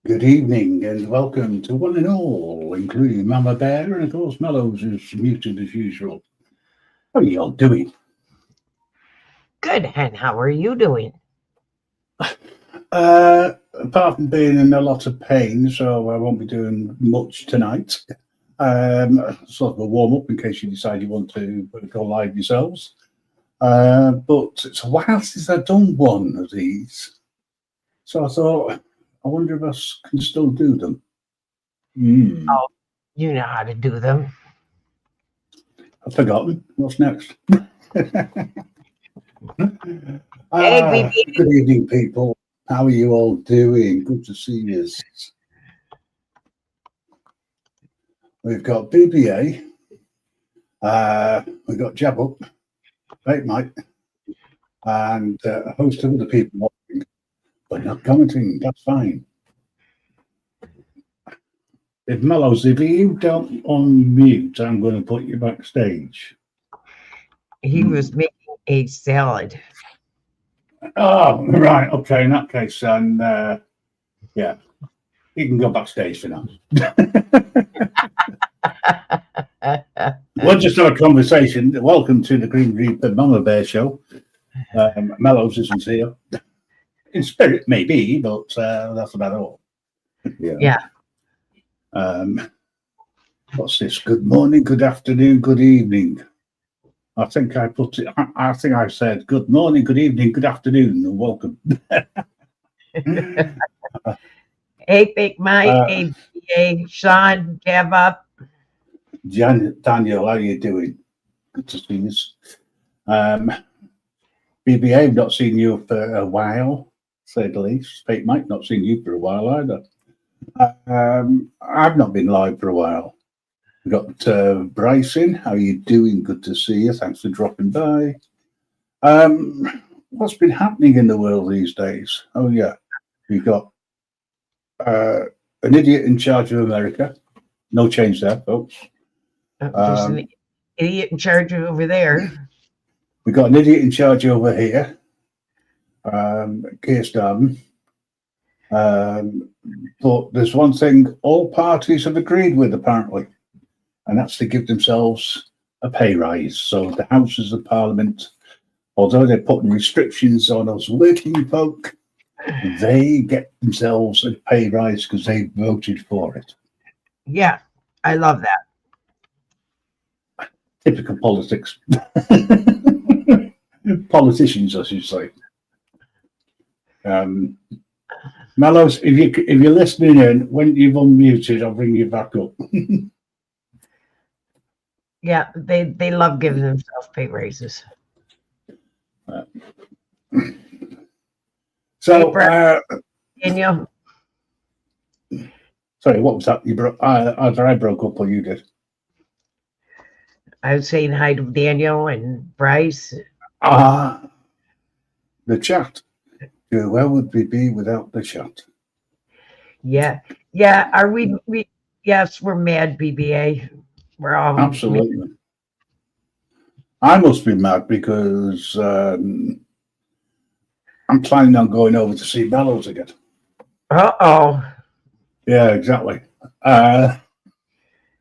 Good evening and welcome to one and all, including Mama Bear and of course Mellows is muted as usual. How are you all doing? Good, and how are you doing? Apart from being in a lot of pain, so I won't be doing much tonight. Sort of a warm up in case you decide you want to go live yourselves. But it's a while since I've done one of these, so I thought, I wonder if us can still do them. Oh, you know how to do them. I've forgotten. What's next? Hey, BB. Good evening, people. How are you all doing? Good to see you. We've got BBA. We've got Jab Up, Fake Mike, and a host of other people watching, but not commenting. That's fine. If Mellows, if you don't unmute, I'm going to put you backstage. He was making a salad. Oh, right. Okay. In that case, then, yeah, you can go backstage for now. We'll just have a conversation. Welcome to the Green Reaper Mama Bear Show. Mellows isn't here. In spirit, maybe, but that's about all. Yeah. What's this? Good morning, good afternoon, good evening. I think I put it. I think I said good morning, good evening, good afternoon, and welcome. Hey, Big Mike. Hey, Sean, Jab Up. Daniel, how are you doing? Good to see you. BBA, I've not seen you for a while, say the least. Fake Mike, not seen you for a while either. I've not been live for a while. We've got Bryson. How are you doing? Good to see you. Thanks for dropping by. What's been happening in the world these days? Oh, yeah. We've got an idiot in charge of America. No change there, folks. There's an idiot in charge over there. We've got an idiot in charge over here. Keir Starmer. But there's one thing all parties have agreed with, apparently, and that's to give themselves a pay rise. So the Houses of Parliament, although they're putting restrictions on us working folk, they get themselves a pay rise because they voted for it. Yeah, I love that. Typical politics. Politicians, I should say. Mellows, if you're listening in, when you've unmuted, I'll bring you back up. Yeah, they love giving themselves pay raises. So, Daniel. Sorry, what was that? You broke? Either I broke up or you did. I was saying hi to Daniel and Bryce. The chat. Where would we be without the chat? Yeah. Are we? Yes, we're mad, BBA. We're all absolutely. Mad. I must be mad because I'm planning on going over to see Mellows again. Uh-oh. Yeah, exactly. But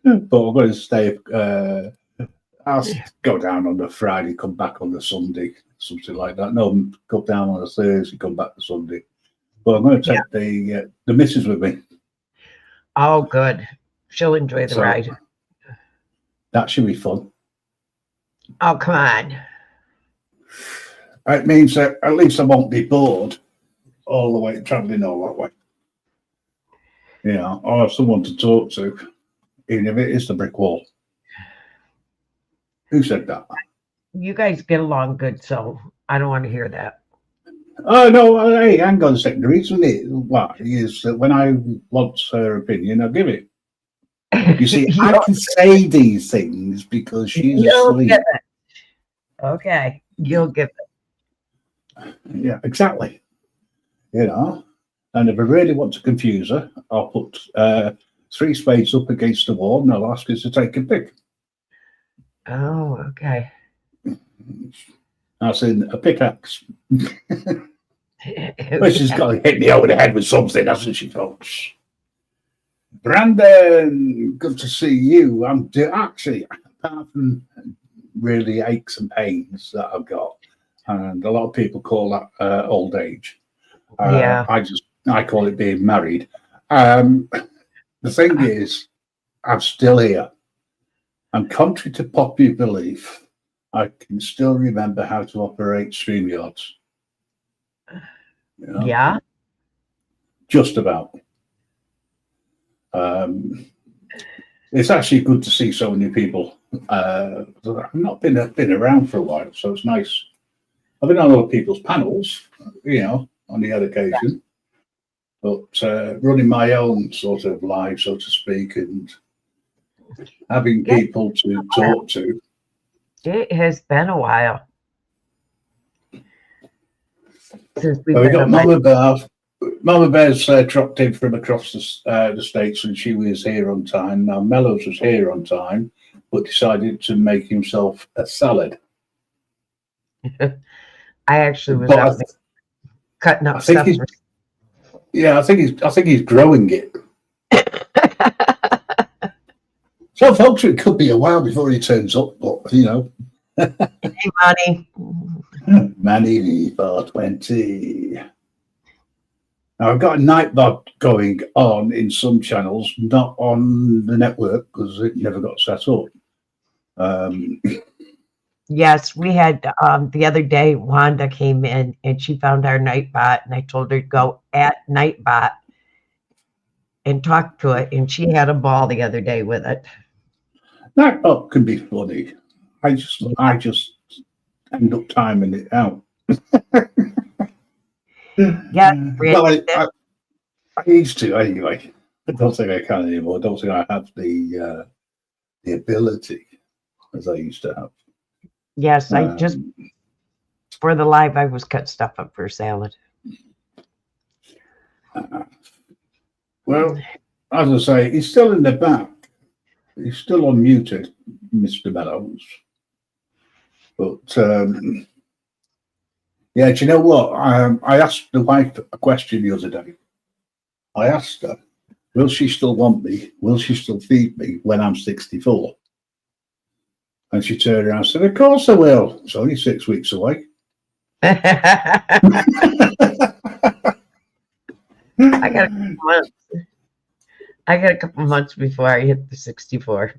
I'm going to stay. I'll go down on the Friday, come back on the Sunday, something like that. No, go down on a Thursday, come back to Sunday. But I'm going to take the missus with me. Oh, good. She'll enjoy the ride. That should be fun. Oh, come on. It means that at least I won't be bored all the way, traveling all that way. Yeah, I'll have someone to talk to, even if it is the brick wall. Who said that? You guys get along good, so I don't want to hear that. Oh, no, hey, hang on a second. The reason is that when I want her opinion, I'll give it. You see, I can say these things because she's asleep. Get it. Okay, you'll get it. Yeah, exactly. You know, and if I really want to confuse her, I'll put 3 spades up against the wall and I'll ask her to take a pick. Oh, okay. That's in a pickaxe. Well, she's got to hit me over the head with something, hasn't she, folks? Brandon, good to see you. Actually, apart from really aches and pains that I've got, and a lot of people call that old age. Yeah. I call it being married. The thing is, I'm still here. And contrary to popular belief, I can still remember how to operate StreamYards. You know? Yeah. Just about. It's actually good to see so many people. I've not been around for a while, so it's nice. I've been on a lot of people's panels, on the other occasion, but running my own sort of live, so to speak, and having people to talk to. It has been a while since we've We been got on Mama Bear. Mama Bear's dropped in from across the states, and she was here on time. Now Mellows was here on time, but decided to make himself a salad. I actually was But up cutting up I think stuff. I think he's growing it. So, folks, it could be a while before he turns up, but Hey, Money. Manny 420. Now, I've got a nightbot going on in some channels, not on the network because it never got set up. Yes, we had the other day, Wanda came in and she found our Nightbot, and I told her to go at Nightbot and talk to it, and she had a ball the other day with it. Nightbot can be funny. I just end up timing it out. Yeah, I used to anyway. I don't think I can anymore. I don't think I have the ability as I used to have. yes, I just for the live, I was cut stuff up for salad. Well, as I say, he's still in the back. He's still unmuted, Mr. Mellows. But yeah, do you know what? I asked the wife a question the other day. I asked her, will she still want me? Will she still feed me when I'm 64? And she turned around and said, of course I will. It's only 6 weeks away. I got a couple months. I got a couple months before I hit the 64.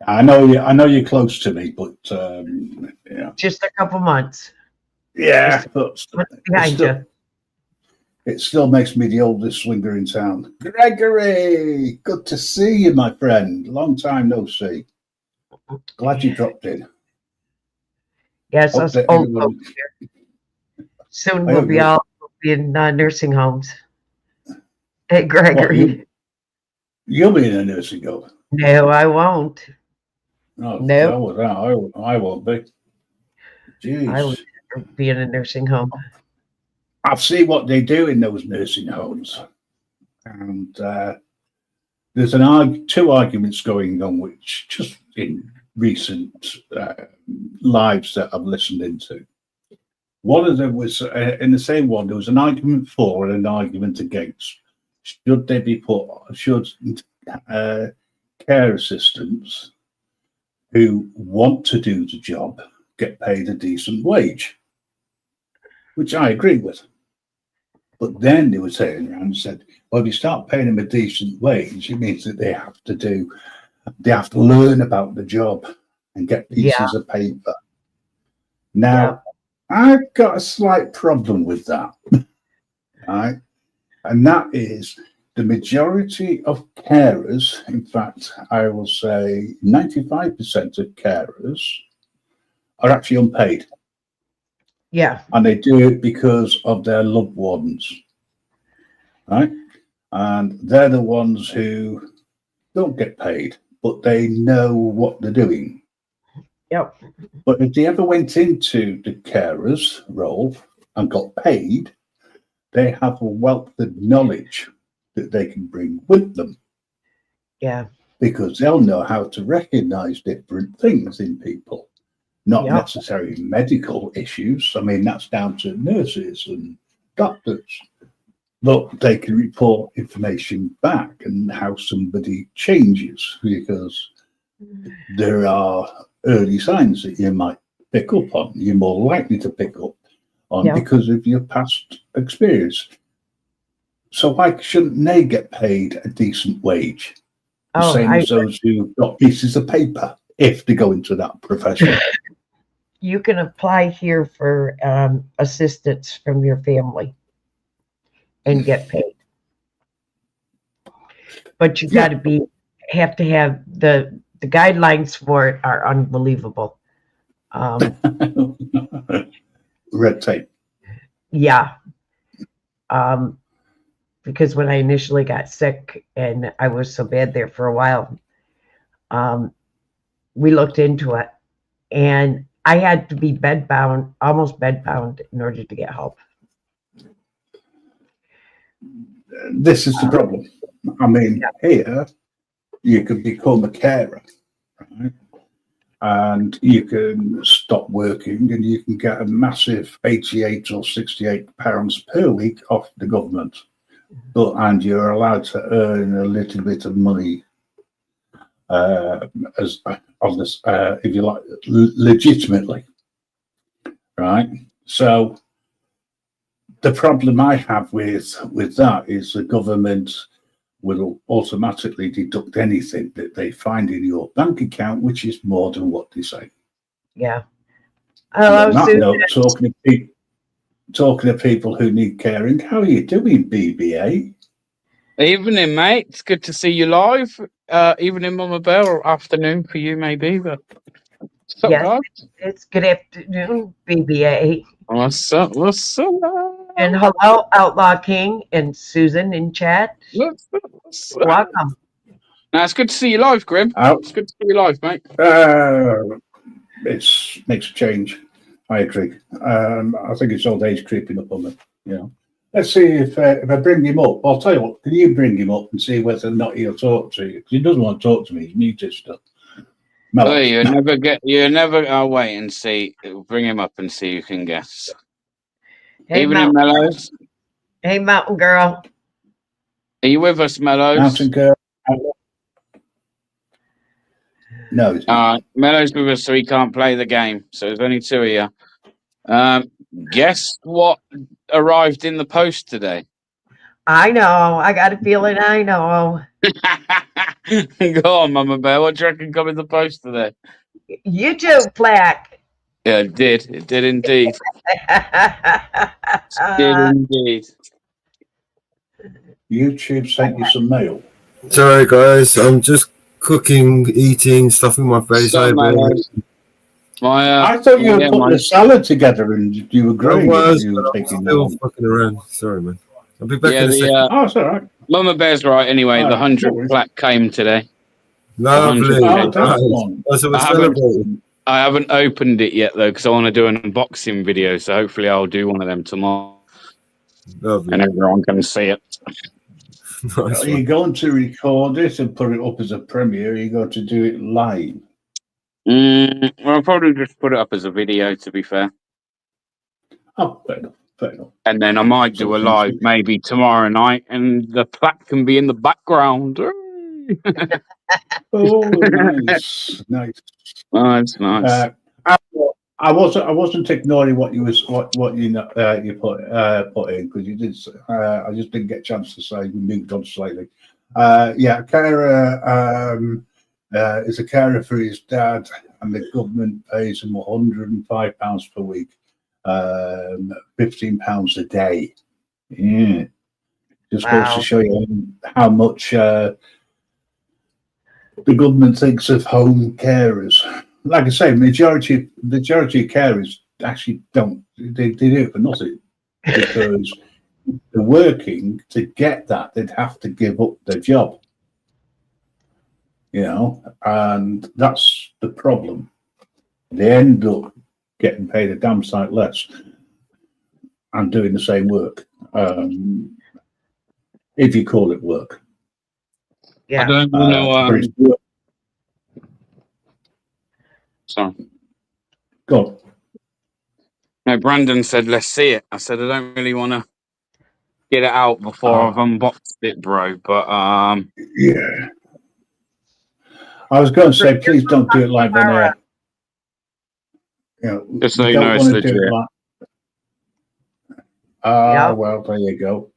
I know you're close to me, but yeah. Just a couple months. Yeah, but Behind you. It still makes me the oldest swinger in town. Gregory, good to see you, my friend. Long time no see. Glad you dropped in. Yes, us old folks here. Soon we'll be all in nursing homes. Hey, Gregory. You'll be in a nursing home. No, I won't. No, nope. I won't be. Jeez. I would never be in a nursing home. I've seen what they do in those nursing homes. And there's two arguments going on, which just in recent lives that I've listened into. One of them was, in the same one, there was an argument for and an argument against. Should they be should care assistants who want to do the job get paid a decent wage? Which I agree with. But then they were saying around and said, well, if you start paying them a decent wage, it means that they have to learn about the job and get pieces of paper. Now, I've got a slight problem with that, right? And that is the majority of carers, in fact, I will say 95% of carers are actually unpaid. Yeah. And they do it because of their loved ones, right? And they're the ones who don't get paid, but they know what they're doing. Yep. But if they ever went into the carer's role and got paid, they have a wealth of knowledge that they can bring with them. Yeah. Because they'll know how to recognize different things in people. Not necessarily medical issues. I mean, that's down to nurses and doctors. But they can report information back and how somebody changes, because there are early signs that you might pick up on. You're more likely to pick up on Yeah. because of your past experience. So why shouldn't they get paid a decent wage? The Oh, same as those who got pieces of paper if they go into that profession. you can apply here for assistance from your family and get paid. But you got to have to have the guidelines for it are unbelievable. Red tape. Yeah. Because when I initially got sick and I was so bad there for a while, we looked into it, and I had to be bedbound, almost bedbound, in order to get help. This is the problem. I mean, here you can become a carer, right? And you can stop working and you can get a massive 88 or 68 pounds per week off the government. And you're allowed to earn a little bit of money as on this, if you like, legitimately, right? So the problem I have with that is the government will automatically deduct anything that they find in your bank account, which is more than what they say. Yeah. On that note, talking to people who need caring, how are you doing, BBA? Evening, mate. It's good to see you live. Evening, Mama Bear, or afternoon for you, maybe. But what's up, Yes, guys? it's good afternoon, BBA. What's up? What's up? And hello, Outlaw King and Susan in chat. What's up? What's up? Welcome. Now, it's good to see you live, Grim. It's good to see you live, mate. It makes a change. I agree. I think it's old age creeping up on me. You know. Let's see if I bring him up. I'll tell you what. Can you bring him up and see whether or not he'll talk to you? Because he doesn't want to talk to me. He's muted stuff. Oh, you never. I'll wait and see. Bring him up and see who can guess. Hey, Evening, Mellows. Hey, Mountain Girl. Are you with us, Mellows? Mountain Girl. No. Mellows with us, so he can't play the game. So there's only two of you. Guess what arrived in the post today? I know. I got a feeling I know. Go on, Mama Bear. What do you reckon come in the post today? YouTube plaque. Yeah, it did. It did indeed. It did indeed. YouTube sent you some mail. Sorry, guys. I'm just cooking, eating, stuffing my face over. I thought you were putting a salad together and you were growing it. You were taking still fucking around. Sorry, man. I'll be back in a second. Oh, it's all right. Mama Bear's right. Anyway, the 100th plaque came today. Lovely. I haven't opened it yet, though, because I want to do an unboxing video. So hopefully I'll do one of them tomorrow. Lovely. And everyone can see it. Nice. Are you going to record it and put it up as a premiere? Or are you going to do it live? Well, I'll probably just put it up as a video, to be fair. Oh, fair enough. Fair enough. And then I might do a live maybe tomorrow night, and the plaque can be in the background. Oh, nice, nice. Nice, nice. I wasn't ignoring what you put in because you did. I just didn't get a chance to say. We moved on slightly. Yeah, carer is a carer for his dad, and the government pays him £105 per week, £15 a day. Yeah, just goes to show you how much the government thinks of home carers. Like I say, majority of carers actually don't. They do it for nothing because they're working to get that. They'd have to give up their job, you know, and that's the problem. They end up getting paid a damn sight less and doing the same work, if you call it work. Yeah, I don't know. Sorry. Go on. No, Brandon said, let's see it. I said, I don't really want to get it out before Oh. I've unboxed it, bro. But Yeah. I was going to say, please don't do it live on air. You know, Just so we you know don't it's want to do legit. it like. Ah, Yeah. well, there you go.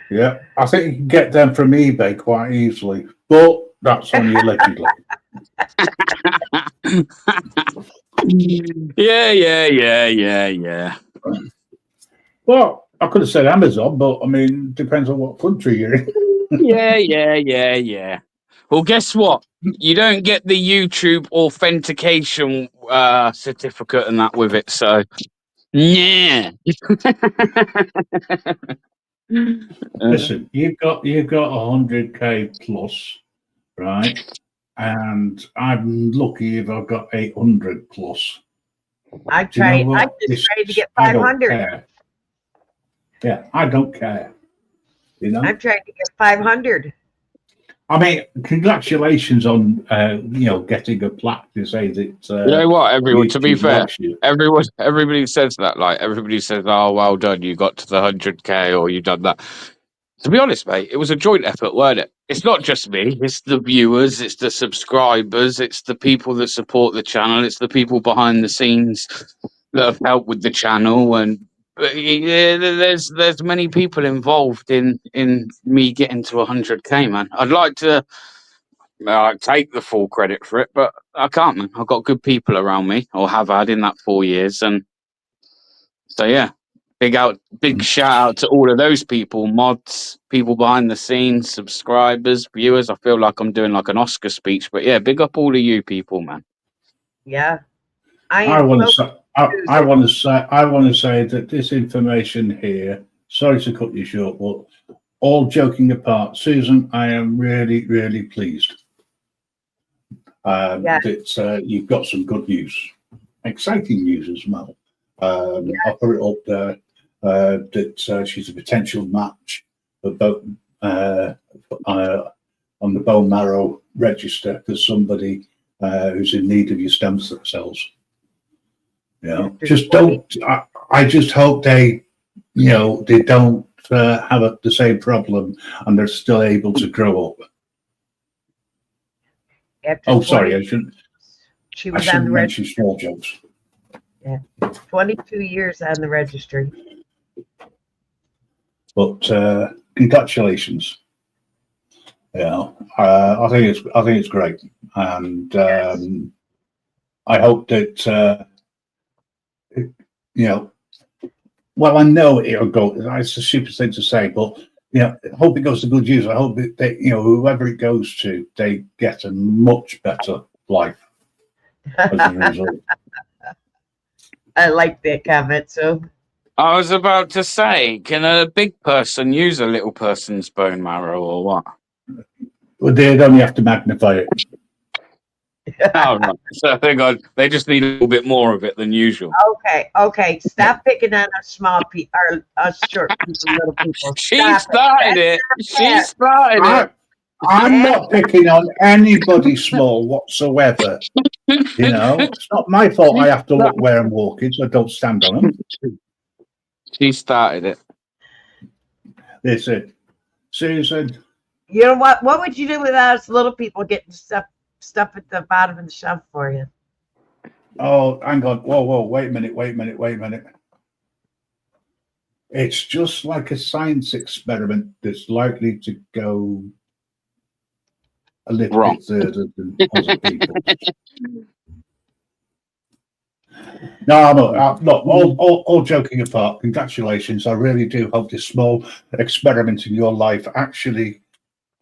Yeah, I think you can get them from eBay quite easily, but that's only allegedly. Yeah. Well, I could have said Amazon, but I mean, depends on what country you're in. Yeah. Well, guess what? You don't get the YouTube authentication certificate and that with it, so yeah. Listen, you've got 100K plus, right? And I'm lucky if I've got 800 plus. I Do you know tried. what? I just tried to get I don't 500. care. Yeah, I don't care. You know, I'm trying to get 500. I mean, congratulations on getting a plaque to say that. You know what? Everyone, to be YouTube fair, likes you. everybody says that. Like everybody says, "Oh, well done, you got to the 100K, or you done that." To be honest, mate, it was a joint effort, weren't it? It's not just me; it's the viewers, it's the subscribers, it's the people that support the channel, it's the people behind the scenes that have helped with the channel, and yeah, there's many people involved in me getting to 100K, man. I'd like to. Take the full credit for it, but I can't, man. I've got good people around me, or have had in that 4 years, and so yeah, big shout out to all of those people, mods, people behind the scenes, subscribers, viewers. I feel like I'm doing like an Oscar speech, but yeah, big up all of you people, man. Yeah. I want to say, I want to say that this information here. Sorry to cut you short, but all joking apart, Susan, I am really, really pleased that you've got some good news, exciting news as well. I'll put it up there that she's a potential match for both on the bone marrow register for somebody who's in need of your stem cells. You know, just don't. I just hope they don't have the same problem and they're still able to grow up. After sorry, I shouldn't. She I was on shouldn't the mention registry. small jokes. Yeah, 22 years on the registry. But congratulations. Yeah, I think it's great, and I hope that well, I know it'll go. It's a stupid thing to say, but I hope it goes to good use. I hope that whoever it goes to, they get a much better life as a result. I like that comment. So I was about to say, can a big person use a little person's bone marrow, or what? Well, they'd only have to magnify it. Oh, right. So I think they just need a little bit more of it than usual. okay. Stop picking on us small people, or us short people, little people. She started it. She started it. I'm not picking on anybody small whatsoever. It's not my fault I have to look where I'm walking, so I don't stand on them. She started it. That's it. Susan. You know what? What would you do without us little people getting stuff at the bottom of the shelf for you? Oh, hang on. Whoa, wait a minute. It's just like a science experiment that's likely to go a little wrong. bit further than other people. No, I'm not. All joking apart, congratulations. I really do hope this small experiment in your life actually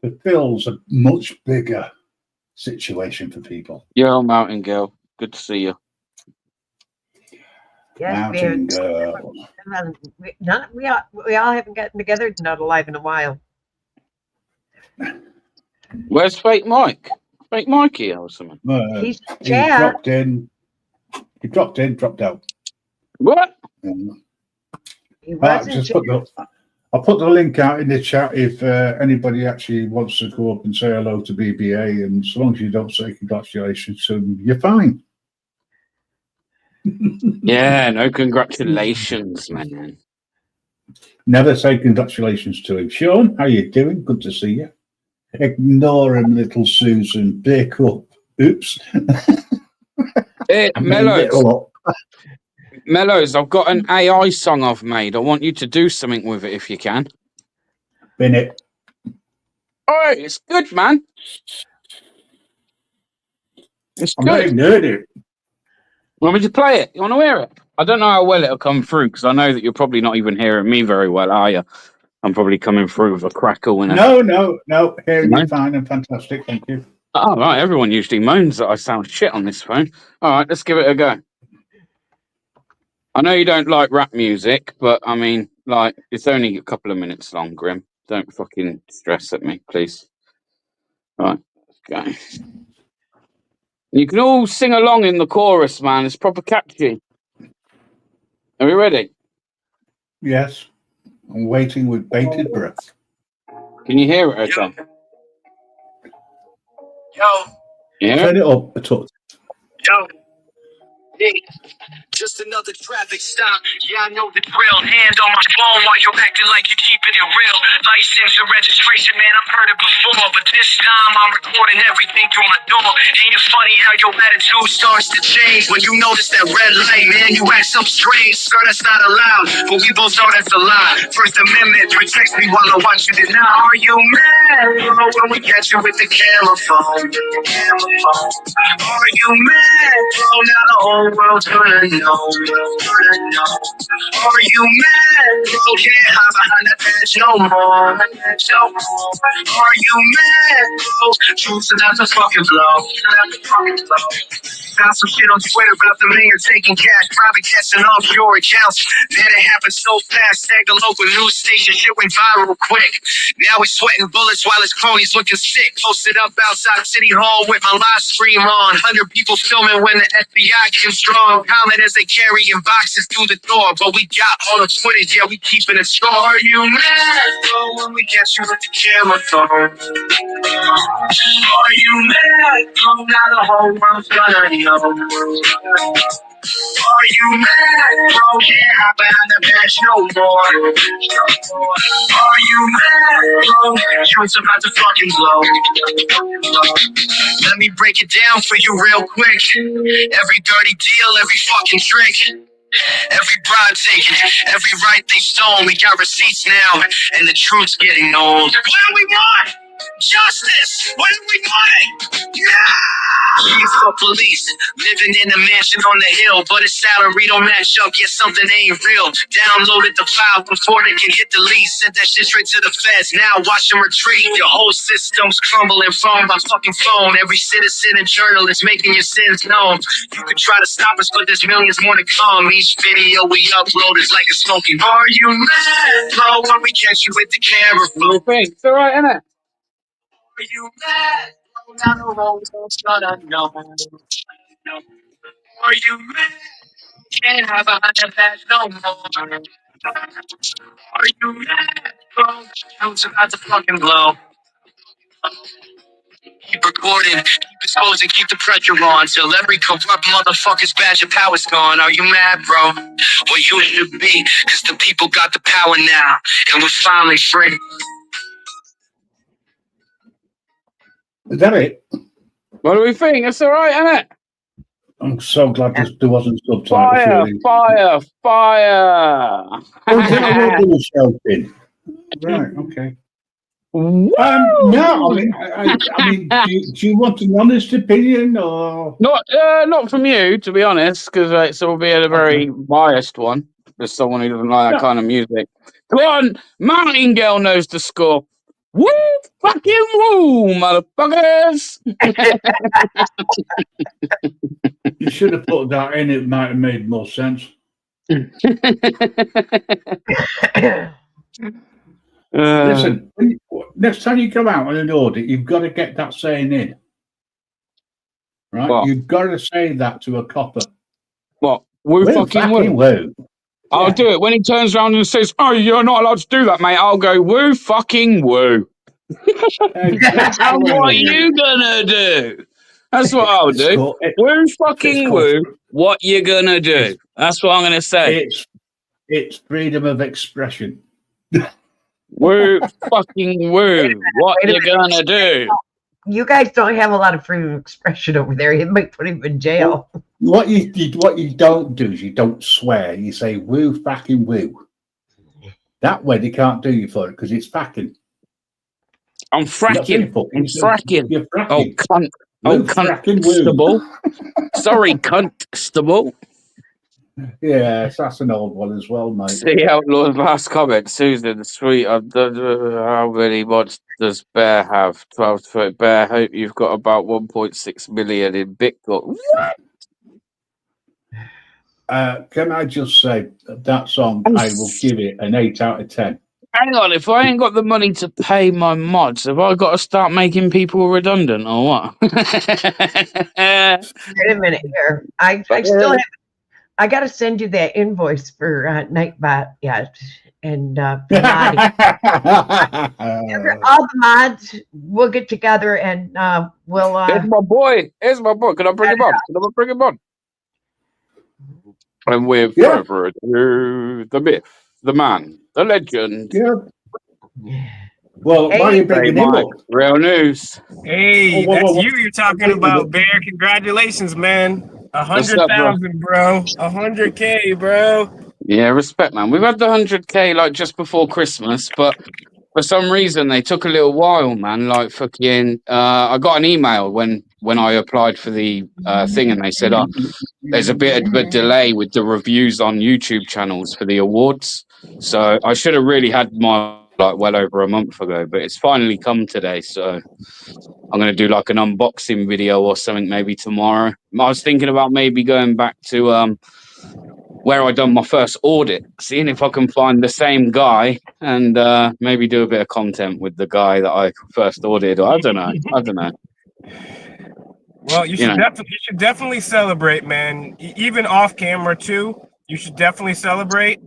fulfills a much bigger situation for people. Yo, Mountain Girl. Good to see you. Yes, Mountain Girl. we all haven't gotten together not alive in a while. Where's Fake Mike? Fake Mikey or something? He's He chat. dropped in. He dropped in, dropped out. What? He wasn't I'll put the link out in the chat if anybody actually wants to go up and say hello to BBA, and so long as you don't say congratulations to them, you're fine. Yeah, no congratulations, man. Never say congratulations to him. Sean, how you doing? Good to see you. Ignore him, little Susan. Pick up. Oops. Hey, I made it Mellows, up. Mellows, I've got an AI song I've made. I want you to do something with it if you can. Bin it. All right, it's good, man. It's I'm not good. even heard it. Want me to play it? You want to hear it? I don't know how well it'll come through because I know that you're probably not even hearing me very well, are you? I'm probably coming through with a crackle and a... No. Hearing No? you fine and fantastic. Thank you. Oh, right. Everyone usually moans that I sound shit on this phone. All right, let's give it a go. I know you don't like rap music, but I mean, like, it's only a couple of minutes long, Grim. Don't fucking stress at me, please. All right, let's go. You can all sing along in the chorus, man. It's proper catchy. Are we ready? Yes. I'm waiting with bated breath. Can you hear it, okay? Yo, Yeah? Turn it up a touch. yo. Hey, just another traffic stop. Yeah, I know the drill. Hand on my phone while you're acting like you're keeping it real. License and registration, man, I've heard it before. But this time I'm recording everything through my door. Ain't it funny how your attitude starts to change when you notice that red light, man? You act so strange. Sir, that's not allowed. But we both know that's a lie. First Amendment protects me while I watch you deny. Are you mad, bro, when we catch you with the camera phone? Are you mad, bro? Now the whole world's gonna know. Are you mad, bro? Can't hide behind that badge no more. Are you mad, bro? Truth's about to fucking blow. Found some shit on Twitter about the mayor taking cash, private jets and offshore accounts. Man, it happened so fast. Tagged the local news station, shit went viral quick. Now he's sweating bullets while his cronies looking sick. Posted up outside City Hall with my live stream on. 100 people filming when the FBI came strong. Comment as they carrying boxes through the door. But we got all the footage, yeah, we keeping it strong. Are you mad, bro, when we catch you with the camera phone? Are you mad, bro? Now the whole world's gonna know. Are you mad, bro? Can't hide behind the badge no more. Are you mad, bro? Truth's about to fucking blow. Let me break it down for you real quick. Every dirty deal, every fucking trick. Every bribe taken, every right they stole. We got receipts now, and the truth's getting old. What do we want? Justice! What are we wanting? Yeah! Chief of police, living in a mansion on the hill, but his salary don't match up, yet something ain't real. Downloaded the file before they can hit delete, sent that shit straight to the feds, now watch them retreat. Your whole system's crumbling phone by fucking phone. Every citizen and journalist making your sins known. You could try to stop us, but there's millions more to come. Each video we upload is like a smoking. Are you mad, bro, when we catch you with the camera phone? It's all right, isn't it? Are you mad? Now the world's gonna know. Are you mad? Can't have a hundred back no more. Are you mad, bro? Truth's about to fucking blow. Keep recording, keep exposing, keep the pressure on till every corrupt motherfucker's badge of power's gone. Are you mad, bro? Well, you should be, cause the people got the power now, and we're finally free. Is that it? What do we think? It's all right, isn't it? I'm so glad there wasn't subtitles. Fire, Really. fire, fire. Oh, is that what they were shouting? Right, okay. Woo! No, I mean, do you want an honest opinion or? Not from you, to be honest, because it will be a very biased one. As someone who doesn't like that kind of music. Come on, Martingale knows the score. Woo! Fucking woo, motherfuckers! You should have put that in. It might have made more sense. Listen, next time you come out on an audit, you've got to get that saying in. Right? What? You've got to say that to a copper. What? Woo fucking woo. Woo. I'll do it. When he turns around and says, "Oh, you're not allowed to do that, mate," I'll go, "Woo fucking woo." Exactly. And what are you gonna do? That's what I'll It's do. called, Woo fucking called- woo. What you gonna do? That's what I'm gonna say. it's freedom of expression. Woo fucking woo. What Wait a you minute. gonna do? You guys don't have a lot of freedom of expression over there. You might put him in jail. What you don't do is you don't swear. You say woo fucking woo. That way they can't do you for it because it's fucking. I'm fracking. I'm fracking. You're fracking. Oh cunt. Woo, Oh fracking woo. cunt. Sorry, cunt. Yes, that's an old one as well, mate. See Outlaw's last comment. Susan, sweet. How many mods does Bear have? 12 to Bear, hope you've got about 1.6 million in Bitcoin. Can I just say that song? I will give it an 8 out of 10. Hang on, if I ain't got the money to pay my mods, have I got to start making people redundant or what? Wait a minute here. I still have. I got to send you that invoice for Nightbot yet, and for modding. All the mods, we'll get together and we'll. Here's my boy. Can I bring him on? And with further ado, the myth, the man, the legend. Yeah. Well, why are you bringing him up? Real news. Hey, that's you you're talking about, Bear. Congratulations, man. 100,000, bro. 100K, bro. Yeah, respect, man. We've had the 100K like just before Christmas, but for some reason they took a little while, man. Like fucking, I got an email when I applied for the thing, and they said, "Oh, there's a bit of a delay with the reviews on YouTube channels for the awards." So I should have really had mine like well over a month ago, but it's finally come today. So I'm going to do like an unboxing video or something maybe tomorrow. I was thinking about maybe going back to where I done my first audit, seeing if I can find the same guy and maybe do a bit of content with the guy that I first audited. I don't know. Well, you should definitely celebrate, man. Even off camera too. You should definitely celebrate.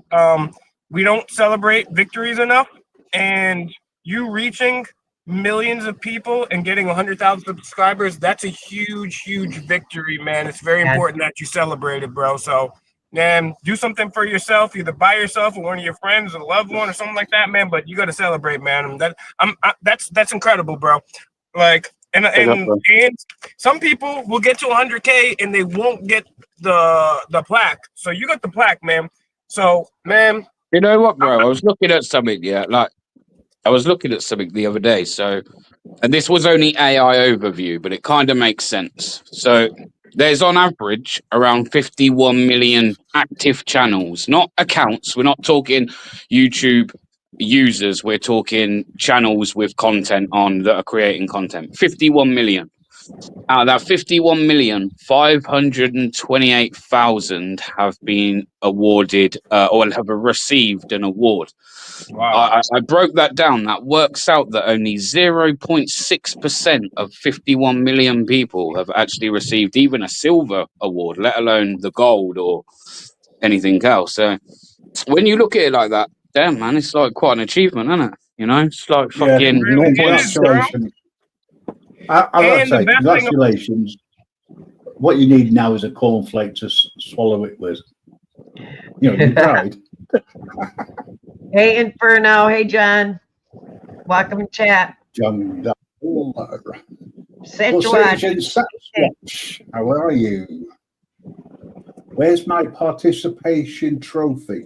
We don't celebrate victories enough, and you reaching millions of people and getting 100,000 subscribers, that's a huge victory, man. It's very important that you celebrate it, bro. So, man, do something for yourself, either by yourself or one of your friends, a loved one, or something like that, man. But you got to celebrate, man. That's incredible, bro. Like, and some people will get to 100K and they won't get the plaque. So you got the plaque, man. So, man, you know what, bro? I was looking at something, the other day. So, and this was only AI overview, but it kind of makes sense. So there's on average around 51 million active channels, not accounts. We're not talking YouTube users. We're talking channels with content on that are creating content. 51 million. Out of that 51 million, 528,000 have been awarded or have received an award. wow. I broke that down. That works out that only 0.6% of 51 million people have actually received even a silver award, let alone the gold or anything else. So when you look at it like that, damn, man, it's like quite an achievement, isn't it? You know, it's like fucking... really Congratulations. I've got to say, congratulations. What you need now is a cornflake to swallow it with. You know, you tried. Hey, Inferno. Hey, John. Welcome to chat. John. Sasquatch. How are you? Where's my participation trophy?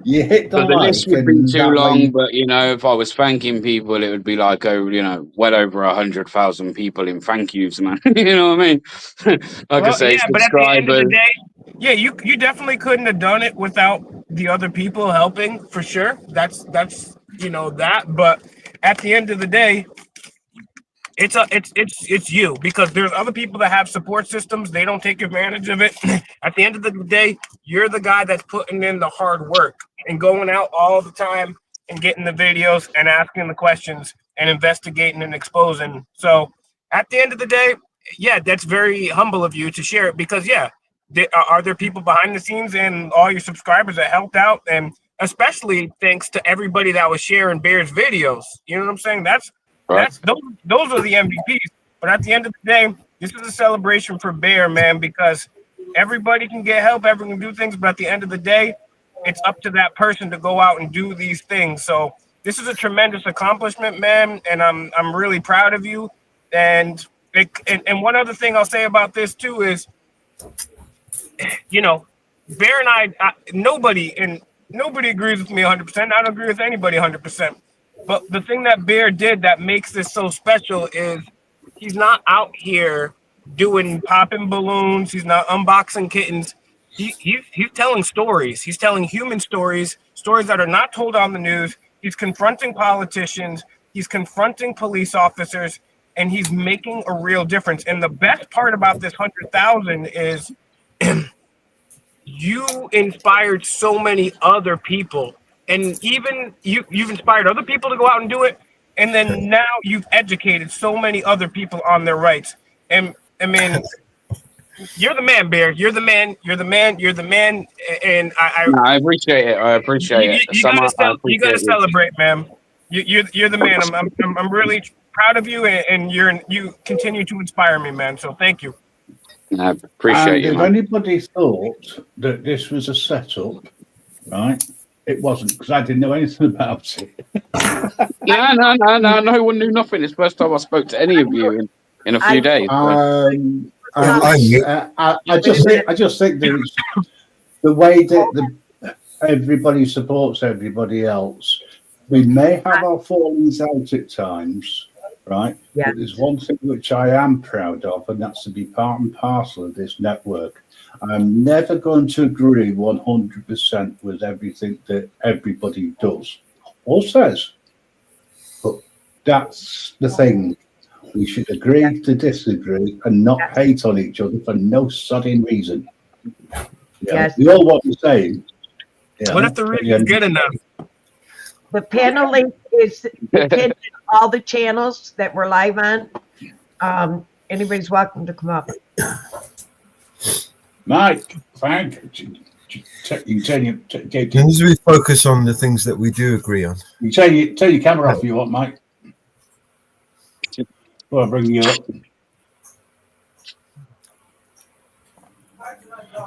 You hit the the list would be too long, way... but you know, if I was thanking people, it would be like, oh, you know, well over 100,000 people in thank yous, man. You know what I mean? I say, yeah, but at the end of the day, yeah, you definitely couldn't have done it without the other people helping, for sure. That's you know that, but at the end of the day, it's you, because there's other people that have support systems. They don't take advantage of it. At the end of the day, you're the guy that's putting in the hard work and going out all the time and getting the videos and asking the questions and investigating and exposing. So at the end of the day, yeah, that's very humble of you to share it, because are there people behind the scenes and all your subscribers that helped out, and especially thanks to everybody that was sharing Bear's videos. You know what I'm saying? Those are the MVPs. But at the end of the day, this is a celebration for Bear, man, because everybody can get help, everyone can do things, but at the end of the day, it's up to that person to go out and do these things. So this is a tremendous accomplishment, man, and I'm really proud of you. And one other thing I'll say about this too is, you know, Bear and I nobody agrees with me 100%. I don't agree with anybody 100%. But the thing that Bear did that makes this so special is he's not out here doing popping balloons. He's not unboxing kittens. He's telling stories. He's telling human stories, stories that are not told on the news. He's confronting politicians. He's confronting police officers, and he's making a real difference. And the best part about this 100,000 is you inspired so many other people, and even you've inspired other people to go out and do it. And then now you've educated so many other people on their rights. And I mean, you're the man, Bear. You're the man. You're the man. You're the man. And I appreciate it. I appreciate it. You gotta celebrate, man. You're the man. I'm really proud of you, and you continue to inspire me, man. So thank you. I appreciate and you, if man. anybody thought that this was a setup, right? It wasn't, because I didn't know anything about it. No one knew nothing. It's the first time I spoke to any of you in a few days. I just think that it's the way that everybody supports everybody else. We may have our fallings out at times, right? Yeah. But there's one thing which I am proud of, and that's to be part and parcel of this network. I'm never going to agree 100% with everything that everybody does or says. But that's the thing. We should agree to disagree and not hate on each other for no sodding reason. Yes. We all want the same. What if the reason's good enough? The panel link is pinned in all the channels that we're live on. Anybody's welcome to come up. Mike, Frank, you turn Can we focus on the things that we do agree on? you turn your camera off if you want, Mike. Well, I'll bring you up.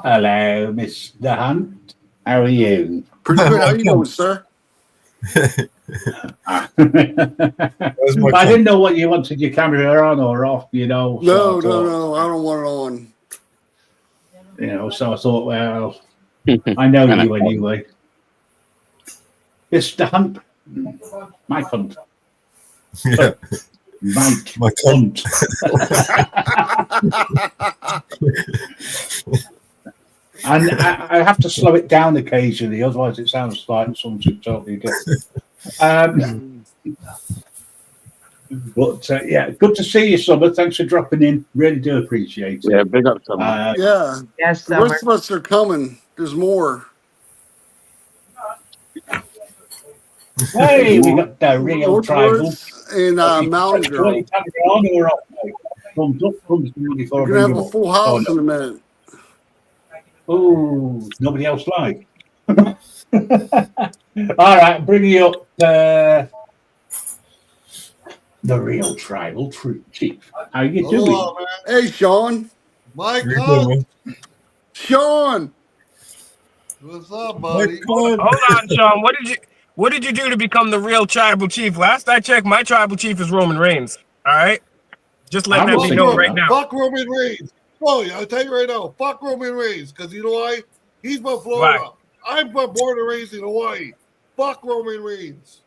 Hello, Mr. Hunt. How are you? Pretty good. How you doing, sir? I didn't know what you wanted your camera on or off, you know. No, so no. I don't want it on. You know, so I thought, well, I know you anyway. Mr. Hunt. Mike Hunt. Yeah. Mike Hunt. And I have to slow it down occasionally, otherwise it sounds like something totally different. But yeah, good to see you, Summer. Thanks for dropping in. Really do appreciate it. Yeah, big up, Summer. Yeah. Yes, The Summer. rest of us are coming. There's more. Hey, we got the real tribal. Northwoods and Mountain Girl. On or off? Thumbs up, thumbs down before We're I gonna bring have you a full up. house Oh, in a minute. Oh, nobody else like. All right, bringing you up the real tribal chief. How you doing? Hello, man. Hey, Sean. Mike, Sean. what's up, buddy? Hold on, Sean. What did you do to become the real tribal chief? Last I checked, my tribal chief is Roman Reigns. All right, just let that be known right now. Fuck Roman Reigns. Oh, yeah, I'll tell you right now. Fuck Roman Reigns, because you know why? He's from Florida. Why? I'm born and raised in Hawaii. Fuck Roman Reigns.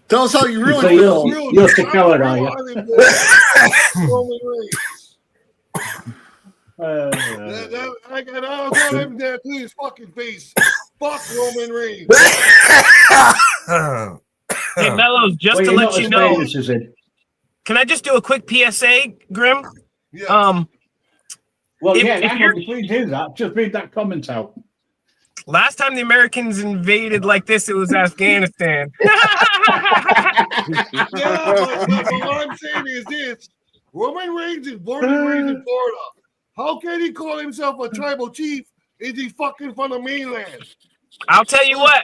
Tell us how you really feel. You're the color, are you? Roman Reigns. I don't tell him that to his fucking face. Fuck Roman Reigns. Hey, Mellows, just to let you know, can I just do a quick PSA, Grim? Yeah. Well, if before you do that, just read that comment out. Last time the Americans invaded like this, it was Afghanistan. Yeah, but what I'm saying is this. Roman Reigns is born and raised in Florida. How can he call himself a tribal chief if he's fucking from the mainland? I'll tell you what.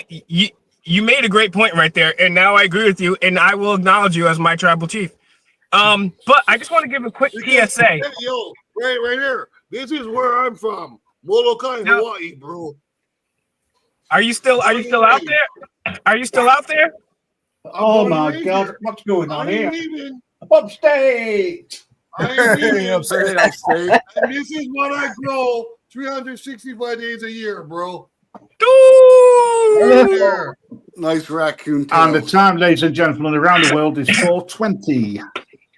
You you made a great point right there, and now I agree with you, and I will acknowledge you as my tribal chief. But I just want to give a quick PSA. Hey, yo, right here. This is where I'm from, Molokai, Now- Hawaii, bro. Are you still out there? Are you still out there? Oh I'm my born God, here. what's going I on ain't here? leaving. Upstate! I ain't leaving. Upstate, upstate. And this is what I grow 365 days a year, bro. Dude! There. Nice raccoon And the tail. time, ladies and gentlemen, around the world is 4:20.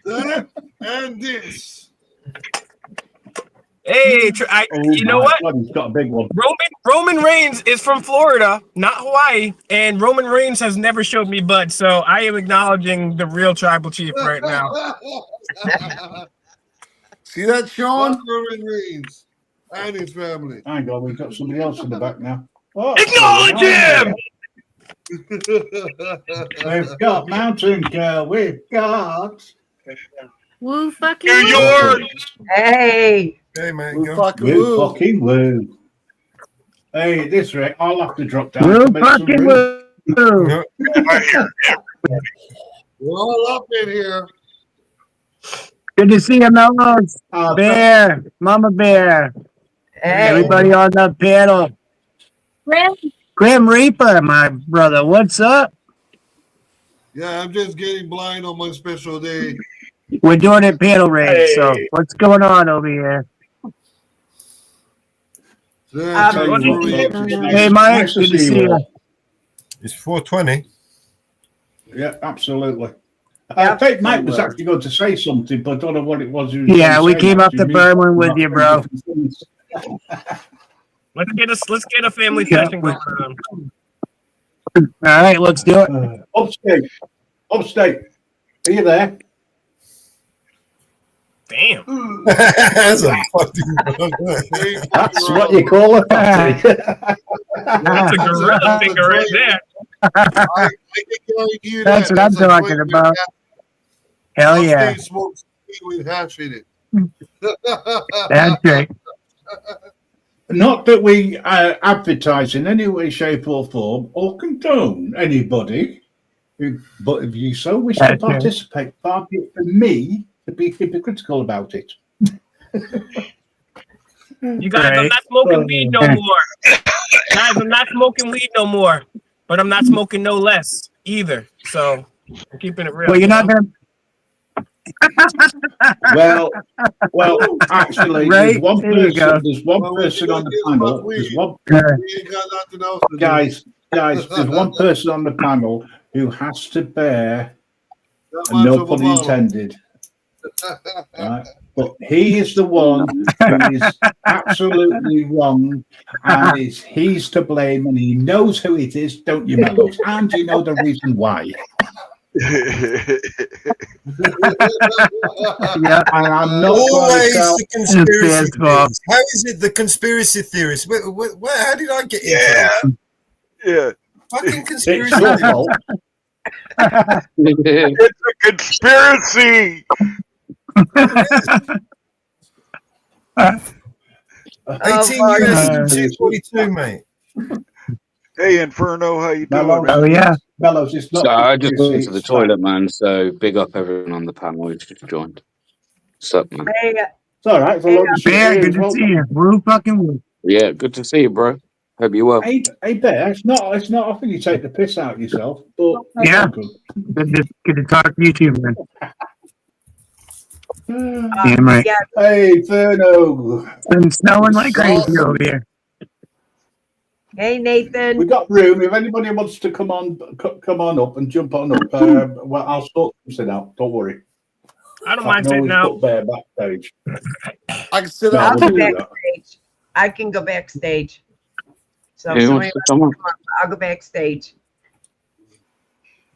That and this. Hey, you know what? God, he's got a big one. Roman Reigns is from Florida, not Hawaii, and Roman Reigns has never showed me bud, so I am acknowledging the real tribal chief right now. See that, Sean? Roman Reigns and his family. Hang on, we've got somebody else in the back now. Oh, Acknowledge him! We've got Mountain Girl. We've got. Woo fucking New woo. York. Hey, Hey, man. Woo Go. fucking Woo woo. fucking woo. Hey, this Rick, I'll have to drop down. Woo to make some fucking room. woo. We're all up in here. Good to see you, Mellows. Ah, Bear, Mama Bear, hey, everybody on the panel. Grim Reaper, my brother, what's up? Yeah, I'm just getting blind on my special day. We're doing it panel raid, so Hey. what's going on over here? That's tell you what what, we- folks, it's Hey, nice- Mike, nice to good to see see you you. all. It's 4:20. Yeah, absolutely. Yeah. I think Mike was actually going to say something, but I don't know what it was. he was Yeah, going we say, came up to actually. Berwyn with you, bro. Let's get a family Yeah. session going on. All right, let's do it. Upstate. Are you there? Damn. That's a fucking. That's what you call a fatty. That's a gorilla finger right there. I can guarantee you That's that. what I'm a talking joint about. with Hell hash- yeah, Upstate smokes weed with hash in it. that's great. Not that we advertise in any way, shape, or form, or condone anybody, but if you so wish to That's right. participate, far be it from me to be hypocritical about it. You guys, I'm Right. not smoking weed no more. Guys, I'm not smoking weed no more. But I'm not smoking no less either. So I'm keeping it real. Well, you're not you know? gonna. Well, actually, Right, there's one there you go. person. There's one Well, we person on the don't give panel. enough There's weed. one We ain't got nothing else to do. guys. There's one person on the panel who has to bear, That and much no of a pun bottle. intended. Right? But he is the one who is absolutely wrong, and he's to blame, and he knows who it is, don't you, Mellows? And you know the reason why. Yeah, And I'm not going to Always tell. the conspiracy It's bad, Bob. theories. How is it the conspiracy theorists? How did I get into that? Yeah, Fucking It's conspiracy your theories. fault. it's a conspiracy. 18 Lord. years and 242, mate. Hey, Inferno, how you doing? Mellows, man? Oh, yeah. Mellows, it's not. So I just went conspiracy, to the it's toilet, man. So big up everyone on the panel who's just joined. What's up, man? hey, It's all right. It's a lot of shit Bear, here good as to well. see you. Woo fucking woo. Yeah, good to see you, bro. Hope you're well. Hey, Bear, it's not often you take the piss out of yourself, but that's Yeah. not good. Good to talk to you too, man. Yeah, right. yeah, Hey, Ferno, It's been snowing like crazy over here. hey, Nathan. we got room. If anybody wants to come on up and jump on up, well, I'll sort something out. Don't worry. I don't I mind can sitting always out. put Bear backstage. I can sit No, I'll out we'll go do too. that. backstage. I can go backstage. So if Who somebody wants to wants come on? to come up, I'll go backstage.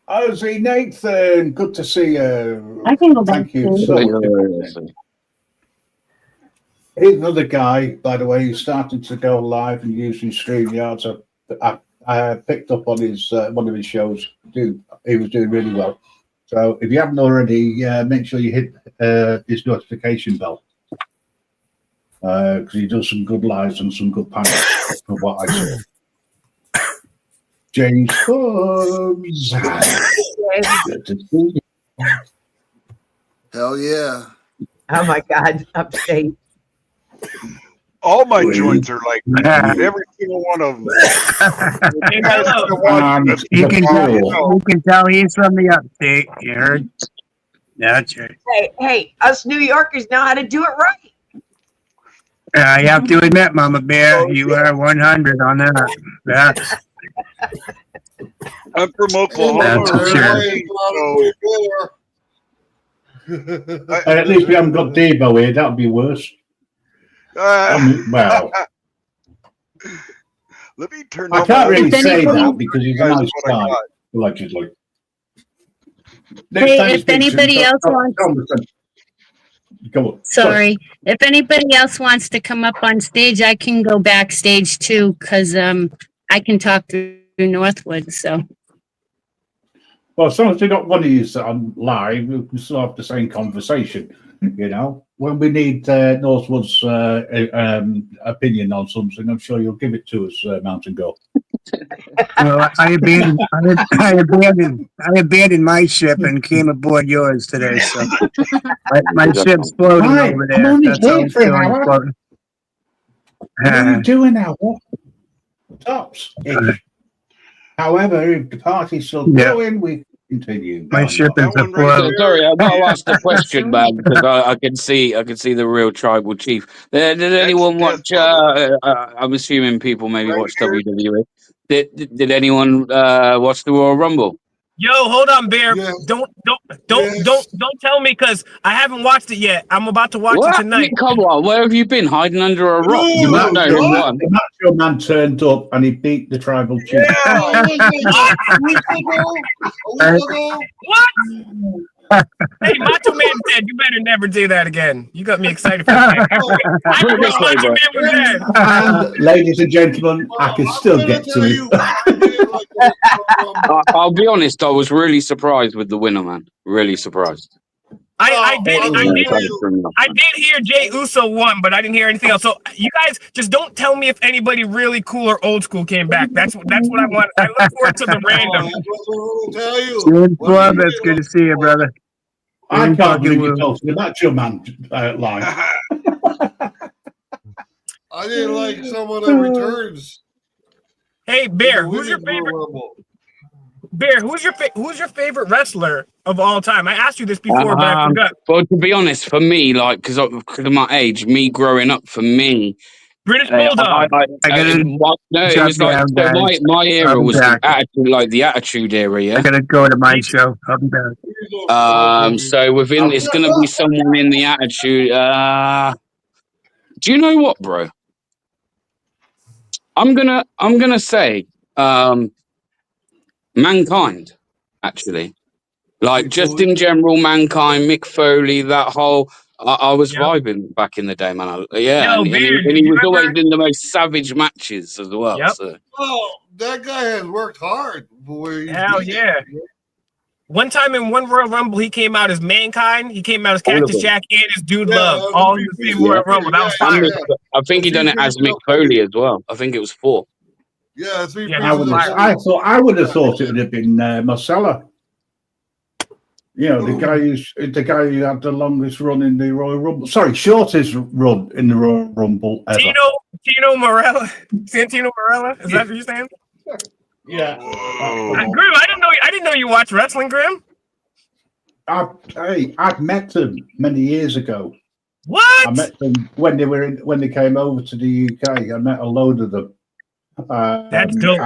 Oh, see, Nathan, good to see you. I can go Thank you backstage. so much. Here's another guy, by the way, who's starting to go live and using StreamYard. So I picked up on his one of his shows. He was doing really well. So if you haven't already, make sure you hit his notification bell because he does some good lives and some good panels from what I saw. James comes. Good to see you. Hell yeah. Oh my God, upstate. All my joints are like that. Every single one of them. You guys have to watch this. You can tell he's from the upstate. You heard? That's right. Hey, us New Yorkers know how to do it right. You have to admit, Mama Bear, you are 100 on that. Yeah. I'm from Oklahoma. That's for sure. And at least we haven't got Debo here. That'd be worse. Well, let me turn. I can't really say that because he's a nice guy, allegedly. Hey, if anybody else wants, go on. sorry, if anybody else wants to come up on stage, I can go backstage too, because I can talk through Northwood. So, well, as long as they don't want to use that on live, we can still have the same conversation. You know, when we need Northwood's opinion on something, I'm sure you'll give it to us, Mountain Girl. Well, I abandoned my ship and came aboard yours today. So my ship's floating over there. I'm only That's how here I'm for an feeling hour. floating. What are you doing now? What? Tops. However, if the party's still going, we continue. My ship is a So, sorry, I've got to ask the question, man, because I can see the real tribal chief. Did anyone watch? I'm assuming people maybe watch WWE. Did anyone watch the Royal Rumble? Yo, hold on, Bear. Don't tell me because I haven't watched it yet. I'm about to watch it tonight. Come on, where have you been? Hiding under a rock? You might know who won. The Macho Man turned up and he beat the tribal chief. What? Hey, Macho Man dead. You better never do that again. You got me excited for that. I forgot Macho Man was dead. And ladies and gentlemen, I can still get to it. I'll be honest, I was really surprised with the winner, man. Really surprised. I did hear Jey Uso won, but I didn't hear anything else. So you guys just don't tell me if anybody really cool or old school came back. That's what I want. I look forward to the random. It's good to see you, brother. I can't believe you're talking about your man line. I didn't like someone that returns. Hey, Bear, who's your favorite? Bear, who's your favorite wrestler of all time? I asked you this before, but I forgot. But to be honest, for me, like because of my age, me growing up, for me, British Bulldog. It was like my era was the Attitude era. Yeah, I gotta go to my show. I'll be back. So within, it's gonna be someone in the Attitude. Do you know what, bro? I'm gonna say Mankind, actually. Like, just in general, Mankind, Mick Foley, that whole... I was vibing back in the day, man. And he was always in the most savage matches as well. Yep. So. Well, that guy has worked hard. Hell yeah. One time in one Royal Rumble, he came out as Mankind, he came out as Cactus Jack, and his Dude Love, all in the same Royal Rumble. That was fire. I think he done it as Mick Foley as well. I think it was 4. Yeah, I would have thought it would have been Marcella. You know, the guy who had the longest run in the Royal Rumble. Sorry, shortest run in the Royal Rumble ever. Santino Marella. Is that what you're saying? Yeah. Grim, I didn't know you watched wrestling, Grim. I've met them many years ago. What? I met them when they came over to the UK. I met a load of them. That's dope.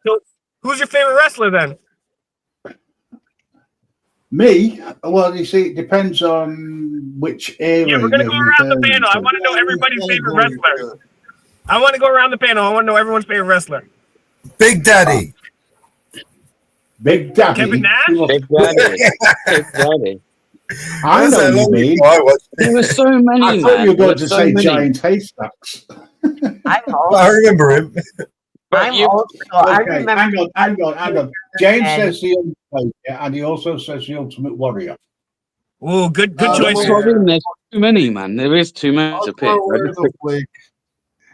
So, who's your favorite wrestler then? Me? Well, you see, it depends on which era. Yeah, we're gonna go around the panel. I want to know everybody's favorite wrestler. I want to go around the panel. I want to know everyone's favorite wrestler. Big Daddy. Big Daddy. Kevin Nash. Big Daddy. Big Daddy. I know you mean. There were so many. I thought you were going to say Giant Haystacks. I remember him. I'm old school. I remember. Hang on. James says the Undertaker, and he also says the Ultimate Warrior. Oh, good choice. There's too many, man. There is too many to pick.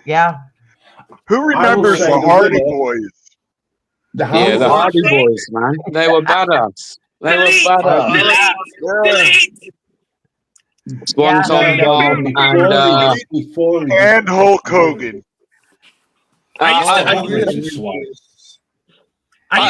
Yeah. Who remembers the Hardy Boys? The Yeah, the Hardy Hardy Boys, man. They were badass. They were badass. Swanton Bomb and Hulk Hogan. I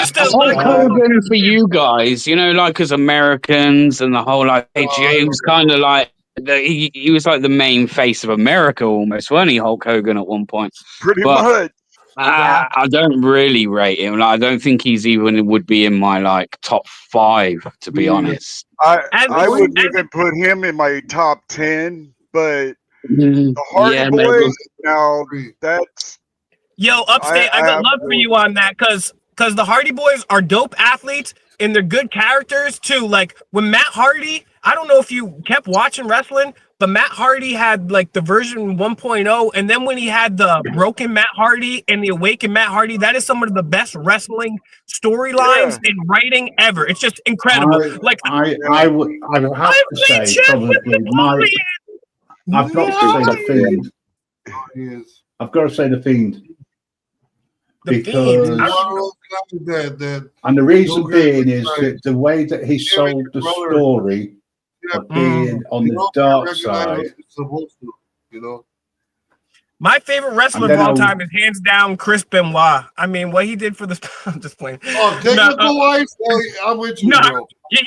used to Hulk like Hogan for you guys, you know, like as Americans and the whole like he was kind of like he was like the main face of America almost, weren't he? Hulk Hogan at one point. Pretty But much. I don't really rate him. Like, I don't think he's even would be in my like top 5, to be honest. I wouldn't even put him in my top 10, but the Hardy Boys, now that's Yo, Upstate, I got love for you on that because the Hardy Boys are dope athletes and they're good characters too. Like when Matt Hardy, I don't know if you kept watching wrestling, but Matt Hardy had like the version 1.0, and then when he had the broken Matt Hardy and the awakened Matt Hardy, that is some of the best wrestling storylines and writing ever. It's just incredible. I would have to say probably I've got to say the Fiend. I've got to say the Fiend. Because and the reason being is that the way that he sold the story of being on the dark side. My favorite wrestler of all time is hands down Chris Benoit. I mean, what he did for the I'm just playing. Oh, technical wise, I'm with you, bro. Yeah,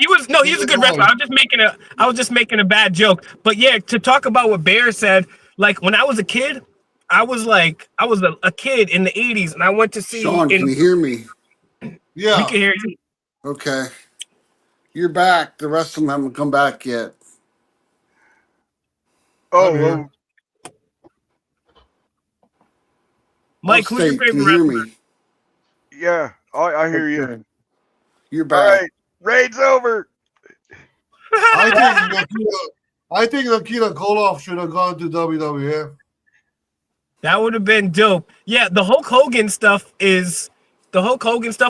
he's a good wrestler. I was just making a bad joke. But yeah, to talk about what Bear said, like when I was a kid, I was a kid in the 80s, and I went to see. Sean, can you hear me? Yeah, we can hear you. Okay, you're back. The rest of them haven't come back yet. Oh, Mike, who's your favorite wrestler? Yeah, I hear you. You're back. All right, raid's over. I think Nikita Koloff should have gone to WWF. That would have been dope. Yeah, the Hulk Hogan stuff.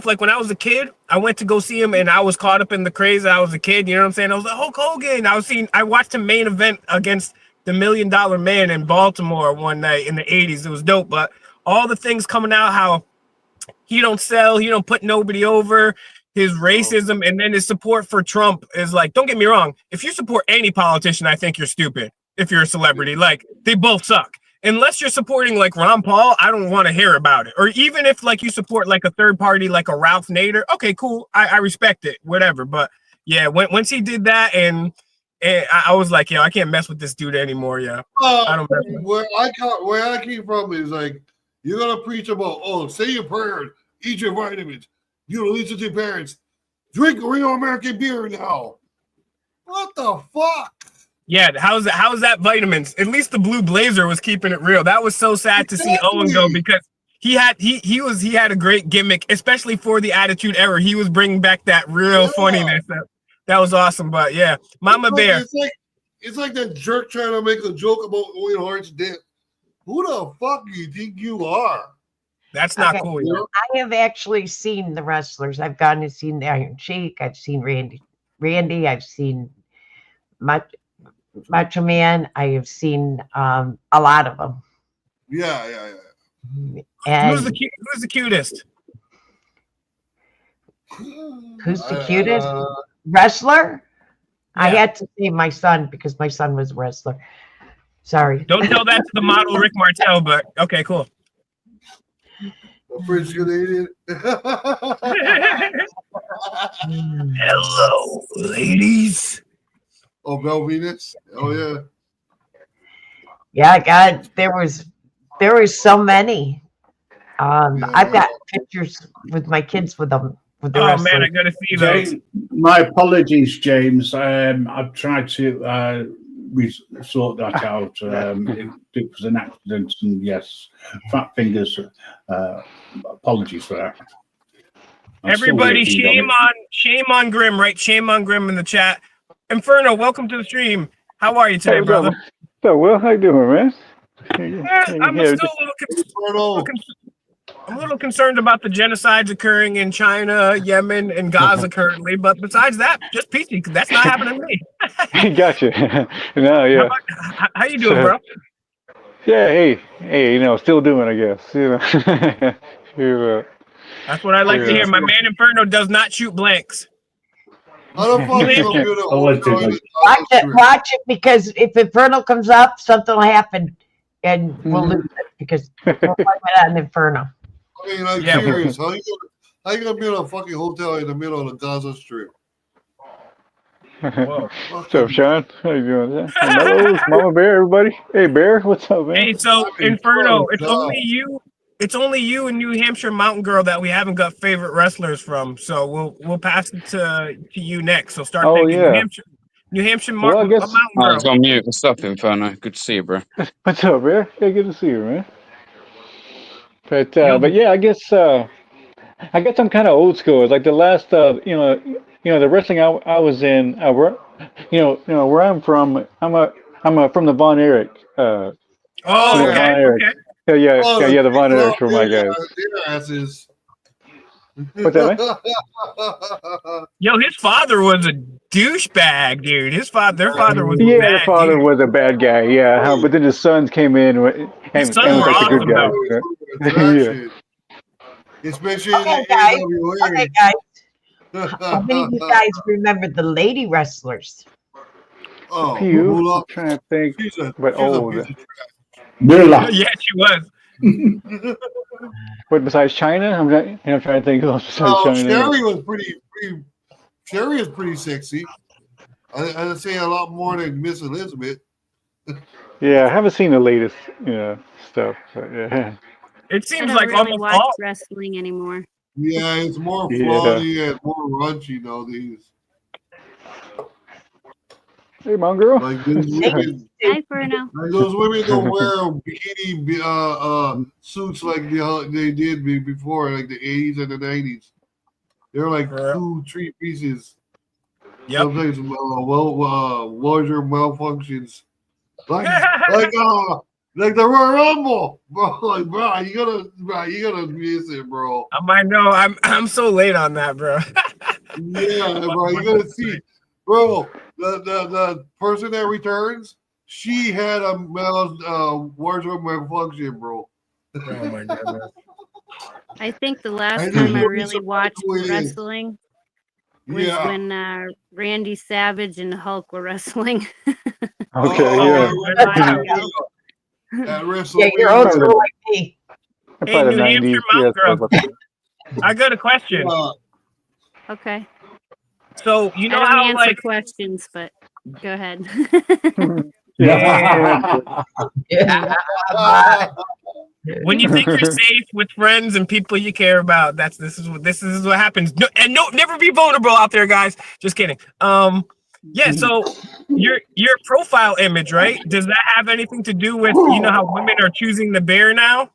Like when I was a kid, I went to go see him, and I was caught up in the craze. I was a kid, you know what I'm saying? I was like Hulk Hogan. I watched him main event against the $1 Million Man in Baltimore one night in the 80s. It was dope, but all the things coming out, how he don't sell, he don't put nobody over, his racism, and then his support for Trump is like, don't get me wrong. If you support any politician, I think you're stupid. If you're a celebrity, like they both suck. Unless you're supporting like Ron Paul, I don't want to hear about it. Or even if like you support like a third party, like a Ralph Nader, okay, cool. I respect it, whatever. But yeah, once he did that, and I was like, yo, I can't mess with this dude anymore. Yeah, I don't mess with where I came from is like, you're gonna preach about, say your prayers, eat your vitamins, you don't listen to your parents, drink real American beer now. What the fuck? Yeah, how's that vitamins? At least the Blue Blazer was keeping it real. That was so sad to see Owen go, because he had a great gimmick, especially for the Attitude Era. He was bringing back that real funniness. That was awesome. But yeah, Mama Bear. It's like that jerk trying to make a joke about Owen Hart's death. Who the fuck do you think you are? That's not cool. You know? I have actually seen the wrestlers. I've gone and seen the Iron Sheik. I've seen Randy. I've seen Macho Man. I have seen a lot of them. Yeah. And who's the cutest? Who's the cutest wrestler? Yeah. I had to say my son because my son was a wrestler. Sorry. Don't tell that to the model Rick Martel, but okay, cool. French Canadian. Hello, ladies. Oh, Bell Venus. Oh yeah. Yeah, God, there was so many. I've got pictures with my kids with them. With the wrestlers. Man, I gotta see those. My apologies, James. I've tried to sort that out. It was an accident, and yes, fat fingers. Apologies for that. Everybody, shame on Grim, right? Shame on Grim in the chat. Inferno, welcome to the stream. How are you today, brother? So, Will, how you doing, man? I'm still a little concerned about the genocides occurring in China, Yemen, and Gaza currently. But besides that, just peachy. That's not happening to me. Gotcha. No, yeah. How you doing, bro? Yeah, hey, still doing, I guess. That's what I like to hear. My man Inferno does not shoot blanks. How the fuck you gonna build a Allegedly. Watch it, because if Inferno comes up, something will happen, and we'll lose it because we'll blame it on Inferno. I mean, I'm Yeah. curious. How you gonna build a fucking hotel in the middle of the Gaza Strip? Whoa. What's up, Sean? How you doing? Hello, Mama Bear, everybody. Hey, Bear, what's up, man? Hey, so Inferno, it's only you. It's only you and New Hampshire Mountain Girl that we haven't got favorite wrestlers from. So we'll pass it to you next. So start Oh, thinking yeah. New Hampshire Well, I guess- Mountain Oh, Girl. it's on mute. What's up, Inferno? Good to see you, bro. What's up, Bear? Yeah, good to see you, man. But yeah, I guess I'm kind of old school. It's like the last, the wrestling I was in, where I'm from. I'm from the Von Erich. Oh, Von okay. Erich. Okay. Yeah, the Von Erichs were my guys. Their asses. What's that, man? Yo, his father was a douchebag, dude. Their father was Yeah, bad, the father dude. was a bad guy. Yeah, but then the sons came in and His was sons were like the good awesome, guy. though. Yeah. Especially Okay, in guys. the Okay, guys. How many of you guys remember the lady wrestlers? Oh, Few. Moolah. I'm trying to think, She's a but old. piece of Moolah. Yeah, she was. But besides China, I'm trying to think who else besides Oh, China. Sherry was pretty. Sherry is pretty sexy. I'd say a lot more than Miss Elizabeth. Yeah, I haven't seen the latest, stuff. But yeah. It I seems don't like really almost watch all. wrestling anymore. Yeah, it's more Yeah. flawedy and more raunchy nowadays. Hey, Mom Girl. Like those women, Hi, Bruno. like those women don't wear bikini suits like they did before, like the 80s and the 90s. They're like Yeah. 2-3 pieces. Yep. Sometimes wardrobe malfunctions. Like the Royal Rumble, bro. Like, bro, you gotta miss it, bro. I might know. I'm so late on that, bro. Yeah, bro, you gotta see, bro. The person that returns, she had a wardrobe malfunction, bro. Oh my goodness. I think the I last just time I really really surprised watched who it is. wrestling was Yeah. when Randy Savage and Hulk were wrestling. Okay, yeah. At Yeah, WrestleMania. you're old school like me. Hey, Probably New the Hampshire 90s. Mountain Yeah, Girl. I got a question. Okay. So you know I don't how answer like questions, but go ahead. Yeah. when you think you're safe with friends and people you care about, this is what happens. No, never be vulnerable out there, guys. Just kidding. Yeah. So your profile image, right? Does that have anything to do with how women are choosing the bear now?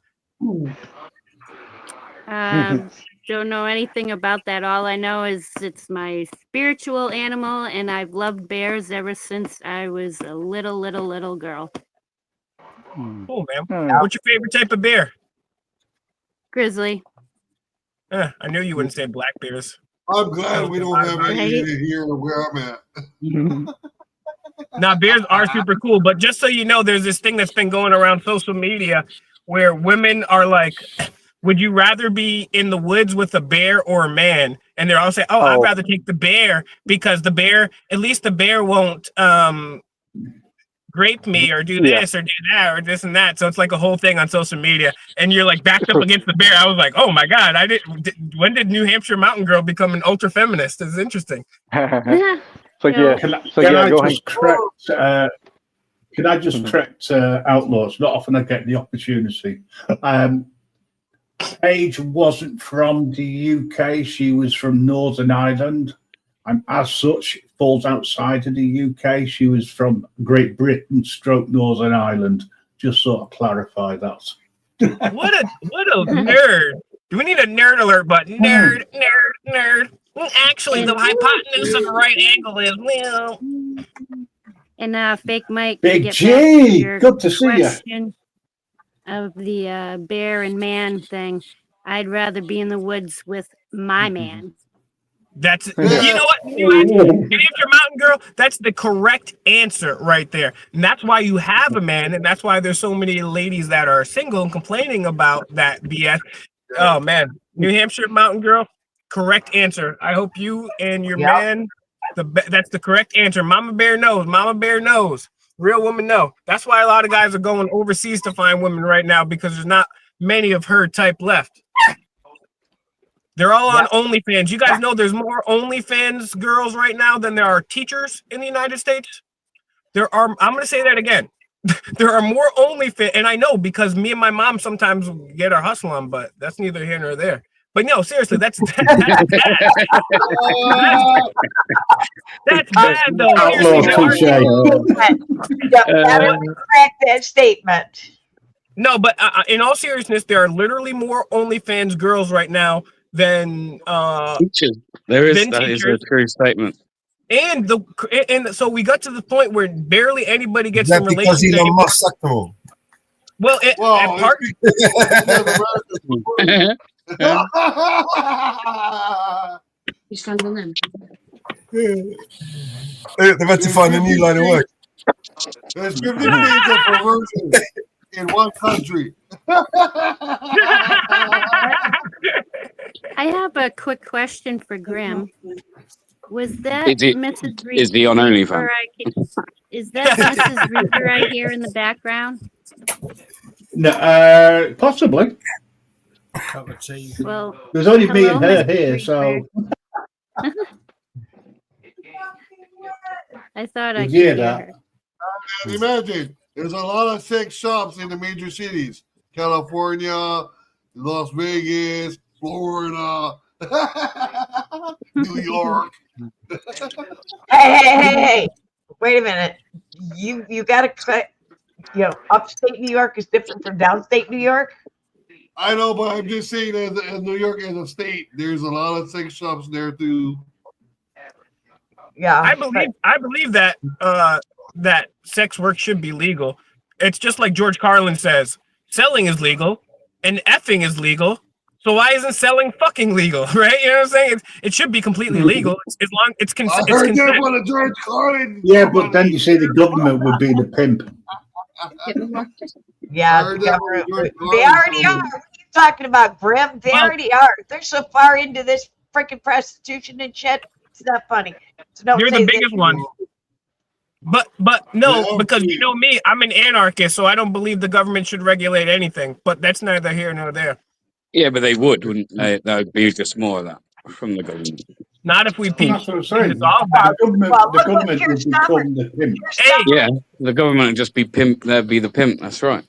Don't know anything about that. All I know is it's my spiritual animal, and I've loved bears ever since I was a little girl. Cool, man. What's your favorite type of bear? Grizzly. I knew you wouldn't say black bears. I'm glad we don't have any Right? here where I'm at. Now, bears are super cool, but just so you know, there's this thing that's been going around social media where women are like, would you rather be in the woods with a bear or a man? And they're all saying, I'd rather take the bear because at least the bear won't grape me or do this or do that or this and that. So it's like a whole thing on social media. And you're like backed up against the bear. I was like, oh my God, when did New Hampshire Mountain Girl become an ultra feminist? It's interesting. It's like, yeah. Can It's like, I yeah, go just ahead. can I just correct Outlaws? Not often I get the opportunity. Paige wasn't from the UK. She was from Northern Ireland. And as such, it falls outside of the UK. She was from Great Britain / Northern Ireland. Just sort of clarify that. What a nerd. Do we need a nerd alert button? Nerd. Actually, the hypotenuse of the right angle is well. And Fake Mike. Big get back G, your good to see you. question of the bear and man thing. I'd rather be in the woods with my man. That's you know what? New Hampshire Mountain Girl, that's the correct answer right there. And that's why you have a man, and that's why there's so many ladies that are single and complaining about that BS. Oh man, New Hampshire Mountain Girl. Correct answer. I hope you and your man. That's the correct answer. Mama Bear knows. Mama Bear knows. Real women know. That's why a lot of guys are going overseas to find women right now, because there's not many of her type left. They're all on OnlyFans. You guys know there's more OnlyFans girls right now than there are teachers in the United States. There are. I'm going to say that again. There are more OnlyFans, and I know because me and my mom sometimes get our hustle on, but that's neither here nor there. But no, seriously, that's bad. That's bad, though. Correct that statement. No, but in all seriousness, there are literally more OnlyFans girls right now than teachers. There is than that teachers. is a true statement. And so we got to the point where barely anybody gets in because relationships. Elon Musk sucked them all. Well, at part. He's trying to them. They've had to find a new line of work. There's 50 shades of perversion in one country. I have a quick question for Grim. Was that Mrs. Reaper? Is he on OnlyFans? Is that Mrs. Reaper I hear in the background? No, possibly. Well, there's only me and her Mrs. here, Reaper. so I thought I could hear hear that. her. Imagine there's a lot of sex shops in the major cities: California, Las Vegas, Florida, New York. Hey! Wait a minute. You got to cut. You know, upstate New York is different from downstate New York. I know, but I'm just saying, as New York as a state, there's a lot of sex shops there too. Yeah, I believe that that sex work should be legal. It's just like George Carlin says: selling is legal, and effing is legal. So why isn't selling fucking legal, right? You know what I'm saying? It should be completely legal as long it's I heard that one of George Carlin. Yeah, but then you see the government would be the pimp. Yeah, the government, they already are. What are you talking about, Grim? They already are. They're so far into this freaking prostitution and shit. It's not funny. So don't They're say the biggest one. But no, because you know me, I'm an anarchist, so I don't believe the government should regulate anything. But that's neither here nor there. Yeah, but they would, wouldn't they? That would be just more of that from the government. Not if we That's what I'm saying. it's all The government, Well, the look, government here's would become the pimp. Hey, Yeah, the government would just be pimp. They'd be the pimp. That's right.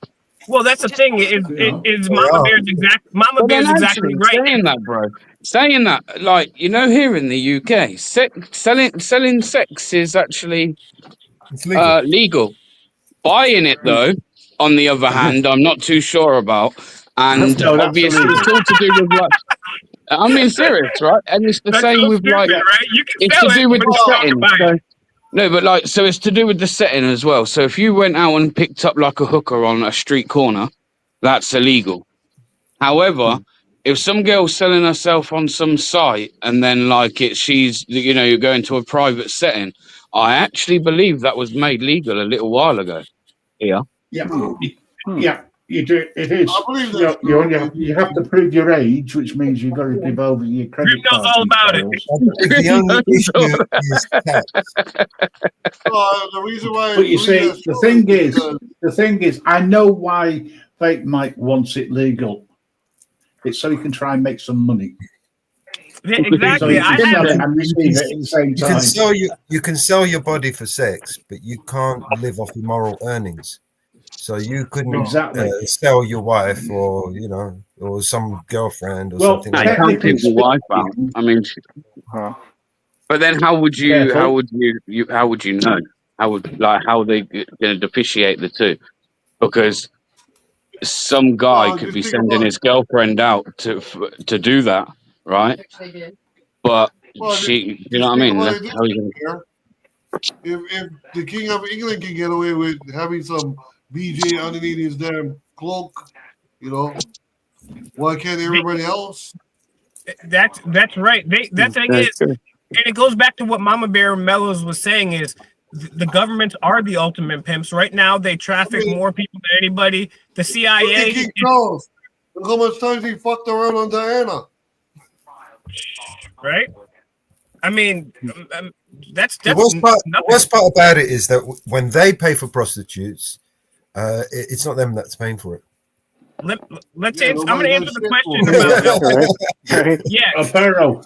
well, that's the thing. Is Mama Bear's exactly Actually, right. saying that, bro. Saying that, like, you know, here in the UK, selling sex is actually legal. Buying it, though, on the other hand, I'm not too sure about. And No, that's obviously, illegal. it's all to do with like. I'm being serious, right? And it's the That's same so with stupid, like. right? You can It's sell to do it, with but the you setting. can't buy it. No, but like, so it's to do with the setting as well. So if you went out and picked up like a hooker on a street corner, that's illegal. However, if some girl's selling herself on some site and then like she's, you know, you're going to a private setting, I actually believe that was made legal a little while ago. Yeah. Yeah, yeah, you do. It is. I believe You, that's you have to prove your age, which means you've got to give over your credit Grim knows card all about it. details. The only issue is tax. The reason why. But you I see, believe that's the true thing is, because I know why Fake Mike wants it legal. It's so he can try and make some money. Yeah, So exactly. he I can sell have. it and receive it at the same time. You can sell your body for sex, but you can't live off immoral earnings. So you couldn't Exactly. sell your wife or or some girlfriend or Well, something No, like you that. can't take the wife out. I mean, but then how would you? Careful. How would you? How would you know? How are they going to differentiate the two? Because some guy Well, could just be think sending about his girlfriend out to do that, right? But Well, she, you know what I mean? That's how you gonna, if the King of England can get away with having some BJ underneath his damn cloak, why can't everybody else? That's right. That thing is, and it goes back to what Mama Bear Mellows was saying is the governments are the ultimate pimps. Right now, they traffic more people than anybody. The CIA. Look how much times he fucked around on Diana. Right? I mean, that's The worst part about it is that when they pay for prostitutes, it's not them that's paying for it. Let's answer. I'm going to answer the question about Yeah. Pharaoh,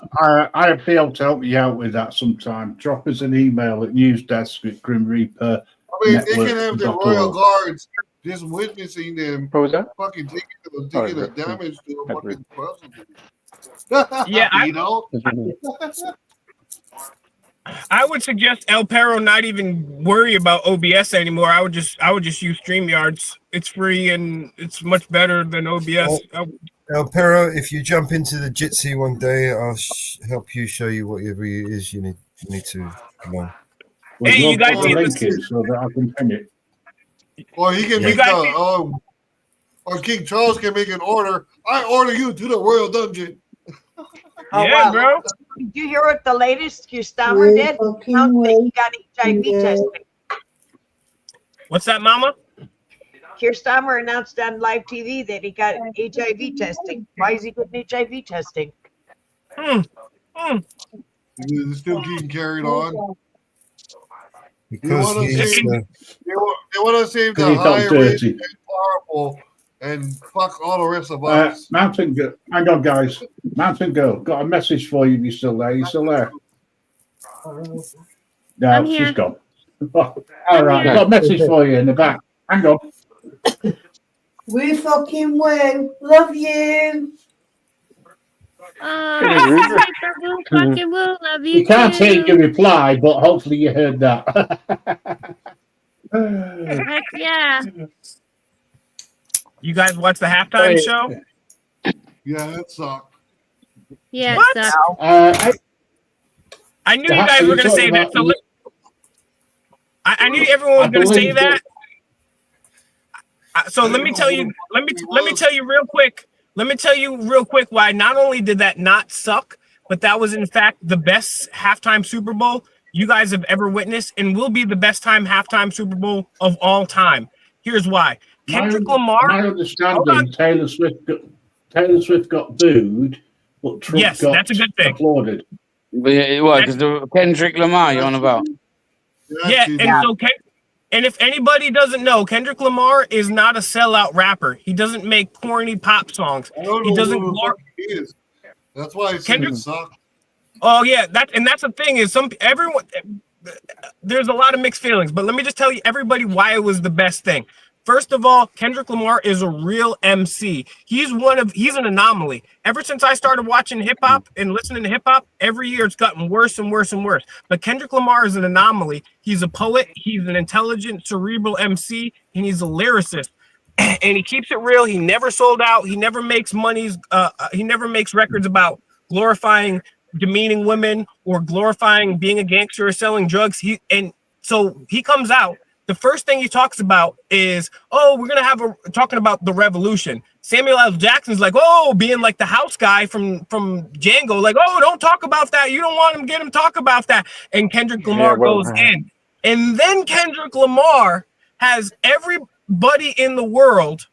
I'd be able to help you out with that sometime. Drop us an email at newsdesk@grimreaper. I mean, they can have the Royal Guards just witnessing them. What was that? Fucking taking the damage to a fucking prostitute. Yeah, you know. I would suggest El Perro not even worry about OBS anymore. I would just use StreamYards. It's free and it's much better than OBS. El Perro, if you jump into the Jitsi one day, I'll help you show you whatever it is you need to learn. Hey, you guys see link it so that I can pin it. Or he can make or King Charles can make an order. I order you to the Royal Dungeon. Yeah, bro. Did you hear what the latest Stammer did? He got HIV testing. What's that, Mama? Keir Starmer announced on live TV that he got HIV testing. Why is he getting HIV testing? It's still getting carried on. Because they want to save the high rich and powerful and fuck all the rest of us. Mountain Girl, hang on, guys. Mountain Girl, got a message for you. You still there? You still there? No, I'm she's here. gone. All right, got a message for you in the back. Hang on. We fucking win. Love you. Fucking will love you. You can't too. take your reply, but hopefully you heard that. Heck yeah. You guys watch the halftime show? Yeah, that sucked. Yeah, What? it sucks. I knew you guys were going to say that. So I knew everyone was going to say that. So let me tell you. Let me tell you real quick. Let me tell you real quick why not only did that not suck, but that was in fact the best halftime Super Bowl you guys have ever witnessed, and will be the best halftime Super Bowl of all time. Here's why. Kendrick Lamar. My understanding, Taylor Swift got booed, but Trump got that's a good thing. applauded. Because Kendrick Lamar you're on about. Yeah, and so and if anybody doesn't know, Kendrick Lamar is not a sellout rapper. He doesn't make corny pop songs. He doesn't. That's why I said it sucked. Oh yeah, that's the thing is everyone. There's a lot of mixed feelings, but let me just tell you everybody why it was the best thing. First of all, Kendrick Lamar is a real MC. He's an anomaly. Ever since I started watching hip hop and listening to hip hop, every year it's gotten worse and worse and worse. But Kendrick Lamar is an anomaly. He's a poet. He's an intelligent, cerebral MC, and he's a lyricist. And he keeps it real. He never sold out. He never makes he never makes records about glorifying demeaning women or glorifying being a gangster or selling drugs. So he comes out. The first thing he talks about is, we're going to talking about the revolution. Samuel L. Jackson's like, being like the house guy from Django, like, don't talk about that. You don't want him to get him talk about that. And Kendrick Lamar goes in. And then Kendrick Lamar has everybody in the world,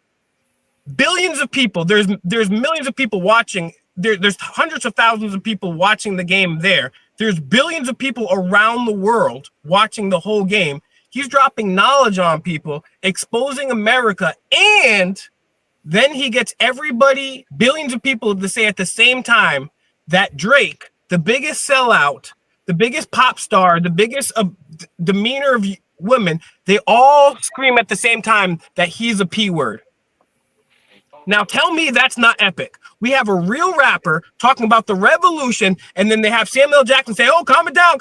billions of people. There's millions of people watching. There's hundreds of thousands of people watching the game there. There's billions of people around the world watching the whole game. He's dropping knowledge on people, exposing America, and then he gets everybody, billions of people to say at the same time that Drake, the biggest sellout, the biggest pop star, the biggest demeanor of women, they all scream at the same time that he's a P word. Now tell me that's not epic. We have a real rapper talking about the revolution, and then they have Samuel Jackson say, calm it down.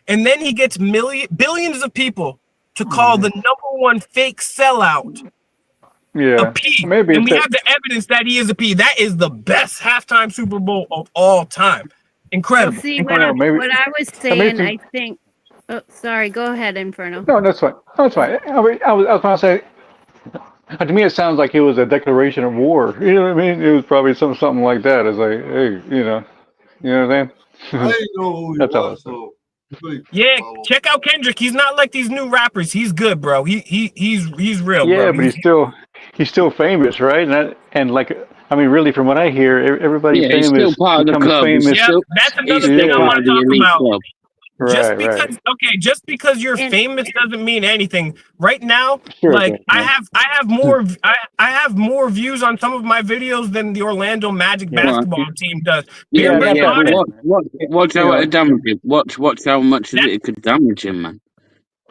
And then he gets billions of people to call the #1 fake sellout a P. Maybe and we have the evidence that he is a P. That is the best halftime Super Bowl of all time. Incredible. See, what I was saying, I think. Oh, sorry. Go ahead, Inferno. No, that's fine. That's fine. I was going to say, to me, it sounds like it was a declaration of war. You know what I mean? It was probably something like that. It's like, hey, you know what I'm saying? I didn't know who he was, so. Yeah, check out Kendrick. He's not like these new rappers. He's good, bro. He's real. Yeah, bro. but he's he's still famous, right? And like, I mean, really, from what I hear, everybody Yeah, famous he's still part of the becomes club. famous. Yeah, that's another He's thing still I part want of to the talk elite about. club. Just because you're And- famous doesn't mean anything. Right now, Sure, like yeah. I have more views on some of my videos than the Orlando Magic Yeah. basketball team does. Yeah, Being not honest, that Watch how Yeah. it damage him. Watch how much of it could damage him, man.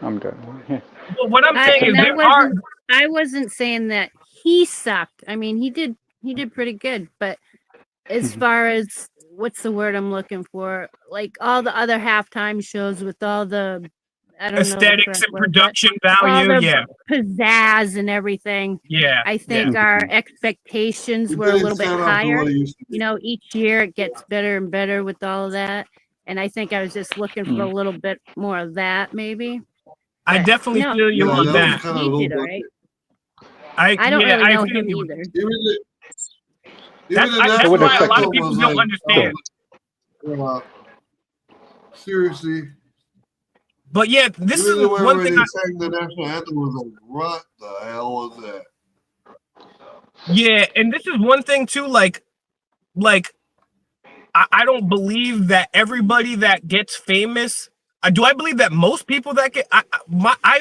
I'm done. Yeah. well, what I'm saying is I wasn't saying that he sucked. I mean, he did pretty good, but as far as what's the word I'm looking for, like all the other halftime shows with all the aesthetics and production all value, the pizzazz and everything. yeah. I think our expectations were a little bit higher. You know, each year it gets better and better with all of that. And I think I was just looking for a little bit more of that, maybe. I definitely feel you on that. He did all right. I don't really know feel him you. either. That's why a lot of people don't understand. Seriously. But yeah, this is Even one when thing. they sang the national anthem was like, what the hell was that? Yeah, and this is one thing too. Like I don't believe that everybody that gets famous. Do I believe that most people that get? I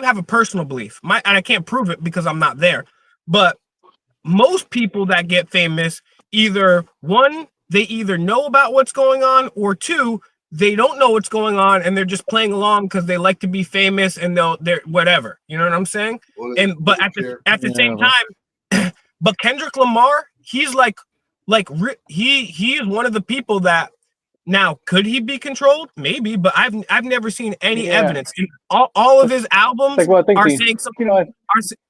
have a personal belief. And I can't prove it because I'm not there. But most people that get famous, either one, they either know about what's going on, or two, they don't know what's going on and they're just playing along because they like to be famous and they're whatever. You know what I'm saying? But at the same time, but Kendrick Lamar, he's he is one of the people that now could he be controlled? Maybe, but I've never seen any evidence. And all of his albums are saying something.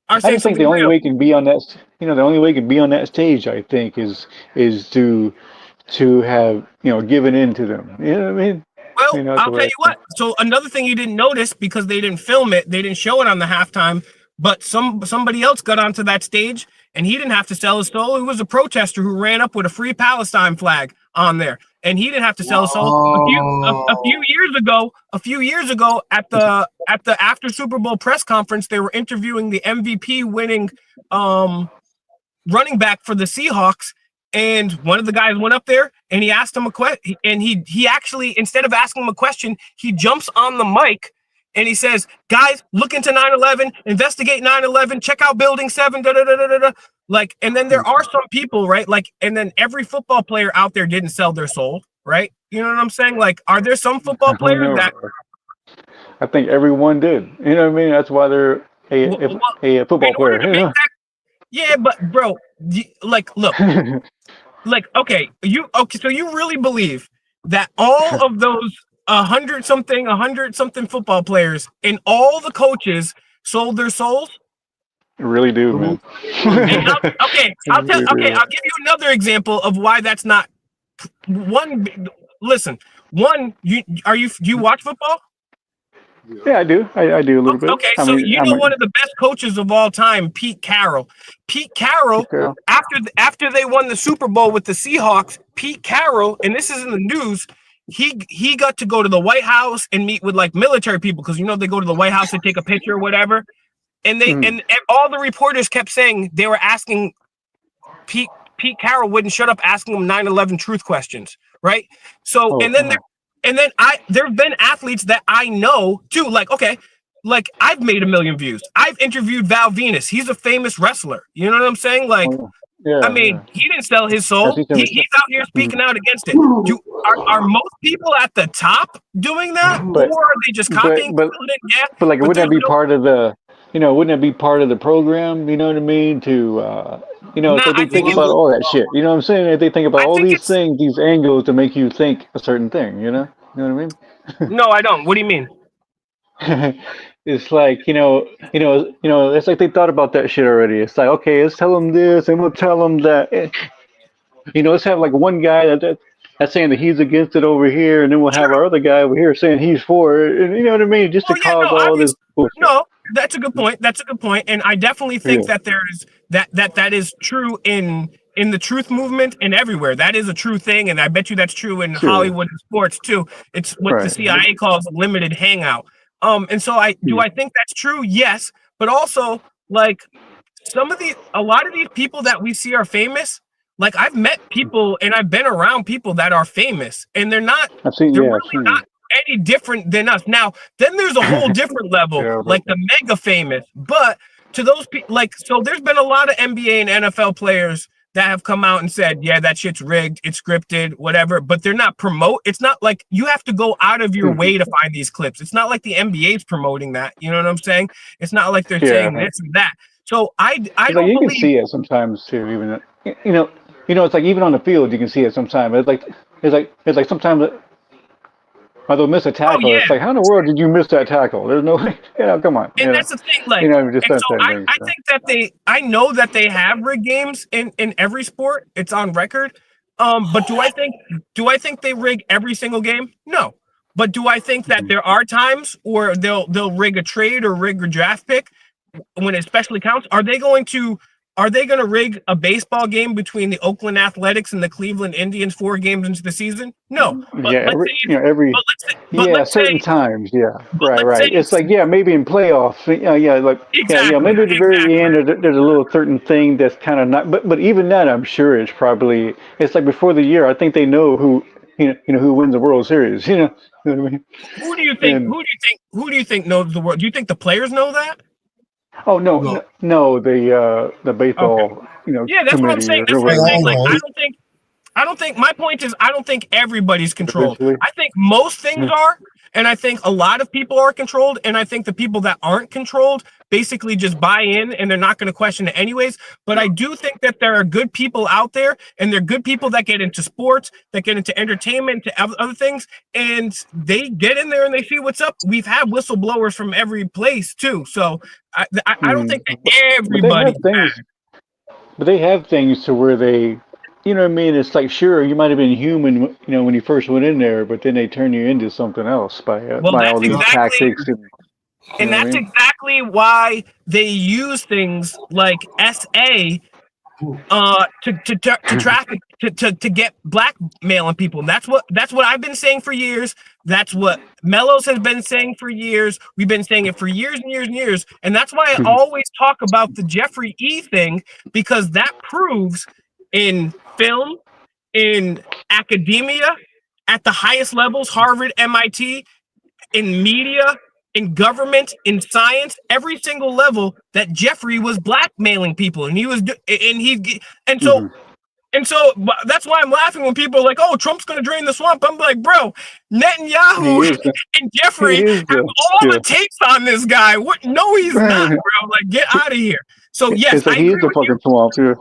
I just think the only way he can be on that, the only way he can be on that stage, I think, is to have given in to them. You know what I mean? Well, I'll tell you what. So another thing you didn't notice because they didn't film it, they didn't show it on the halftime, but somebody else got onto that stage and he didn't have to sell his soul. It was a protester who ran up with a Free Palestine flag on there, and he didn't have to sell his soul. A few years ago at the after Super Bowl press conference, they were interviewing the MVP winning running back for the Seahawks. And one of the guys went up there and he asked him a question. And he actually, instead of asking him a question, he jumps on the mic and he says, guys, look into 9/11, investigate 9/11, check out Building 7, da da da da da. Like, and then there are some people, right? Like, and then every football player out there didn't sell their soul, right? You know what I'm saying? Like, are there some football players that? I think everyone did. You know what I mean? That's why they're a football player. Yeah, but bro, like, look, like, okay, so you really believe that all of those 100 something football players and all the coaches sold their souls? I really do, man. I'll give you another example of why that's not one. Listen, do you watch football? Yeah, I do. I do a little bit. Okay, so one of the best coaches of all time, Pete Carroll. Pete Carroll, after they won the Super Bowl with the Seahawks, Pete Carroll, and this is in the news, he got to go to the White House and meet with like military people because they go to the White House to take a picture or whatever. And and all the reporters kept saying they were asking Pete Carroll wouldn't shut up asking him 9/11 truth questions, right? So there have been athletes that I know too, like, okay, like I've made 1 million views. I've interviewed Val Venus. He's a famous wrestler. You know what I'm saying? Like, he didn't sell his soul. He's out here speaking out against it. Are most people at the top doing that? Or are they just copying? But like, wouldn't that be part of the, wouldn't that be part of the program? You know what I mean? To, if they think about all that shit, you know what I'm saying? If they think about all these things, these angles to make you think a certain thing, you know what I mean? No, I don't. What do you mean? It's like, it's like they thought about that shit already. It's like, okay, let's tell them this and we'll tell them that. Let's have like one guy that's saying that he's against it over here, and then we'll have our other guy over here saying he's for it. And you know what I mean? Just to cause all this bullshit. No, that's a good point. And I definitely think that there's that is true in the truth movement and everywhere. That is a true thing, and I bet you that's true in Hollywood and sports too. It's what the CIA calls limited hangout. And so I think that's true, yes, but also like a lot of these people that we see are famous. Like I've met people and I've been around people that are famous, and they're really not any different than us. Now, then there's a whole different level, like the mega famous. But to those people, like, so there's been a lot of NBA and NFL players that have come out and said, yeah, that shit's rigged, it's scripted, whatever, but they're not it's not like you have to go out of your way to find these clips. It's not like the NBA's promoting that, you know what I'm saying? It's not like they're saying this and that. So I don't you believe... can see it sometimes too, even it's like even on the field you can see it sometimes. It's like sometimes they'll miss a tackle. It's like, how in the world did you miss that tackle? There's no way. Come on. And that's the thing, like, I think that I know that they have rigged games in every sport. It's on record. But do I think they rig every single game? No. But do I think that there are times where they'll rig a trade or rig a draft pick when it especially counts? Are they going to rig a baseball game between the Oakland Athletics and the Cleveland Indians 4 games into the season? No. Certain times, right. It's like, maybe in playoffs, maybe at the very end there's a little certain thing that's kind of not, but even that I'm sure is probably, it's like before the year, I think they know who wins the World Series, you know what I mean? Who do you think knows the world? Do you think the players know that? Oh no, the baseball, Yeah, that's what I'm saying. That's what I'm saying. Like, I don't think my point is I don't think everybody's controlled. I think most things are, and I think a lot of people are controlled, and I think the people that aren't controlled basically just buy in and they're not going to question it anyways. But I do think that there are good people out there, and they're good people that get into sports, that get into entertainment, to other things, and they get in there and they see what's up. We've had whistleblowers from every place too, so I don't think that everybody. But they have things to where they, you know what I mean? It's like, sure, you might have been human, when you first went in there, but then they turn you into something else by all these tactics. And that's exactly why they use things like SA to traffic to get blackmailing people. And that's what I've been saying for years. That's what Mellows has been saying for years. We've been saying it for years and years and years. And that's why I always talk about the Jeffrey E thing, because that proves in film, in academia, at the highest levels, Harvard, MIT, in media, in government, in science, every single level, that Jeffrey was blackmailing people, and so that's why I'm laughing when people are like, "Oh, Trump's going to drain the swamp." I'm like, bro, Netanyahu and Jeffrey have all the tapes on this guy. What? No, he's not, bro. Like, get out of here. So yes, I agree with you. Swamp, too.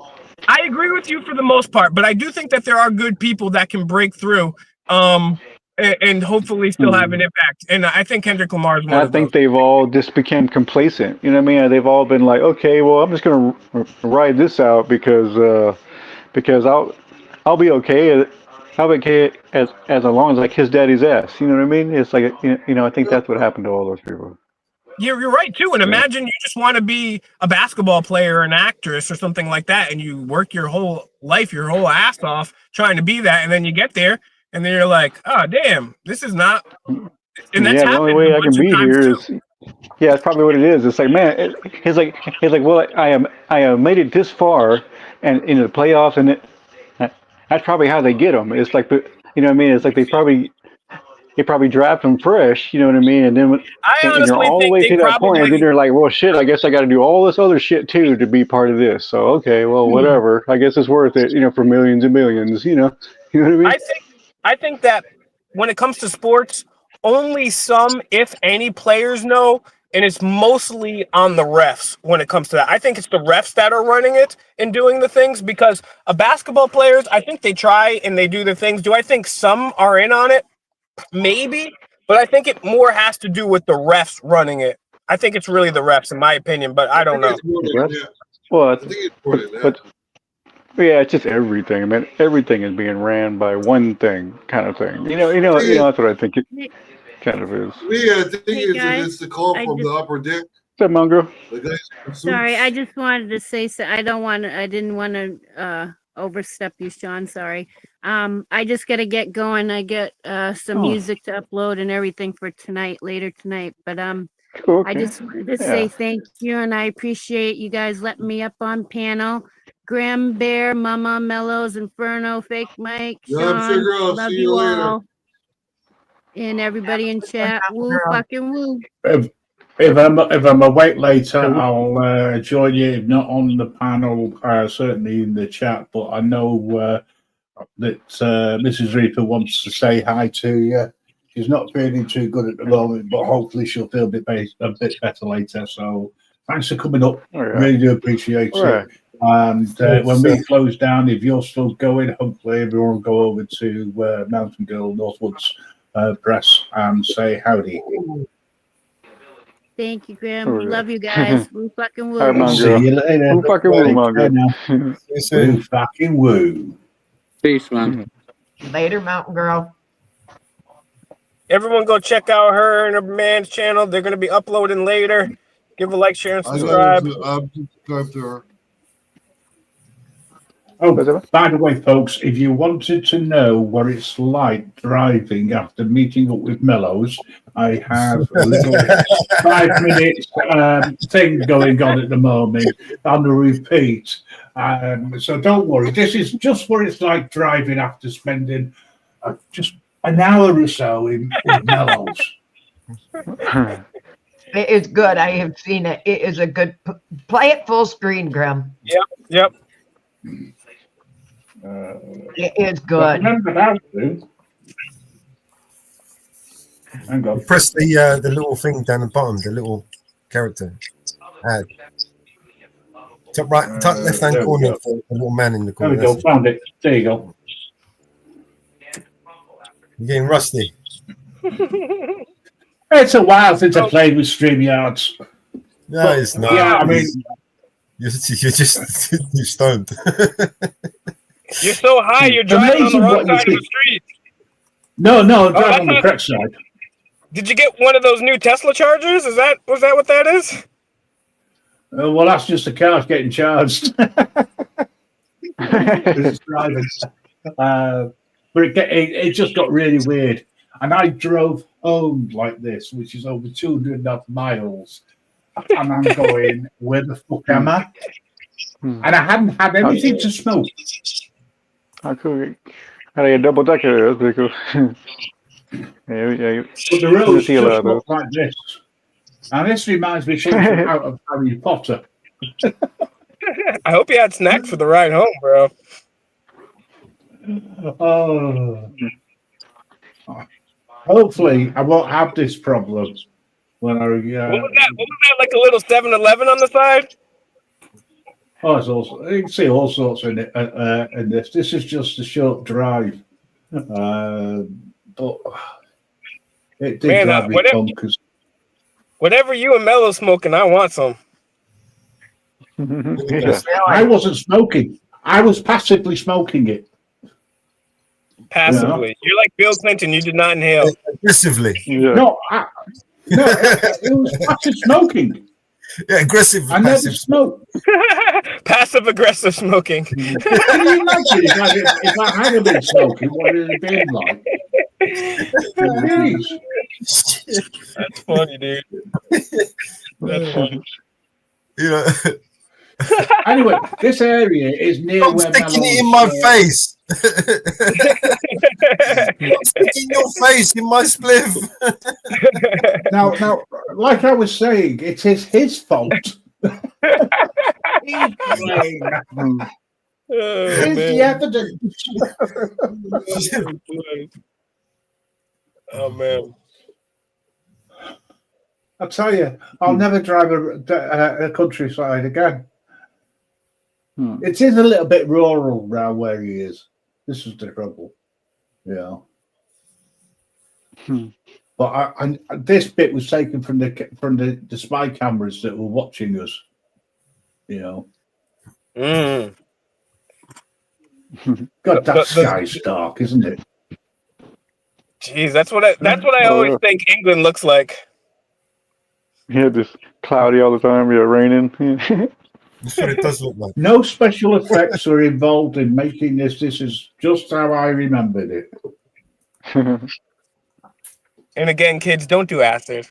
I agree with you for the most part, but I do think that there are good people that can break through, and hopefully still have an impact. And I think Kendrick Lamar is one of those. I think they've all just become complacent. You know what I mean? They've all been like, okay, well, I'm just going to ride this out because I'll be okay. I'll be okay as long as I kiss daddy's ass. You know what I mean? It's like, I think that's what happened to all those people. You're right too. And imagine you just want to be a basketball player or an actress or something like that, and you work your whole life, your whole ass off trying to be that, and then you get there, and then you're like, oh damn, this is not. And that's the only way I can be here is, that's probably what it is. It's like, man, it's like, well, I have made it this far, and in the playoffs, and that's probably how they get them. It's like, you know what I mean? It's like they probably draft them fresh, you know what I mean? And then you're all the way to that point, and then you're like, well, shit, I guess I got to do all this other shit too to be part of this. So, okay, well, whatever. I guess it's worth it, for millions and millions, you know what I mean? I think that when it comes to sports, only some, if any, players know, and it's mostly on the refs when it comes to that. I think it's the refs that are running it and doing the things, because basketball players, I think they try and they do the things. Do I think some are in on it? Maybe, but I think it more has to do with the refs running it. I think it's really the refs, in my opinion, but I don't know. Well, it's just everything. I mean, everything is being ran by one thing, kind of thing. You know, that's what I think it kind of is. Yeah, I think it's the call from the upper deck. What's up, Mongo? Sorry, I just wanted to say so. I didn't want to overstep you, Sean. Sorry. I just got to get going. I get some music to upload and everything for later tonight. But Cool, I okay. just wanted to Yeah. say thank you, and I appreciate you guys letting me up on panel. Graham Bear, Mama Mellows, Inferno, Fake Mike, Love Sean, you, girl. love See you you later. all, and everybody in chat. Woo, fucking woo. If I'm awake later, I'll join you. If not on the panel, certainly in the chat. But I know that Mrs. Reaper wants to say hi to you. She's not feeling too good at the moment, but hopefully she'll feel a bit better later. So thanks for coming up. All right. Really do appreciate All right. it. And when we close down, if you're still going, hopefully everyone will go over to Mountain Girl Northwoods Press and say howdy. Thank you, Graham. All right. Love you guys. Woo, fucking woo. All right, Mountain See Girl. you later. Woo fucking woo, Mountain Girl. Woo fucking woo. Peace, man. Later, Mountain Girl. Everyone go check out her and her man's channel. They're going to be uploading later. Give a like, share, and subscribe. I'm subscribed to her. Oh, by the way, folks, if you wanted to know what it's like driving after meeting up with Mellows, I have a little 5-minute thing going on at the moment on the repeat. So don't worry. This is just what it's like driving after spending just an hour or so with Mellows. It is good. I have seen it. It is a good. Play it full screen, Graham. Yep. It is good. Remember that, dude. Hang on. Press the little thing down the bottom, the little character. Add. Top right, top left hand there we corner, go. the little man in the There corner. we go. Found it. There you go. You're getting rusty. It's a while since I played with StreamYards. No, But, it's not. yeah, I mean, you're just you're stoned. You're so high, you're driving on the Amazing wrong what you side of the think. street. No, Oh, drive I on the thought- correct side. Did you get one of those new Tesla chargers? Was that what that is? Well, that's just the car getting charged. It's driving. But it just got really weird. And I drove home like this, which is over 200 miles. And I'm going, where the fuck am I? And I hadn't had anything to smoke. How cool. Had a double decker. That's pretty cool. yeah. But the roads See a lot just of those. look like this. And this reminds me something out of Harry Potter. I hope you had snacks for the ride home, bro. Oh. Hopefully, I won't have this problem when I. What was that? Like a little 7-Eleven on the side? Oh, it's also, you can see all sorts in it. In this, this is just a short drive, but it did Man, drive me bonkers. Whatever you and Mello smoking, I want some. I wasn't smoking. I was passively smoking it. Passively. You're like Bill Clinton. You did not inhale. Aggressively. No, it was passive smoking. Yeah, aggressive. I never smoked. Passive aggressive smoking. Can you imagine if I had been smoking, what it would have been like? Jeez. That's funny, dude. That's funny. You know, Anyway, this area is near stop where sticking it in Mellows, my face. Stop sticking your face in my spliff. Now, like I was saying, it is his fault. He's playing. Here's the evidence. Oh man! I tell you, I'll never drive a countryside again. It is a little bit rural around where he is. This is the trouble, yeah. But this bit was taken from the spy cameras that were watching us. You know. God, that sky's dark, isn't it? Jeez, that's what I always think England looks like. Yeah, just cloudy all the time. Yeah, raining. That's what it does look like. No special effects are involved in making this. This is just how I remembered it. And again, kids, don't do acid.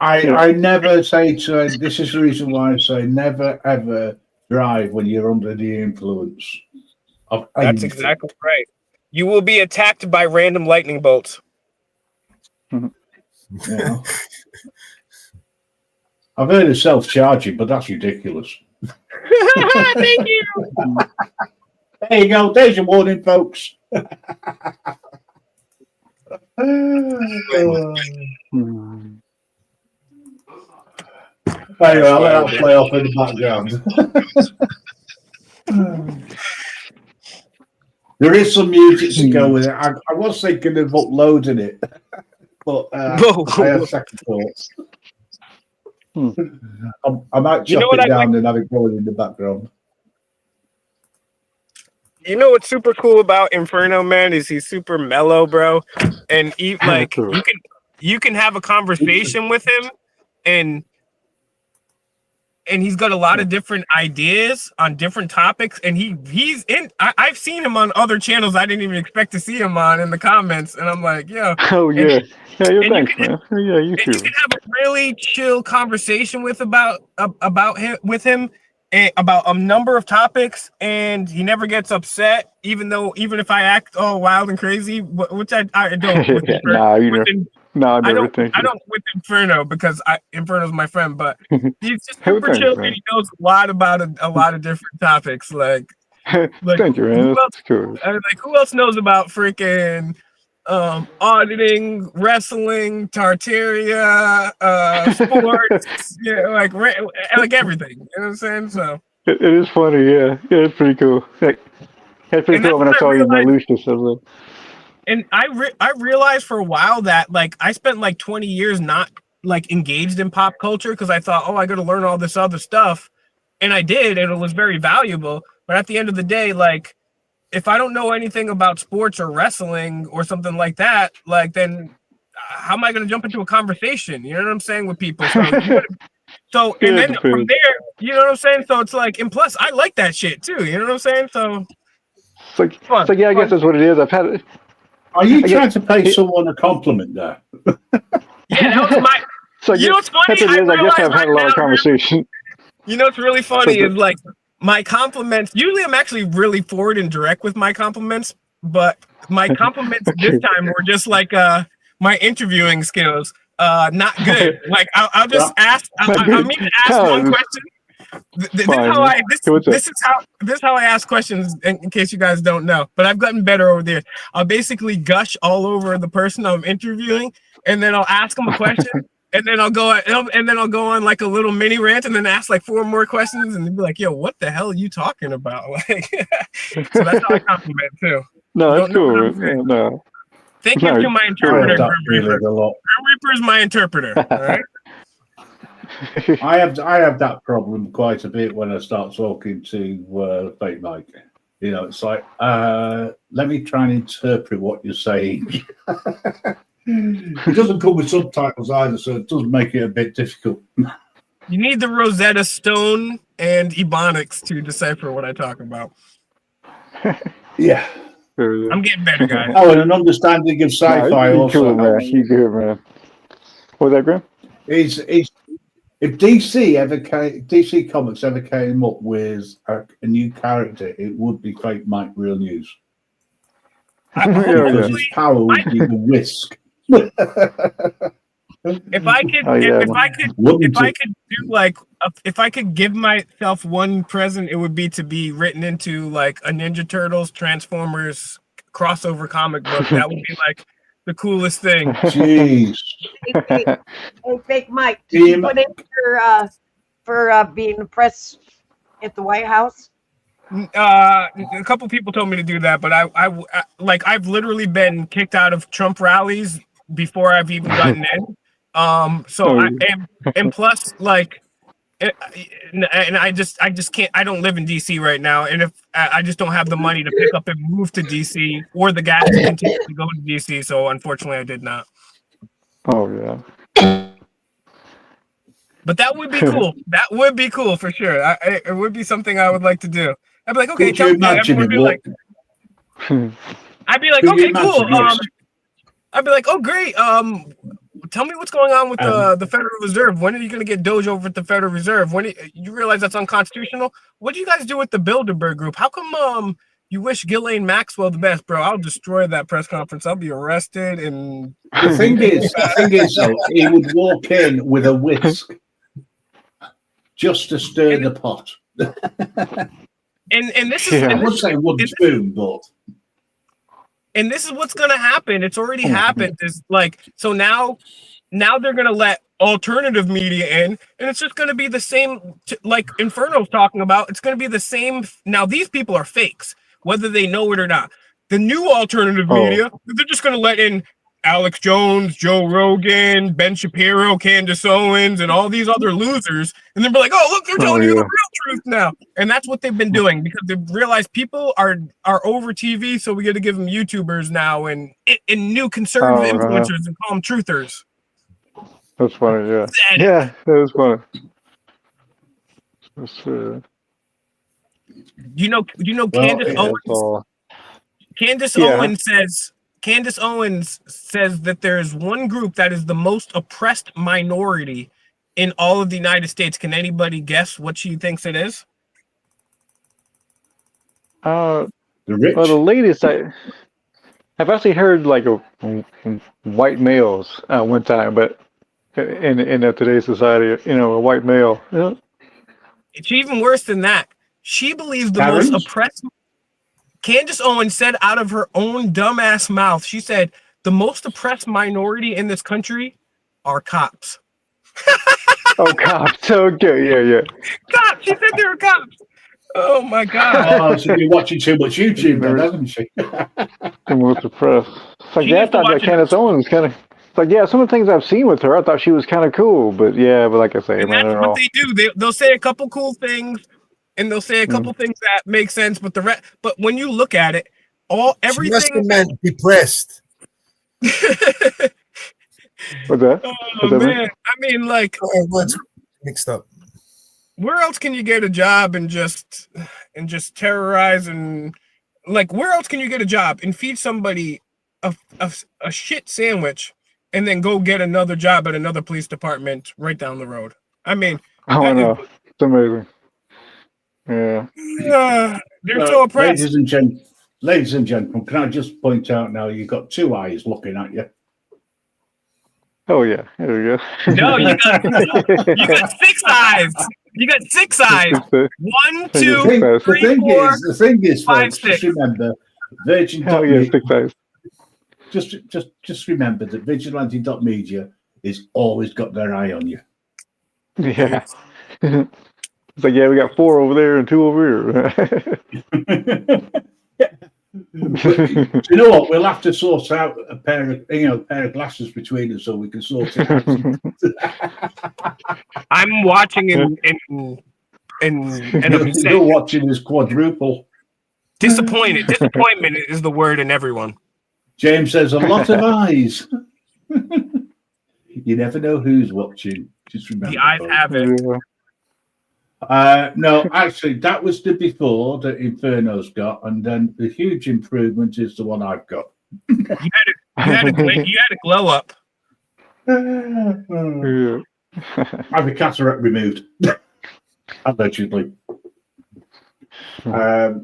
I never say to. This is the reason why I say never ever drive when you're under the influence of That's anything. exactly right. You will be attacked by random lightning bolts. Yeah. I've heard of self-charging, but that's ridiculous. Thank you. There you go. There's your warning, folks. Anyway, I'll let that play off in the background. There is some music to go with it. I was thinking of uploading it, but I have second thoughts. I might chop it down and have it going in the background. You know what's super cool about Inferno, man, is he's super mellow, bro. And like you can have a conversation with him, and he's got a lot of different ideas on different topics. And he's in. I've seen him on other channels I didn't even expect to see him on in the comments, and I'm like, yo. Oh yeah, thanks, man. Yeah, you too. You can have a really chill conversation with about him. And about a number of topics, and he never gets upset, even if I act all wild and crazy, which I don't. I don't with Inferno, because Inferno's my friend, but he's just super chill, and he knows a lot about a lot of different topics. Like thank you, man. That's cool. Like, who else knows about freaking auditing, wrestling, Tartaria, sports, like everything. You know what I'm saying? So it is funny, yeah. It's pretty cool. Like, it's pretty cool when I saw you in Lucius. And I realized for a while that like I spent like 20 years not like engaged in pop culture because I thought, I got to learn all this other stuff, and I did, and it was very valuable. But at the end of the day, like, if I don't know anything about sports or wrestling or something like that, like, then how am I going to jump into a conversation? You know what I'm saying, with people? So and then from there, you know what I'm saying? So it's like, and plus I like that shit too. You know what I'm saying? So it's like yeah, I guess that's what it is. I've had it. Are you trying to pay someone a compliment there? Yeah, that was my. So you know what's funny? I guess I've had a lot of conversation. You know what's really funny is like, my compliments, usually I'm actually really forward and direct with my compliments, but my compliments this time were just like my interviewing skills, not good. Like I'll just ask, I'll mean to ask one question. This is how I ask questions, in case you guys don't know, but I've gotten better over there. I'll basically gush all over the person I'm interviewing, and then I'll ask them a question. And then I'll go on like a little mini rant, and then ask like 4 more questions, and they'll be like, "Yo, what the hell are you talking about?" Like, so that's how I compliment too. No, that's cool. No. Thank you to my interpreter, Grim Reaper. Grim Reaper is my interpreter. All right. I have that problem quite a bit when I start talking to Fake Mike. You know, it's like, let me try and interpret what you're saying. It doesn't come with subtitles either, so it does make it a bit difficult. You need the Rosetta Stone and Ebonics to decipher what I talk about. Yeah. I'm getting better, guys. Oh, and an understanding of sci-fi also. Cool, man. You good, man. What was that, Graham? If DC Comics ever came up with a new character, it would be Fake Mike Real News. Because his power would be the whisk. If I could give myself one present, it would be to be written into like a Ninja Turtles Transformers crossover comic book. That would be like the coolest thing. Jeez. Hey, Fake Mike, did you put in for being press at the White House? A couple people told me to do that, but I've literally been kicked out of Trump rallies before I've even gotten in. And plus, like, and I just can't. I don't live in DC right now, and if I just don't have the money to pick up and move to DC or the gas to continue to go to DC, so unfortunately, I did not. Oh yeah. But that would be cool. That would be cool for sure. It would be something I would like to do. I'd be like, okay, tell me. I'd be like, okay, cool. I'd be like, oh great. tell me what's going on with the Federal Reserve. When are you going to get Doge over at the Federal Reserve? When you realize that's unconstitutional? What do you guys do with the Bilderberg Group? How come you wish Ghislaine Maxwell the best, bro? I'll destroy that press conference. I'll be arrested. And the thing is, though, he would walk in with a whisk just to stir the pot. And this is I would say wooden spoon, but. And this is what's going to happen. It's already happened. Is like, so now they're going to let alternative media in, and it's just going to be the same, like Inferno's talking about. It's going to be the same. Now, these people are fakes, whether they know it or not. The new alternative media, they're just going to let in Alex Jones, Joe Rogan, Ben Shapiro, Candace Owens, and all these other losers. And then be like, oh, look, they're telling you the real truth now. And that's what they've been doing, because they've realized people are over TV, so we got to give them YouTubers now and new conservative influencers and call them truthers. That's funny, yeah. Yeah, that was funny. That's, you know, Candace Owens. Candace Owens says that there is one group that is the most oppressed minority in all of the United States. Can anybody guess what she thinks it is? The rich. Well, the latest I've actually heard like white males one time, but in today's society, a white male. Yeah. It's even worse than that. She believes the most oppressed. Candace Owens said out of her own dumbass mouth, she said, the most oppressed minority in this country are cops. Oh, cops. Okay, yeah. Cops. She said they were cops. Oh, my God. Oh, she's been watching too much YouTube then, hasn't she? The most oppressed. It's like, I thought that Candace Owens was kind of... Like, yeah, some of the things I've seen with her, I thought she was kind of cool. But, like I say, and that's what they do. They'll say a couple cool things. And they'll say a couple things that make sense, but but when you look at it, everything. She must have meant depressed. What's that? Oh man, I mean, like, what's mixed up? Where else can you get a job and just terrorize and like? Where else can you get a job and feed somebody a shit sandwich and then go get another job at another police department right down the road? I mean, I know. It's amazing. Yeah. They're so oppressed. Ladies and gentlemen, can I just point out now you've got two eyes looking at you. Oh yeah, there we go. No, you got 6 eyes. You got 6 eyes. 1, 2, 3, 4. The thing is, 5, folks, 6. just remember, just remember that vigilante.media is always got their eye on you. Yeah. It's like, we got 4 over there and 2 over here. Do you know what? We'll have to sort out a pair of glasses between us so we can sort it out. I'm watching and I'm You're watching this quadruple. Disappointed. Disappointment is the word in everyone. James says a lot of eyes. You never know who's watching. Just remember. The eyes have it. No, actually, that was the before that Inferno's got, and then the huge improvement is the one I've got. You had a glow up. I have a cataract removed, allegedly. I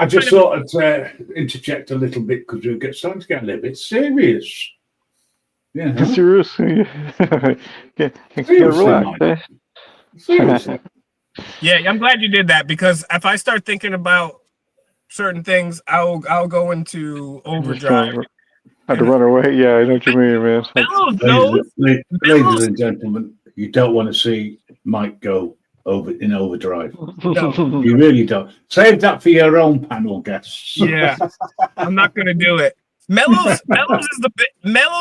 just thought I'd interject a little bit because we're starting to get a little bit serious. Yeah, serious. Relax. Seriously. Yeah, I'm glad you did that, because if I start thinking about certain things, I'll go into overdrive. I have to run away. Yeah, I know what you mean, man. Ladies and gentlemen, you don't want to see Mike go in overdrive. No. You really don't. Save that for your own panel guests. Yeah, I'm not gonna do it. Mellows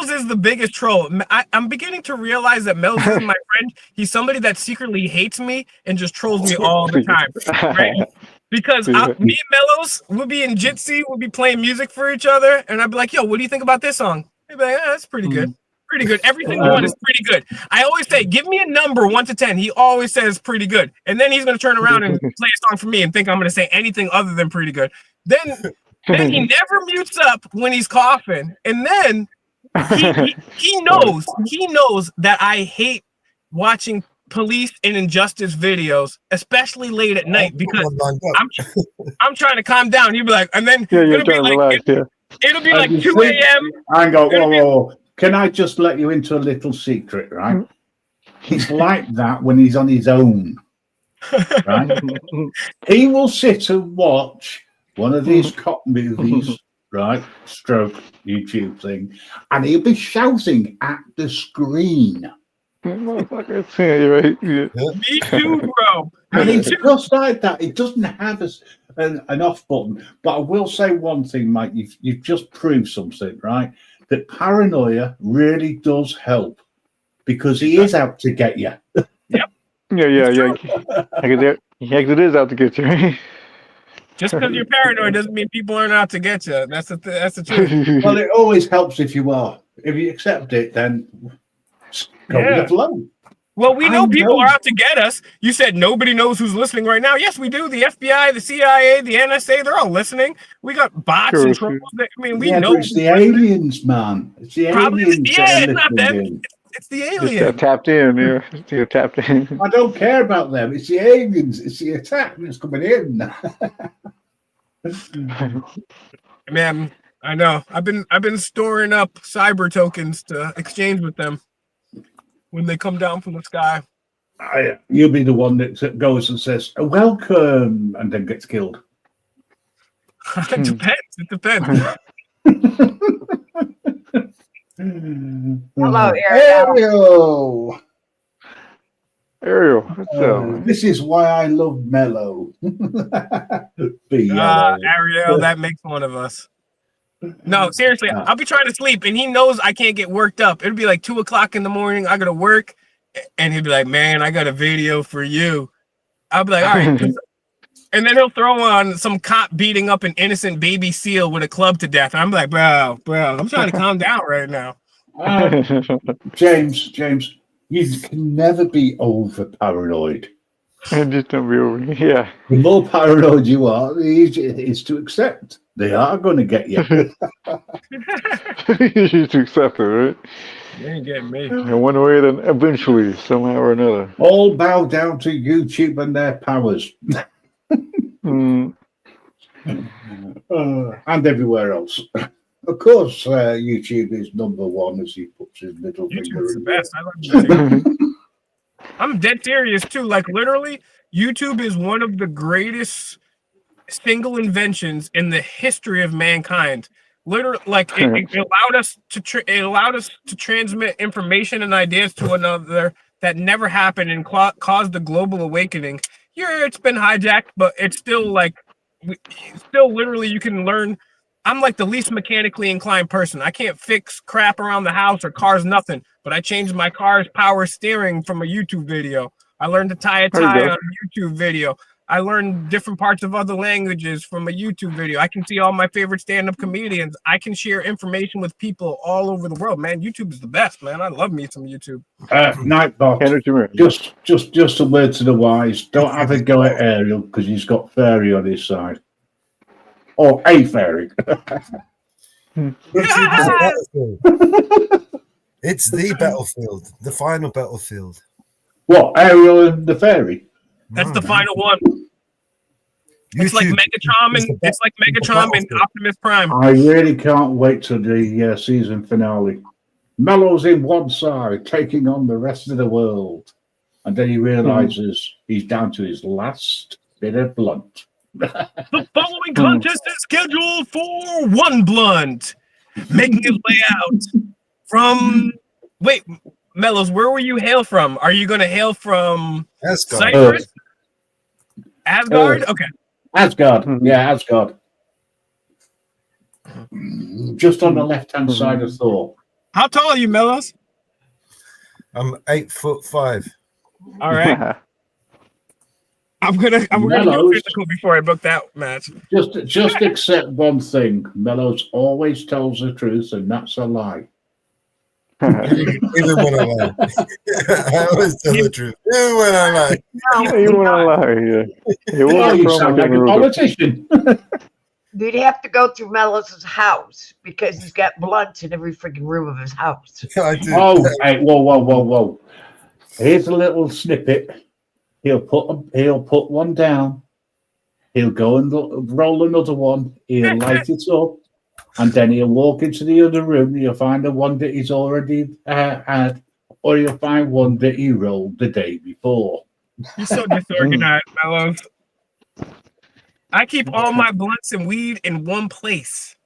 is the biggest troll. I'm beginning to realize that Mellows is my friend. He's somebody that secretly hates me and just trolls me all the time, right? Because me and Mellows would be in Jitsi, we'll be playing music for each other, and I'd be like, "Yo, what do you think about this song?" He'd be like, "That's pretty good, pretty good. Every single one is pretty good." I always say, "Give me a number 1 to 10." He always says pretty good, and then he's gonna turn around and play a song for me and think I'm gonna say anything other than pretty good. Then he never mutes up when he's coughing, and then he knows that I hate watching police and injustice videos, especially late at night, because I'm trying to calm down. He'd be like, and then Yeah, you're it'll be trying to like relax. it'll be And like you 2 think- a.m. Hang on, whoa. Can I just let you into a little secret, right? He's like that when he's on his own, right? He will sit and watch one of these cop movies, right? Stroke YouTube thing, and he'll be shouting at the screen. Motherfucker, yeah, you're right. Yeah. Me too, bro. And Me it's too. just like that. It doesn't have an off button. But I will say one thing, Mike. You've just proved something, right? That paranoia really does help because he is out to get you. Yeah. Because it is out to get you. Right? Just because you're paranoid doesn't mean people aren't out to get you. That's the truth. Well, it always helps if you are. If you accept it, then go with the flow. Well, we know I people know. are out to get us. You said nobody knows who's listening right now. Yes, we do. The FBI, the CIA, the NSA, they're all listening. We got bots and trolls. I mean, we know. But it's the aliens, man. It's the Probably aliens. yeah, that are it's not them. listening in. It's the Just alien. tapped in, yeah. You're tapped in. I don't care about them. It's the aliens. It's the attack that's coming in. Man, I know. I've been storing up cyber tokens to exchange with them when they come down from the sky. You'll be the one that goes and says welcome and then gets killed. It depends. It depends. Hello, Ariel. Ariel. Ariel, what's up? This is why I love Mellow. Be yellow. Ariel, that makes one of us. No, seriously, I'll be trying to sleep, and he knows I can't get worked up. It'll be like 2 o'clock in the morning. I gotta work, and he'll be like, "Man, I got a video for you." I'll be like, "All right," and then he'll throw on some cop beating up an innocent baby seal with a club to death. And I'm like, bro, I'm trying to calm down right now. James, you can never be over paranoid. Just don't be over. Yeah. The more paranoid you are, the easier it is to accept. They are going to get you. You should accept it, right? You ain't getting me. In one way, then eventually, somehow or another. All bow down to YouTube and their powers. Mm. And everywhere else. Of course, YouTube is number one as he puts his middle finger YouTube's the in. best. I love YouTube. I'm dead serious too. Like literally, YouTube is one of the greatest single inventions in the history of mankind. Literally, like it allowed us to transmit information and ideas to another that never happened and caused the global awakening. Yeah, it's been hijacked, but it's still like, still literally you can learn. I'm like the least mechanically inclined person. I can't fix crap around the house or cars, nothing. But I changed my car's power steering from a YouTube video. I learned to tie a tie on a YouTube video. I learned different parts of other languages from a YouTube video. I can see all my favorite stand-up comedians. I can share information with people all over the world. Man, YouTube is the best, man. I love me some YouTube. Nightbot, just a word to the wise. Don't have a go at Ariel because he's got fairy on his side. Or a fairy. It's the battlefield, the final battlefield. What, Ariel and the fairy? That's the final one. It's like Megatron and Optimus Prime. I really can't wait till the season finale. Mellow's in one side, taking on the rest of the world. And then he realizes he's down to his last bit of blunt. The following contest is scheduled for one blunt. Making his way out from... Wait, Mellows, where will you hail from? Are you going to hail from Cyprus? Asgard? Okay. Asgard. Yeah, Asgard. Just on the left-hand side of Thor. How tall are you, Mellows? I'm 8'5". All right. I'm gonna go physical before I book that match. Just accept one thing. Mellows always tells the truth, and that's a lie. Even when I lie. I always tell the truth. Even when I lie. Even when I lie, yeah. You sound like a politician. You'd have to go through Mellow's house because he's got blunts in every freaking room of his house. I do. Oh, hey, whoa. Here's a little snippet. He'll put one down. He'll go and roll another one. He'll light it up. And then he'll walk into the other room. You'll find the one that he's already had. Or you'll find one that he rolled the day before. You're so disorganized, Mellows. I keep all my blunts and weed in one place.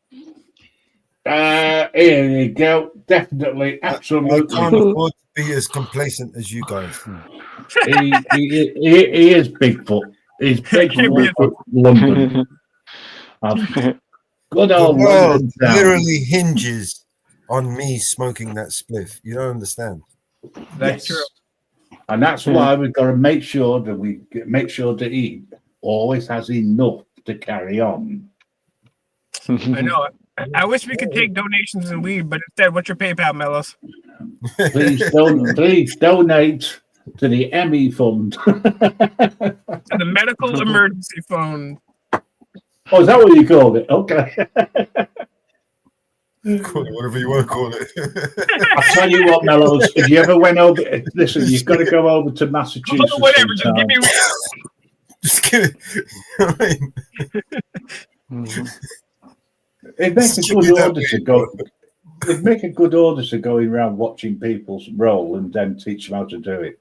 Here you go. Definitely, absolutely. I can't afford to be as complacent as you guys. He is Bigfoot. He's Bigfoot London. Good The old world London town. literally hinges on me smoking that spliff. You don't understand. That's true. And that's why we've got to make sure that he always has enough to carry on. I know. I wish we could take donations and weed, but instead, what's your PayPal, Mellows? Please donate to the ME Fund. To the Medical Emergency Fund. Oh, is that what you called it? Okay. Call it whatever you want to call it. I'll tell you what, Mellows, if you ever went over, listen, you've got to go over to Massachusetts. Whatever, just give me. Just kidding. It'd make a good order to go. It'd make a good order to go around watching people roll and then teach them how to do it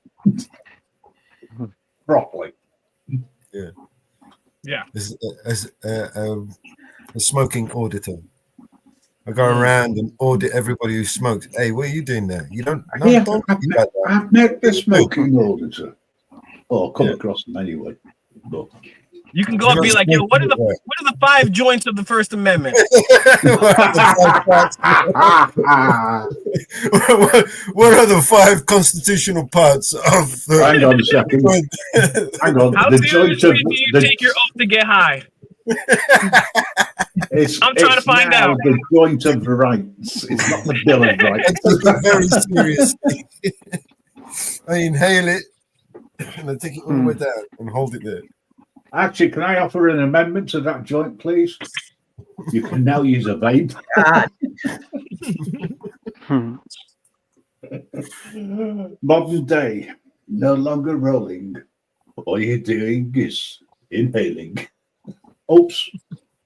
properly. Yeah. Yeah. As a smoking auditor, I go around and audit everybody who smokes. Hey, what are you doing there? You don't. No, Yeah, don't I've do that. met the smoking auditor, or come across them anyway. But You can go up and be like, yo, what are the 5 joints of the First Amendment? What are the 5 constitutional parts of the... Hang on a second. Hang on. How The seriously joint of do you the, take your oath to get high? I'm trying to it's find now out. the joint of rights. It's not the Bill of Rights. I take it very seriously. I inhale it and I take it all the way down and hold it there. Actually, can I offer an amendment to that joint, please? You can now use a vape. Modern day, no longer rolling. All you're doing is inhaling. Oops,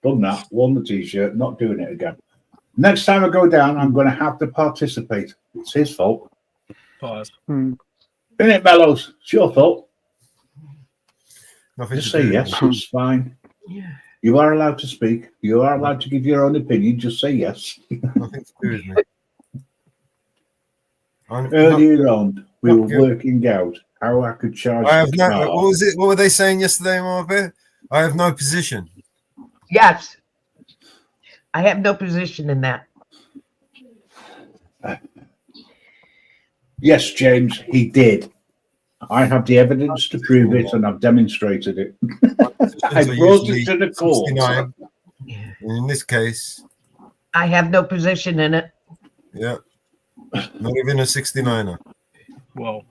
done that. Won the t-shirt, not doing it again. Next time I go down, I'm going to have to participate. It's his fault. Pause. Isn't it, Mellows? It's your fault. Nothing Just to say do. yes, it's fine. You are allowed to speak. You are allowed to give your own opinion. Just say yes. Nothing to do with me. Earlier on, we not were good. working out how I could charge I have the no. car. What was it? What were they saying yesterday, Margaret? I have no position. Yes. I have no position in that. Yes, James, he did. I have the evidence to prove it, and I've demonstrated it. I So brought usually it to the court. 69. In this case, I have no position in it. yeah, not even a 69er. Whoa.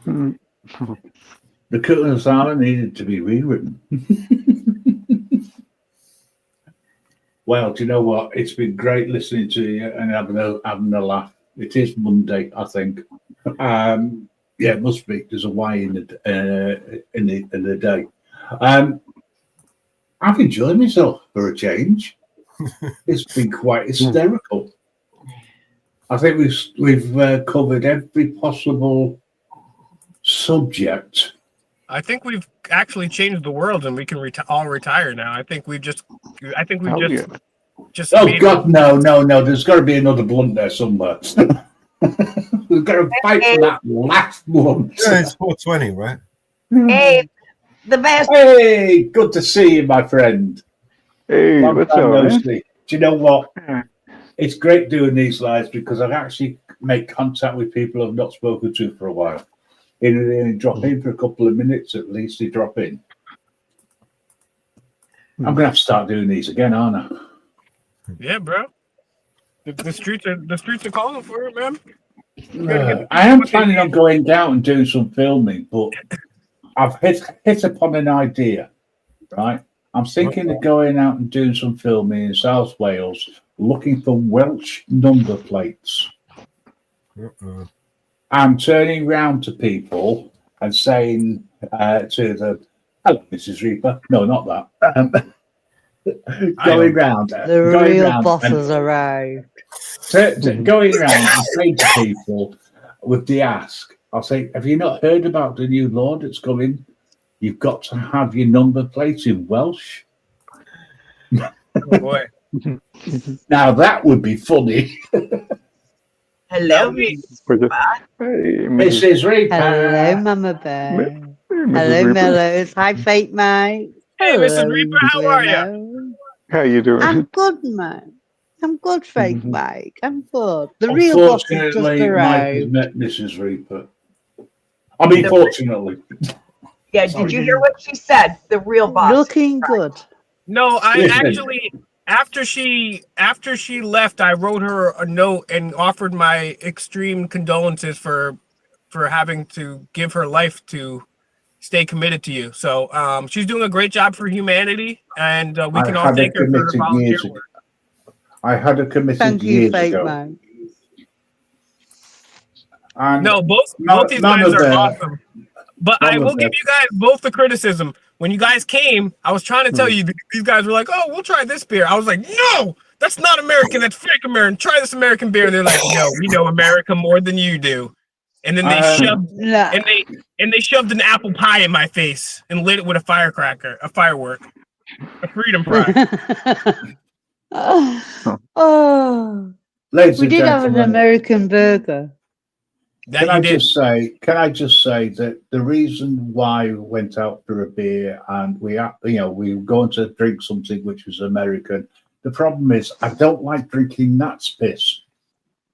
The Curtains Island needed to be rewritten. Well, do you know what? It's been great listening to you and having a laugh. It is Monday, I think. Yeah, it must be. There's a Y in the day. I've enjoyed myself for a change. It's been quite hysterical. I think we've covered every possible subject. I think we've actually changed the world, and we can all retire now. I think we've just Oh made God, no! There's got to be another blunt there somewhere. We've got to fight for that last blunt. Yeah, it's 420, right? Hey, the best. Hey, good to see you, my friend. Hey, Long what's time up, no man? see. Do you know what? It's great doing these lives because I've actually made contact with people I've not spoken to for a while. They drop in for a couple of minutes at least. They drop in. I'm gonna have to start doing these again, aren't I? Yeah, bro. The streets are calling for it, man. I am planning on going out and doing some filming, but I've hit upon an idea, right? I'm thinking of going out and doing some filming in South Wales, looking for Welsh number plates. I'm turning round to people and saying to them, "Hello, Mrs. Reaper." No, not that. Going round. The real boss has arrived. Going around and saying to people with the ask, I'll say, "Have you not heard about the new law that's coming? You've got to have your number plates in Welsh." Oh boy. Now that would be funny. Hello, Mrs. Reaper. Hello, Mama Bear. Hello, Mellows. Hi, Fate Mike. Hey, Mrs. Reaper, how are you? How you doing? I'm good, man. I'm good, Fate Mike. I'm good. The real boss has just Unfortunately, Mike has arrived. met Mrs. Reaper. I mean, fortunately. Yeah, did you hear what she said? The real boss. Looking good. No, I actually after she left, I wrote her a note and offered my extreme condolences for having to give her life to stay committed to you. So she's doing a great job for humanity, and we can all thank her for her volunteer work. I had a committed Thank you, years Fate ago. Mike. And No, both these guys are awesome. But I will give you guys both the criticism. When you guys came, I was trying to tell you, these guys were like, "Oh, we'll try this beer." I was like, "No, that's not American. That's fake American. Try this American beer." They're like, "No, we know America more than you do." And then they they shoved an apple pie in my face and lit it with a firecracker, a firework, a freedom fry. Oh, Ladies we and did have an gentlemen, American burger. Can I just say that the reason why we went out for a beer and we were going to drink something which was American. The problem is I don't like drinking gnat's piss.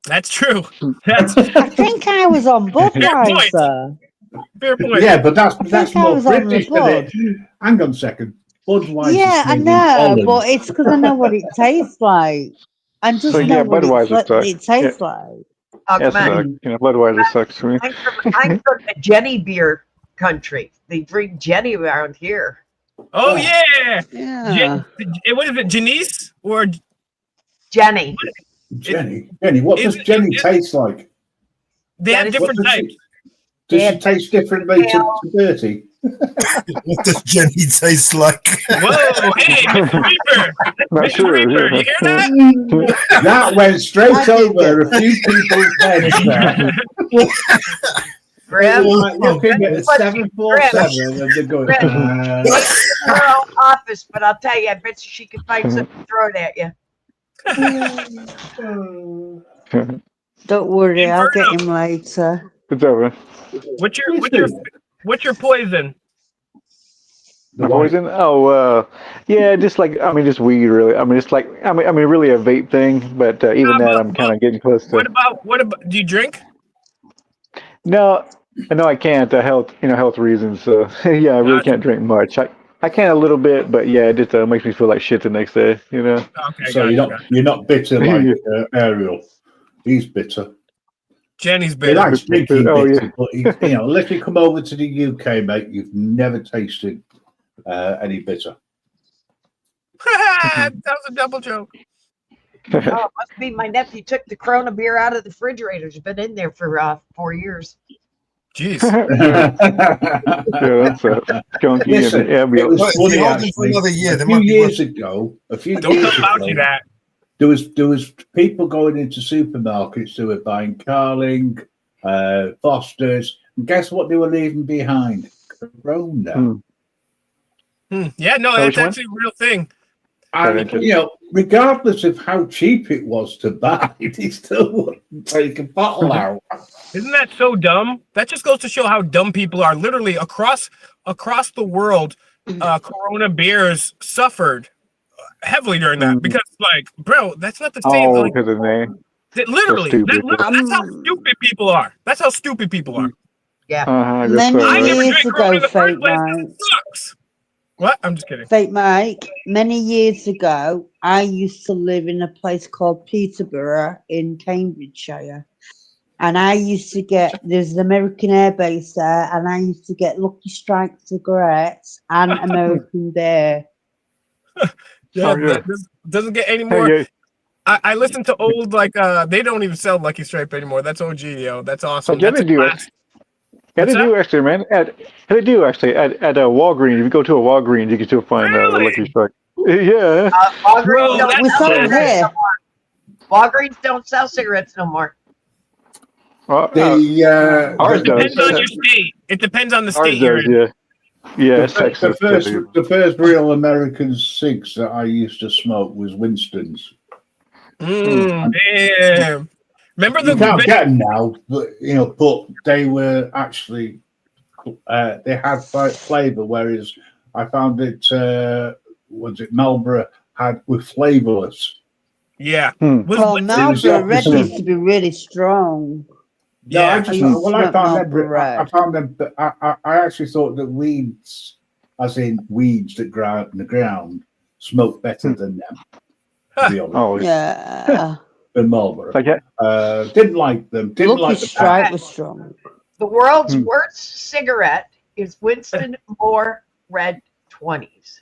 That's true. I think I was on Budweiser. Fair point. Yeah, but that's I more was on the British, isn't it? Hang on a second. Budweiser. Yeah, I know, but it's because I know what it tastes like. I just So, yeah, know what Budweiser sucks. it tastes Yeah. like. Oh, Yes, come on. Budweiser sucks to me. I'm from the Jenny beer country. They drink Jenny around here. Oh yeah. Yeah. What is it, Janice or Jenny? Jenny. What does Jenny taste like? They have different types. Does she taste differently to Bertie? What does Jenny taste like? Whoa, hey, Mr. Reaper. Mr. Reaper, you hear that? That went straight over a few people's heads there. Grim, Looking at a 747 and they're going, her own office, but I'll tell you, I bet you she could find something to throw it at you. Don't worry, I'll get him later. It's over. What's your poison? The poison? Oh, yeah, just weed, really. Really a vape thing, but even that, I'm kind of getting close to. What about? Do you drink? No, I can't. Health reasons. So yeah, I really can't drink much. I can a little bit, but yeah, it just makes me feel like shit the next day. Okay. So you're not bitter like Ariel. He's bitter. Jenny's He bitter. likes drinking Oh, bitter, but unless you come over to the UK, mate, you've never tasted any bitter. That was a double joke. Oh, it must be my nephew took the Corona beer out of the refrigerator. It's been in there for 4 years. Jeez. Yeah, that's skunky. Listen, it was funny Hold it actually. for another year. A There few might be years ago, Don't tell Fauci that. there was people going into supermarkets who were buying Carling, Foster's, and guess what they were leaving behind? Corona. Yeah, no, that's actually a real thing. And regardless of how cheap it was to buy, they still wouldn't take a bottle out. Isn't that so dumb? That just goes to show how dumb people are. Literally across the world, Corona beers suffered heavily during that because, bro, that's not the same. Oh, because of name. Literally, that's how stupid people are. That's how stupid people are. Yeah. I Many years ago, Fate Mike. Sucks. What? I'm just kidding. Fate Mike, many years ago, I used to live in a place called Peterborough in Cambridgeshire. And I used to there's an American Air Base there, and I used to get Lucky Strike cigarettes and American beer. Yeah, Oh, yeah. this doesn't get any Hey, more. yeah. I listen to old they don't even sell Lucky Strike anymore. That's OG, yo. That's awesome. Like, yeah, That's they a do. classic. Yeah, What's they do actually, man. They do actually at Walgreens. If you go to a Walgreens, you can still find the Lucky Strike. Yeah. Walgreens Bro, don't that's sell so cigarettes here. no more. Walgreens don't sell cigarettes no more. Well, It ours depends on does. your state. It depends on the Ours state you're does, in. yeah. Yeah, it's The Texas. first real American cigs that I used to smoke was Winston's. Damn. Remember You can't get them now, but they were actually they had flavor, whereas I found it was it Marlboro had with flavorless. Yeah. Well, Marlboro Red used to be really strong. No, I just used to when I smoke found Marlboro them, Red. I found them. I actually thought that weeds, as in weeds that grow out in the ground, smoked better than them. To be honest. Oh yeah. Than Marlboro. Like didn't like them. Didn't Lucky like the Strike pack. was strong. The world's worst cigarette is Winston Moore Red 20s.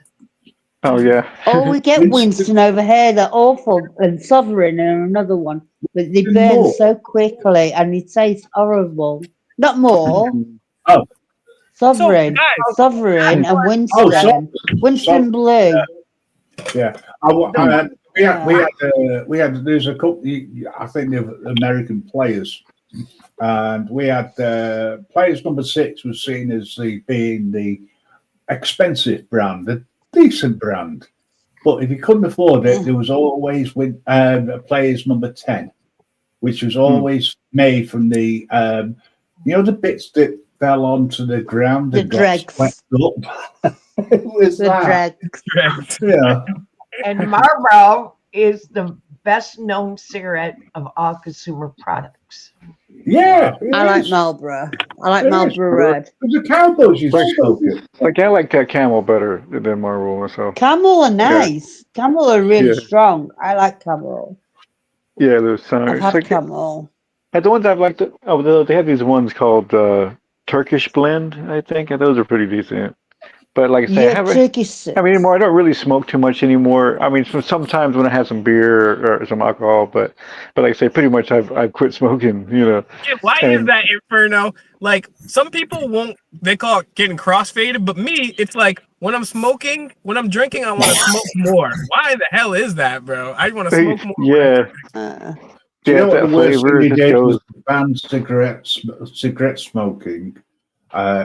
Oh yeah. Oh, we get Winston over here. They're awful. And Sovereign and another one. But they burn Moore. so quickly and it tastes horrible. Not more. Oh. Sovereign. So, guys- Sovereign and Winston. Winston Blue. Yeah. We had there's a couple. I think of American players, and we had players number 6 was seen as being the expensive brand, the decent brand. But if you couldn't afford it, there was always with players number 10, which was always made from the the bits that fell onto the ground The and got dregs. swept up. It was The that. dregs. Yeah. And Marlboro is the best known cigarette of all consumer products. Yeah. I like Marlboro. I like It is. Marlboro Red. The Cowboys used to smoke it. Like I like Camel better than Marlboro myself. Camel are nice. Camel are really Yeah. strong. I like Camel. Yeah, those I've it's had like Camel. the ones I've liked. They have these ones called Turkish Blend, I think, and those are pretty decent. But like I say, Yeah, Turkish. I mean, anymore. I don't really smoke too much anymore. I mean, sometimes when I have some beer or some alcohol, but like I say, pretty much I've quit smoking. Yeah, why is And- that, Inferno? Like, some people won't, they call it getting crossfaded, but me, it's like, when I'm smoking, when I'm drinking, I want to smoke more. Why the hell is that, bro? I want to smoke more. Yeah. Do you know what that the worst flavor thing they just did goes. was ban cigarette smoking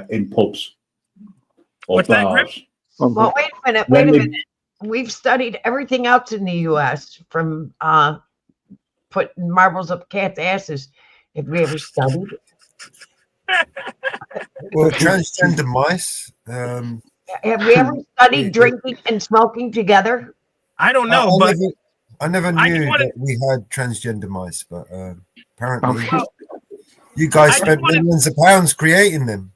in pubs or What's that, Grip? bars. Well, wait a minute. When Wait a they- minute. We've studied everything else in the U.S. from putting marbles up cats' asses. Have we ever studied? Well, transgender mice. Have we ever studied drinking and smoking together? I don't know, but I never I knew just wanna- that we had transgender mice, but apparently Oh. you guys I just spent wanna- millions of pounds creating them.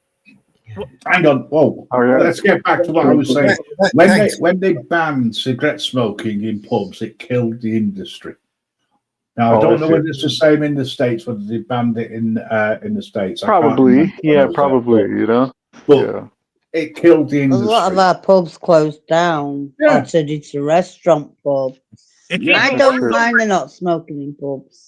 Hang on. Whoa. Oh, yeah. Let's get back to what I was saying. Thanks. When they banned cigarette smoking in pubs, it killed the industry. Now I Oh, don't I know see. whether it's the same in the States, whether they banned it in the States. I can't Probably, remember when I yeah, was probably. there. You know, But yeah. it killed the A industry. lot of our pubs closed down. Yeah. I said it's a restaurant pub. it's I even don't worse mind over- they're not smoking in pubs.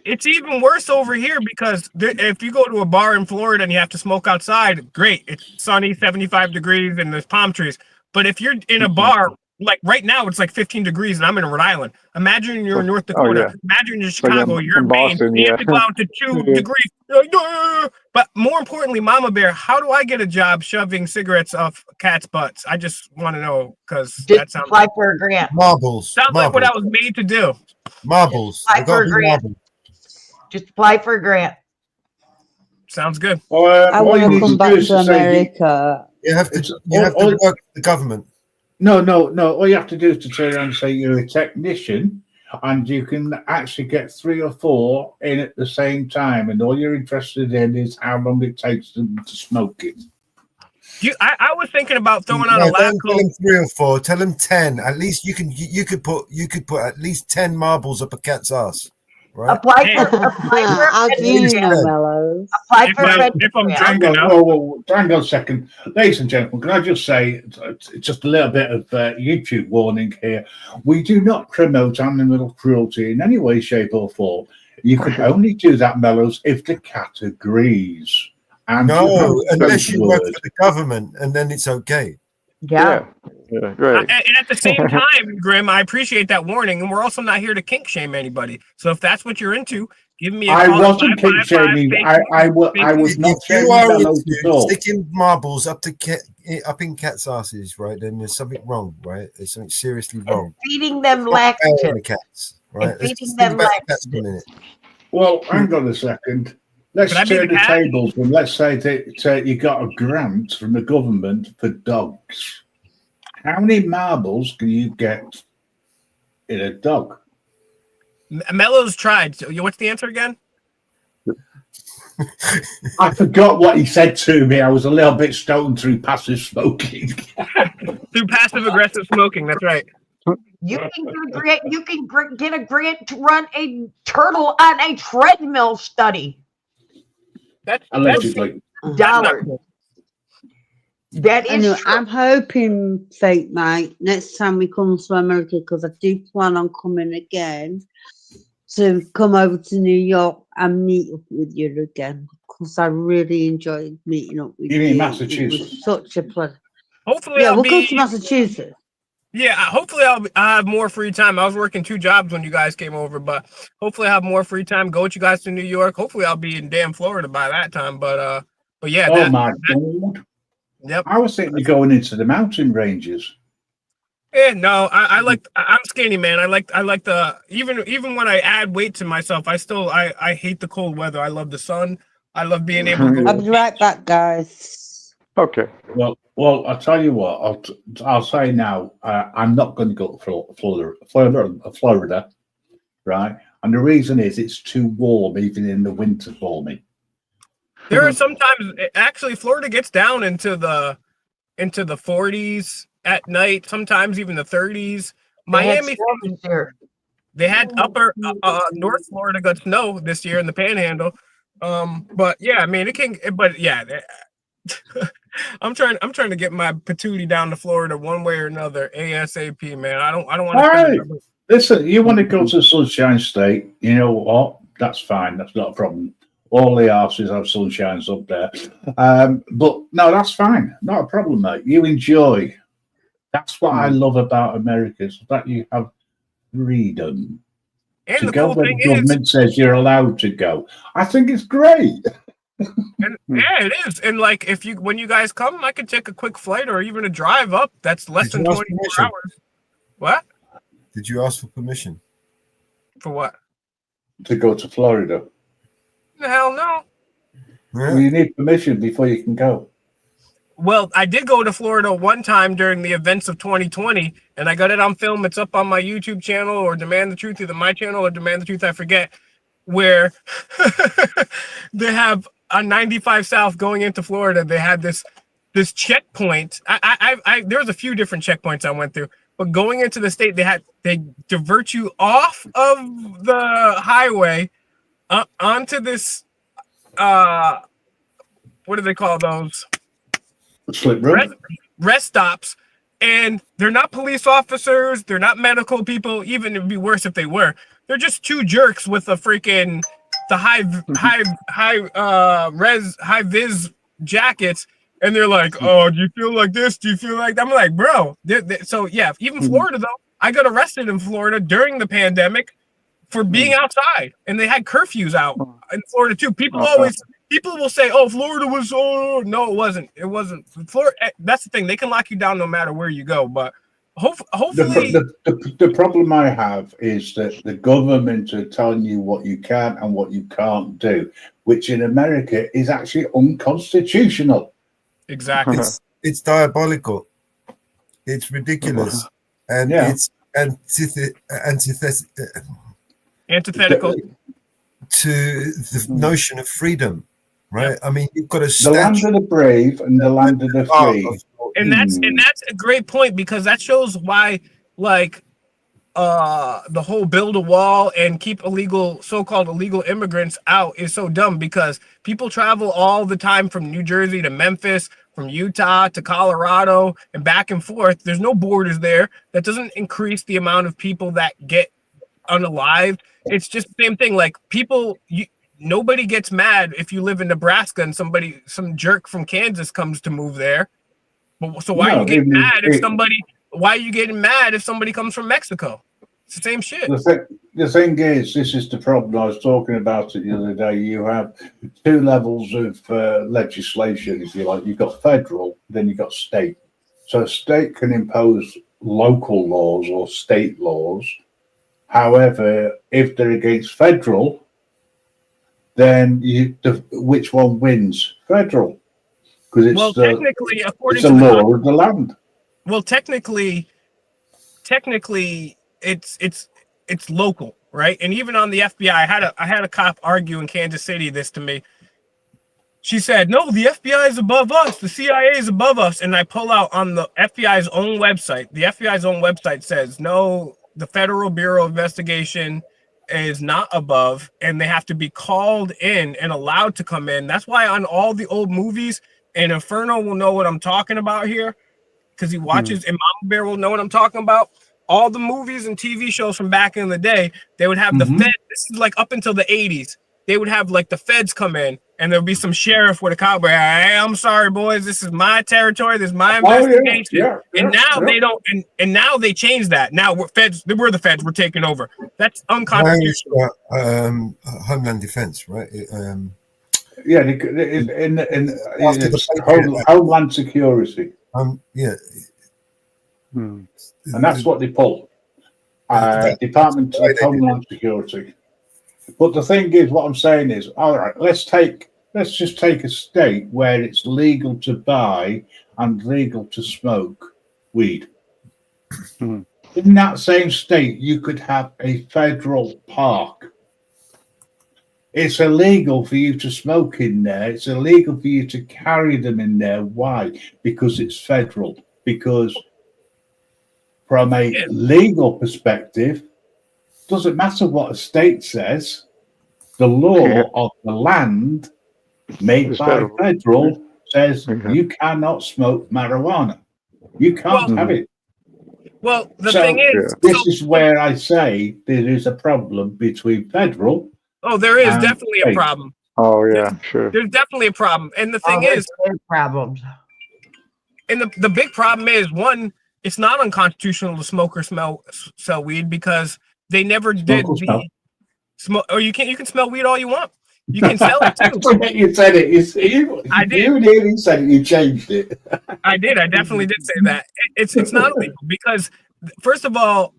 It's even worse over here because if you go to a bar in Florida and you have to smoke outside, great. It's sunny, 75 degrees, and there's palm trees. But if you're in a bar, like right now, it's like 15 degrees, and I'm in Rhode Island. Imagine you're in North Dakota. yeah. Imagine you're in Like Chicago. in- You're in in Maine. Boston, You yeah. have to go out to 2 Yeah. degrees. You're like, "Ah." But more importantly, Mama Bear, how do I get a job shoving cigarettes off cats' butts? I just want to know because that Just sounds apply for a grant. Marbles. like what I Marbles. was made to do. Marbles. Apply They gotta for a be grant. marbles. Just apply for a grant. Sounds good. I all want you to need come do back is to say America. You have It's- to. You have all- to work for the government. No. All you have to do is to turn around and say you're a technician, and you can actually get 3 or 4 in at the same time, and all you're interested in is how long it takes them to smoke it. I was thinking about throwing on No, a lab don't tell coat. them 3 or 4. Tell them 10. At least you could put at least 10 marbles up a cat's ass. right? Apply for How do you know, Mellows? apply for if I'm drunk Hang on, enough. hang on a second. Ladies and gentlemen, can I just say, it's just a little bit of YouTube warning here. We do not promote animal cruelty in any way, shape, or form. You can only do that, Mellows, if the cat agrees. And No, unless you work word. for the government, and then it's okay. Yeah. Right. And at the same time, Grim, I appreciate that warning, and we're also not here to kink shame anybody. So if that's what you're into, give me a I call. wasn't kink shaming. I was not If you shaming are Mellows at into all. sticking marbles up in cats' asses, right? Then there's something wrong, right? There's something seriously wrong. Feeding them Not fair on the laxative. cats, right? And Let's feeding think them about the cats for a laxative. minute. Well, hang on a second. Let's Could I be turn the the cat? tables and let's say that you got a grant from the government for dogs. How many marbles can you get in a dog? Mellows tried. So what's the answer again? I forgot what he said to me. I was a little bit stoned through passive smoking. Through passive aggressive smoking. That's right. You can get a grant. You can get a grant to run a turtle on a treadmill study. That's Allegedly. Dollars. That I is know. true. I'm hoping, Fake Mate, next time we come to America, because I do plan on coming again, to come over to New York and meet up with you again, because I really enjoyed meeting up with You you. mean It Massachusetts? was such a pleasure. Hopefully, Yeah, I'll we'll be. go to Massachusetts. Yeah, hopefully I'll have more free time. I was working 2 jobs when you guys came over, but hopefully I have more free time. Go with you guys to New York. Hopefully I'll be in damn Florida by that time. But yeah. Oh my God. Yep. I was thinking of going into the mountain ranges. Yeah, no, I'm skinny, man. I like the even when I add weight to myself, I hate the cold weather. I love the sun. I love being able to go. I'll be right back, guys. Okay. Well, I'll tell you what. I'll say now. I'm not going to go to Florida, right? And the reason is it's too warm, even in the winter for me. There are sometimes actually Florida gets down into the 40s at night, sometimes even the 30s. Miami, they had upper North Florida got snow this year in the Panhandle. But yeah, I mean it can. But yeah, I'm trying to get my patootie down to Florida one way or another ASAP, man. I don't want to. Hey, listen, you want to go to Sunshine State? You know what? That's fine. That's not a problem. All the houses have sunshines up there. But no, that's fine. Not a problem, mate. You enjoy. That's what I love about America, is that you have freedom And to the go cool where thing the government says you're allowed to go. I think it's great. And yeah, it is. And like when you guys come, I could take a quick flight or even a drive up. That's less than you ask 24 permission? hours. What? Did you ask for permission? For what? To go to Florida. The hell no. Well, you need permission before you can go. Well, I did go to Florida one time during the events of 2020, and I got it on film. It's up on my YouTube channel or Demand the Truth, either my channel or Demand the Truth, I forget, where they have on 95 South going into Florida. They had this checkpoint. There was a few different checkpoints I went through, but going into the state, they divert you off of the highway onto this what do they call those? Slip road. Rest stops, and they're not police officers, they're not medical people. Even it'd be worse if they were. They're just 2 jerks with a freaking high vis jackets, and they're like, "Oh, do you feel like this? Do you feel like that?" I'm like, bro. So yeah, even Florida though, I got arrested in Florida during the pandemic for being outside, and they had curfews out in Florida too. People will say, "Oh, Florida was so." No, it wasn't. It wasn't. Florida. That's the thing. They can lock you down no matter where you go. But hopefully, the problem I have is that the government are telling you what you can and what you can't do, which in America is actually unconstitutional. Exactly. It's diabolical. It's ridiculous, and it's antithetical to the notion of freedom, right? I mean, you've got a The land of the brave and the land of the free. And that's a great point, because that shows why, like, the whole build a wall and keep so-called illegal immigrants out is so dumb, because people travel all the time from New Jersey to Memphis, from Utah to Colorado and back and forth. There's no borders there. That doesn't increase the amount of people that get unalived. It's just the same thing. Like nobody gets mad if you live in Nebraska and some jerk from Kansas comes to move there. But so why are you getting mad if somebody comes from Mexico? It's the same shit. The thing is, this is the problem. I was talking about it the other day. You have two levels of legislation, if you like. You've got federal, then you've got state. So a state can impose local laws or state laws. However, if they're against federal, then which one wins? Federal. Because it's technically, according to the law of the land. Well, technically, it's local, right? And even on the FBI, I had a cop argue in Kansas City this to me. She said, "No, the FBI is above us. The CIA is above us." And I pull out on the FBI's own website. The FBI's own website says, "No, the Federal Bureau of Investigation is not above, and they have to be called in and allowed to come in." That's why on all the old movies, and Inferno will know what I'm talking about here, because he watches, and Mama Bear will know what I'm talking about. All the movies and TV shows from back in the day, they would have the Fed. This is like up until the 80s. They would have like the feds come in, and there'll be some sheriff with a cowboy. "Hey, I'm sorry, boys. This is my territory. This is my investigation." They don't. And now they changed that. Now we're feds. We're the feds. We're taking over. That's unconstitutional. Homeland Defense, right? Yeah, Homeland Security. Yeah. And that's what they pull. Department of Homeland Security. But the thing is, what I'm saying is, all right, let's just take a state where it's legal to buy and legal to smoke weed. In that same state, you could have a federal park. It's illegal for you to smoke in there. It's illegal for you to carry them in there. Why? Because it's federal. Because from a legal perspective, doesn't matter what a state says, the law of the land made by federal says you cannot smoke marijuana. You can't have it. Well, the thing is, this is where I say there is a problem between federal. Oh, there is definitely a problem. Oh yeah, sure. There's definitely a problem, and the thing is, problems. And the big problem is, one, it's not unconstitutional to smoke or sell weed, because they never did the smoke. Or you can smell weed all you want. You can sell it too. You said it. I did. You nearly said it. You changed it. I did. I definitely did say that. It's not illegal because first of all,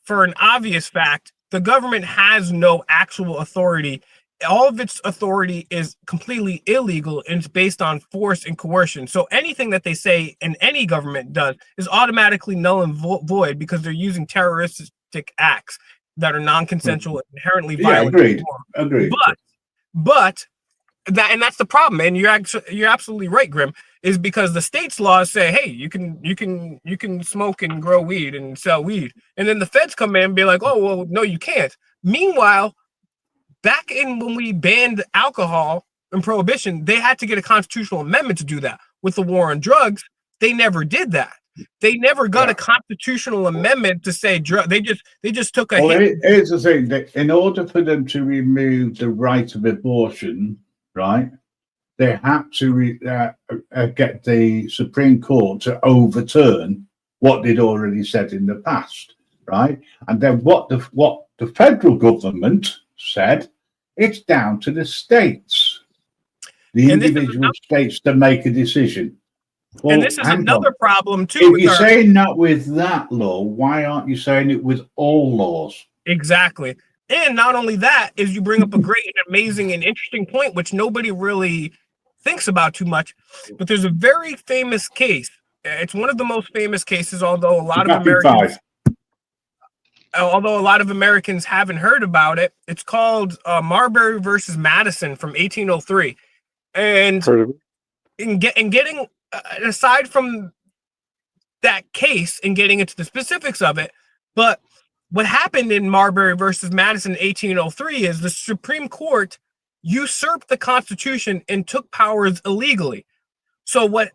for an obvious fact, the government has no actual authority. All of its authority is completely illegal and it's based on force and coercion. So anything that they say and any government does is automatically null and void because they're using terroristic acts that are non-consensual and inherently violent. Agreed. But that's the problem. And you're absolutely right, Grim, is because the state's laws say, hey, you can smoke and grow weed and sell weed. And then the feds come in and be like, oh, well, no, you can't. Meanwhile, back in when we banned alcohol and prohibition, they had to get a constitutional amendment to do that. With the war on drugs, they never did that. They never got a constitutional amendment to say drug. They just took a hit. Here's the thing: that in order for them to remove the right of abortion, right, they had to get the Supreme Court to overturn what they'd already said in the past, right? And then what the federal government said, it's down to the states, the individual states, to make a decision. Well, and this is another problem too. If you're saying that with that law, why aren't you saying it with all laws? Exactly. And not only that, is you bring up a great and amazing and interesting point, which nobody really thinks about too much. But there's a very famous case. It's one of the most famous cases, although a lot of Americans haven't heard about it. It's called Marbury versus Madison from 1803. And getting aside from that case and getting into the specifics of it, But what happened in Marbury versus Madison in 1803 is the Supreme Court usurped the Constitution and took powers illegally. So what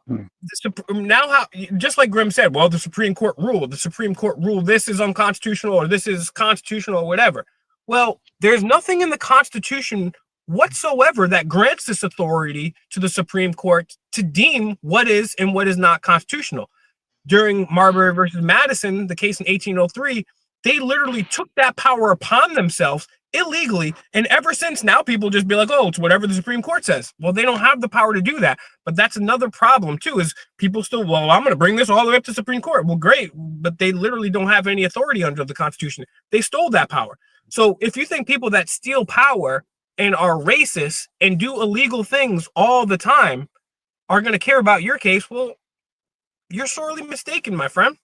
just like Grimm said, well, the Supreme Court ruled. The Supreme Court ruled this is unconstitutional or this is constitutional or whatever. Well, there's nothing in the Constitution whatsoever that grants this authority to the Supreme Court to deem what is and what is not constitutional. During Marbury versus Madison, the case in 1803, they literally took that power upon themselves illegally, and ever since now people just be like, oh, it's whatever the Supreme Court says. Well, they don't have the power to do that. But that's another problem too, is people still, well, I'm going to bring this all the way up to Supreme Court. Well, great, but they literally don't have any authority under the Constitution. They stole that power. So if you think people that steal power and are racist and do illegal things all the time are going to care about your case, well, you're sorely mistaken, my friend.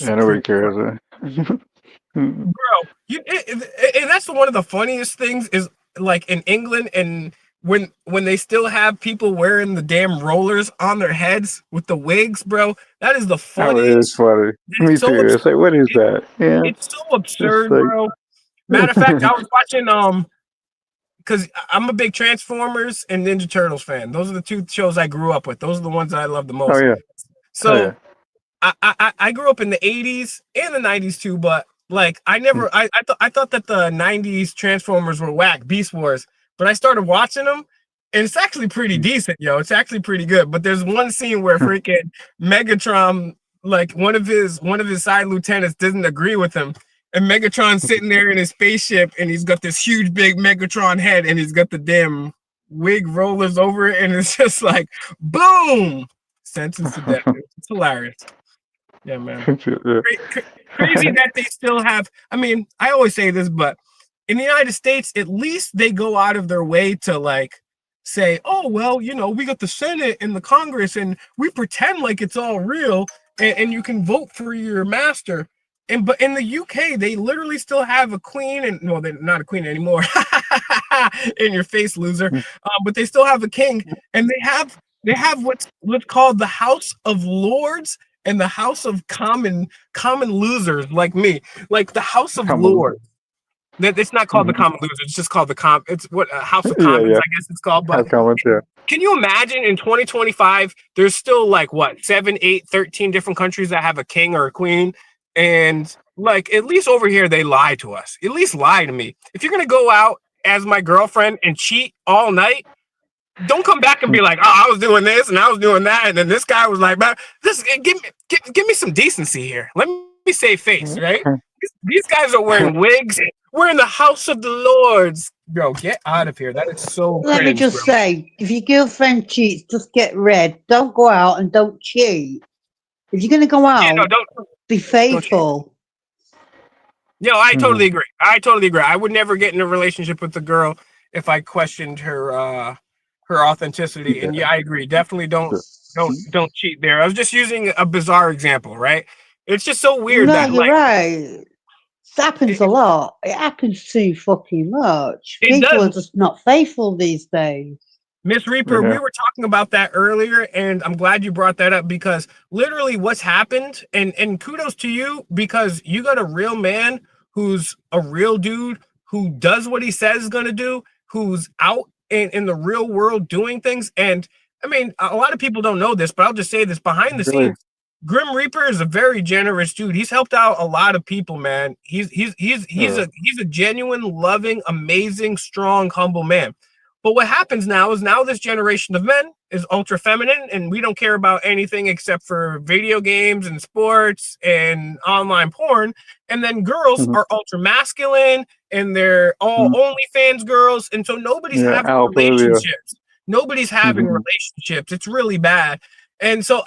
Nobody cares. Bro, and that's one of the funniest things is like in England, and when they still have people wearing the damn rollers on their heads with the wigs, bro. That is the funniest. It is funny. Me so too. It's like, what is that? Yeah. It's so absurd, like- bro. Matter of fact, I was watching because I'm a big Transformers and Ninja Turtles fan. Those are the two shows I grew up with. Those are the ones that I love the most. Oh yeah. So Oh, yeah. I grew up in the 80s and the 90s too, but like I never I thought that the 90s Transformers were whack, Beast Wars, but I started watching them and it's actually pretty decent, yo. It's actually pretty good. But there's one scene where freaking Megatron, like one of his side lieutenants doesn't agree with him. And Megatron's sitting there in his spaceship and he's got this huge big Megatron head and he's got the damn wig rollers over it, and it's just like boom! Sentenced to death. It's hilarious. Yeah, man. Crazy that they still have. I mean, I always say this, but in the United States, at least they go out of their way to like say, oh, well, you know, we got the Senate and the Congress and we pretend like it's all real and you can vote for your master. But in the UK, they literally still have a queen, and well, they're not a queen anymore. In your face, loser. But they still have a king, and they have what's called the House of Lords and the House of common losers like me, like the House of Lords. It's not called the common losers. It's just called it's what House of Commons, I guess it's called. But can you imagine in 2025, there's still like what 7, 8, 13 different countries that have a king or a queen, and like at least over here they lie to us. At least lie to me. If you're gonna go out as my girlfriend and cheat all night, don't come back and be like, oh, I was doing this and I was doing that, and then this guy was like, this give me some decency here. Let me save face, right? These guys are wearing wigs. We're in the House of the Lords. Bro, get out of here. That is so Let me cringe, just bro. say, if your girlfriend cheats, just get red. Don't go out and don't cheat. If you're going to go out, Yeah, no, don't. be faithful. Yo, I totally agree. I would never get in a relationship with a girl if I questioned her authenticity. And yeah, I agree. Definitely don't cheat there. I was just using a bizarre example, right? It's just so weird No, that you're like right. It happens a lot. It happens too fucking much. It People does. are just not faithful these days. Miss Reaper, we were talking about that earlier, and I'm glad you brought that up because literally what's happened, and kudos to you because you got a real man who's a real dude who does what he says is going to do, who's out in the real world doing things. And I mean, a lot of people don't know this, but I'll just say this behind the scenes. Grim Reaper is a very generous dude. He's helped out a lot of people, man. He's a genuine, loving, amazing, strong, humble man. But what happens now is this generation of men is ultra feminine, and we don't care about anything except for video games and sports and online porn. And then girls are ultra masculine, and they're all OnlyFans girls, and so nobody's having relationships. Nobody's having relationships. It's really bad. And so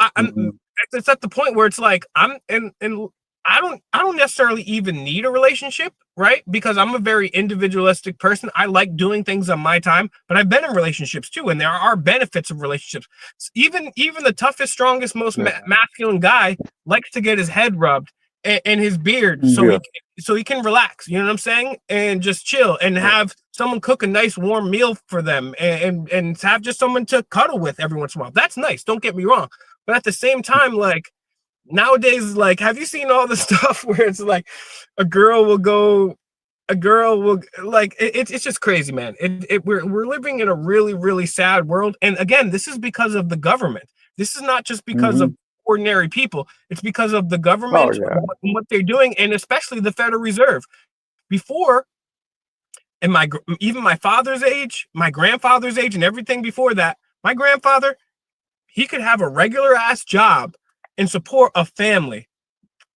it's at the point where it's like I don't necessarily even need a relationship, right? Because I'm a very individualistic person. I like doing things on my time, but I've been in relationships too, and there are benefits of relationships. Even the toughest, strongest, most masculine guy likes to get his head rubbed and his beard so he can relax, you know what I'm saying? And just chill and have someone cook a nice warm meal for them and have just someone to cuddle with every once in a while. That's nice, don't get me wrong. But at the same time, like nowadays, like, have you seen all the stuff where it's like a girl will like it's just crazy, man. We're living in a really, really sad world. And again, this is because of the government. This is not just because of ordinary people. It's because of the government and what they're doing, and especially the Federal Reserve. Before, in even my father's age, my grandfather's age, and everything before that, my grandfather, he could have a regular ass job and support a family,